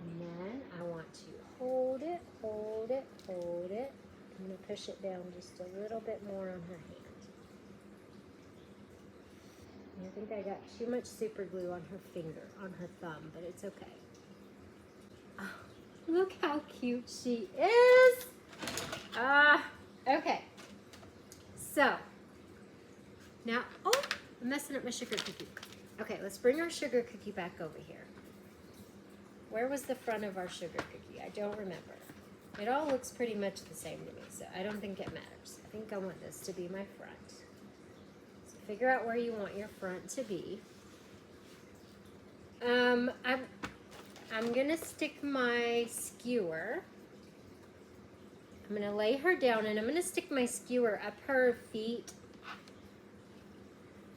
And then I want to hold it, hold it, hold it. I'm going to push it down just a little bit more on her hand. And I think I got too much super glue on her finger, on her thumb, but it's okay. Oh, look how cute she is. Okay. So, now, oh, I'm messing up my sugar cookie. Okay, let's bring our sugar cookie back over here. Where was the front of our sugar cookie? I don't remember. It all looks pretty much the same to me, so I don't think it matters. I think I want this to be my front. So figure out where you want your front to be. I'm gonna stick my skewer. I'm gonna lay her down and I'm gonna stick my skewer up her feet.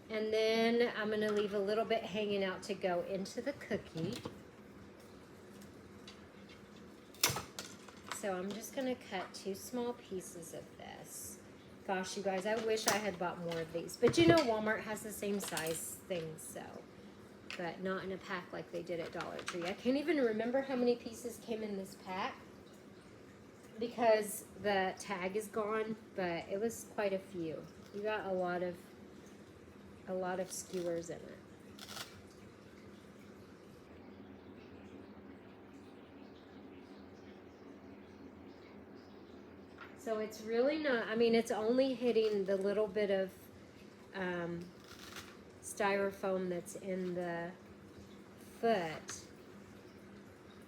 And then I'm gonna leave a little bit hanging out to go into the cookie. So I'm just gonna cut 2 small pieces of this. Gosh, you guys, I wish I had bought more of these. But you know Walmart has the same size things, so. But not in a pack like they did at Dollar Tree. I can't even remember how many pieces came in this pack because the tag is gone, but it was quite a few. You got a lot of skewers in it. So it's really not, I mean, it's only hitting the little bit of styrofoam that's in the foot.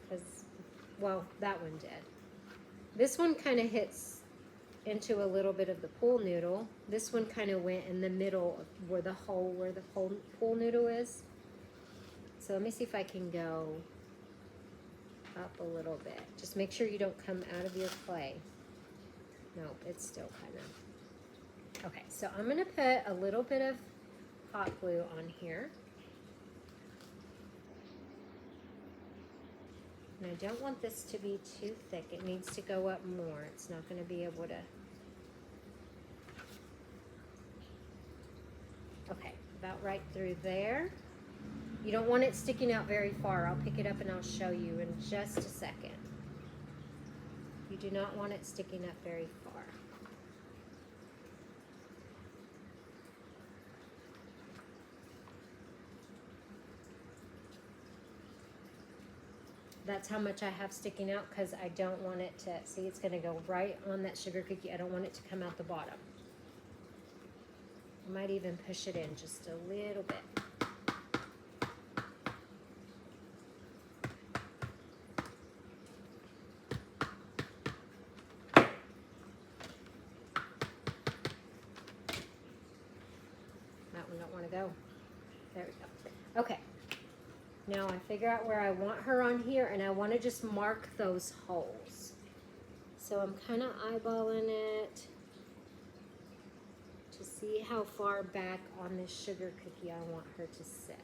Because, well, that one did. This one kind of hits into a little bit of the pool noodle. This one kind of went in the middle of where the pool noodle is. So let me see if I can go up a little bit. Just make sure you don't come out of your clay. Nope, it's still kind of. Okay, so I'm going to put a little bit of hot glue on here. And I don't want this to be too thick. It needs to go up more. It's not going to be able to. Okay, about right through there. You don't want it sticking out very far. I'll pick it up and I'll show you in just a second. You do not want it sticking up very far. That's how much I have sticking out because I don't want it to, see, it's going to go right on that sugar cookie. I don't want it to come out the bottom. I might even push it in just a little bit. That one don't want to go. There we go. Okay. Now I figure out where I want her on here and I want to just mark those holes. So I'm kind of eyeballing it to see how far back on this sugar cookie I want her to sit.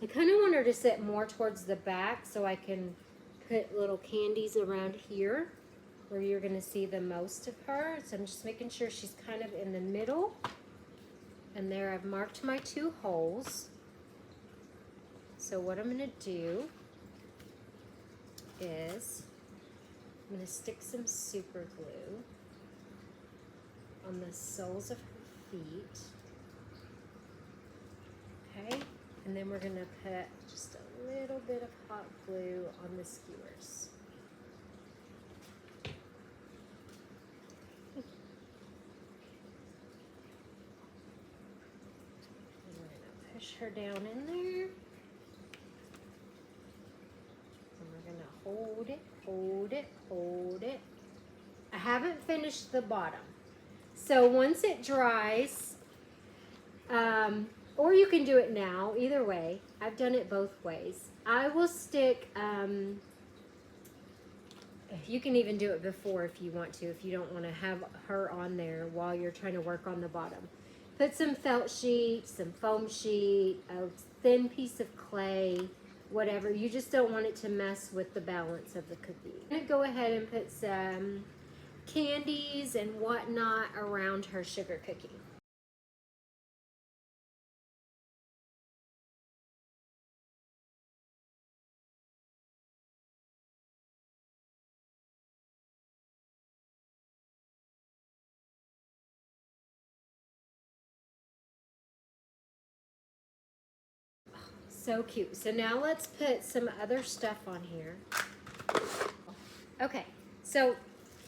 I kind of want her to sit more towards the back so I can put little candies around here where you're going to see the most of her. So I'm just making sure she's kind of in the middle. And there I've marked my 2 holes. So what I'm going to do is I'm going to stick some super glue on the soles of her feet. Okay, and then we're going to put just a little bit of hot glue on the skewers. And we're going to push her down in there. Hold it, hold it, hold it. I haven't finished the bottom. So once it dries, or you can do it now, either way. I've done it both ways. I will stick, you can even do it before if you want to, if you don't want to have her on there while you're trying to work on the bottom. Put some felt sheet, some foam sheet, a thin piece of clay, whatever. You just don't want it to mess with the balance of the cookie. I'm going to go ahead and put some candies and whatnot around her sugar cookie. So cute. So now let's put some other stuff on here. Okay, so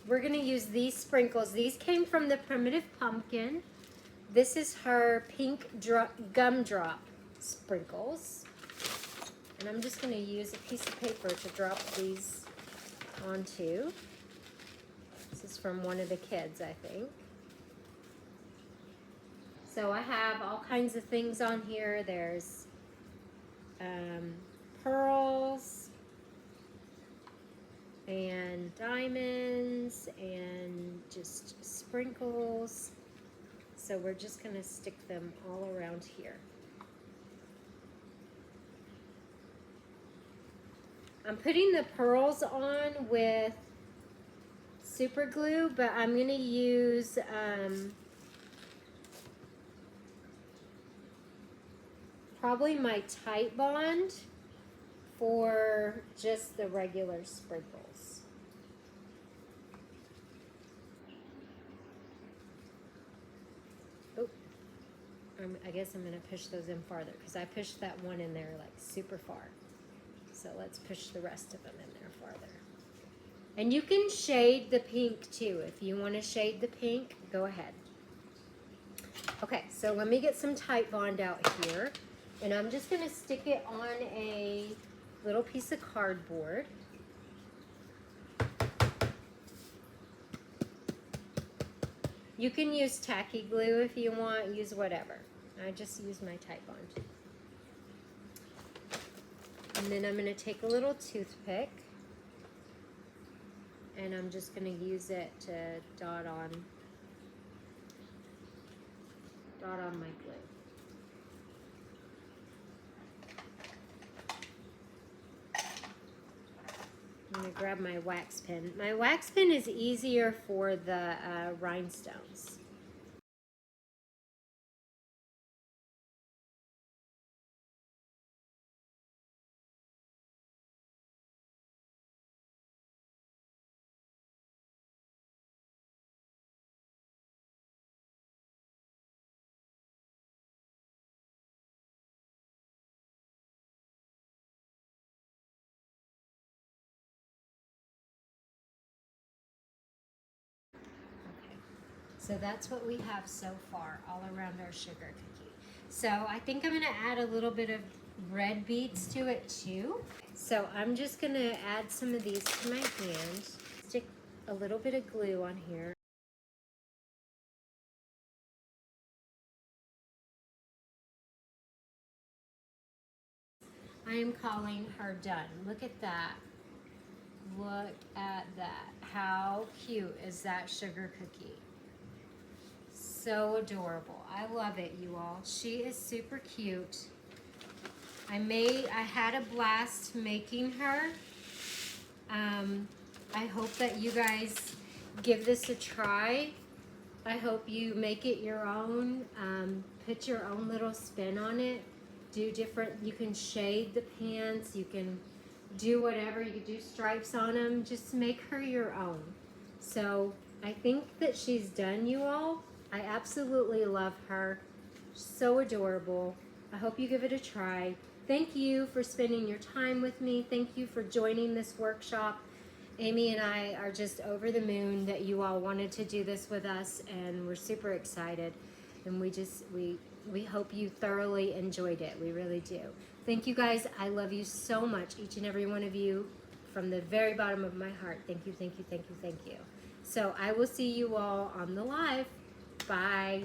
we're going to use these sprinkles. These came from the Primitive Pumpkin. This is her pink gumdrop sprinkles. And I'm just going to use a piece of paper to drop these onto. This is from one of the kids, I think. So I have all kinds of things on here. There's pearls and diamonds and just sprinkles. So we're just going to stick them all around here. I'm putting the pearls on with super glue, but I'm going to use probably my Tight Bond for just the regular sprinkles. Oh, I guess I'm going to push those in farther because I pushed that one in there like super far. So let's push the rest of them in there farther. And you can shade the pink too. If you want to shade the pink, go ahead. Okay, so let me get some Tight Bond out here. And I'm just going to stick it on a little piece of cardboard. You can use tacky glue if you want, use whatever. I just use my Tight Bond. And then I'm going to take a little toothpick and I'm just going to use it to dot on my glue. I'm going to grab my wax pen. My wax pen is easier for the rhinestones. So that's what we have so far all around our sugar cookie. So I think I'm going to add a little bit of red beads to it too. So I'm just going to add some of these to my hand. Stick a little bit of glue on here. I am calling her done. Look at that. Look at that. How cute is that sugar cookie? So adorable. I love it, you all. She is super cute. I had a blast making her. I hope that you guys give this a try. I hope you make it your own. Put your own little spin on it. Do different, you can shade the pants, you can do whatever, you can do stripes on them. Just make her your own. So I think that she's done, you all. I absolutely love her. So adorable. I hope you give it a try. Thank you for spending your time with me. Thank you for joining this workshop. Amy and I are just over the moon that you all wanted to do this with us, and we're super excited. And we hope you thoroughly enjoyed it. We really do. Thank you guys. I love you so much, each and every one of you, from the very bottom of my heart. Thank you, thank you, thank you, thank you. So I will see you all on the live. Bye.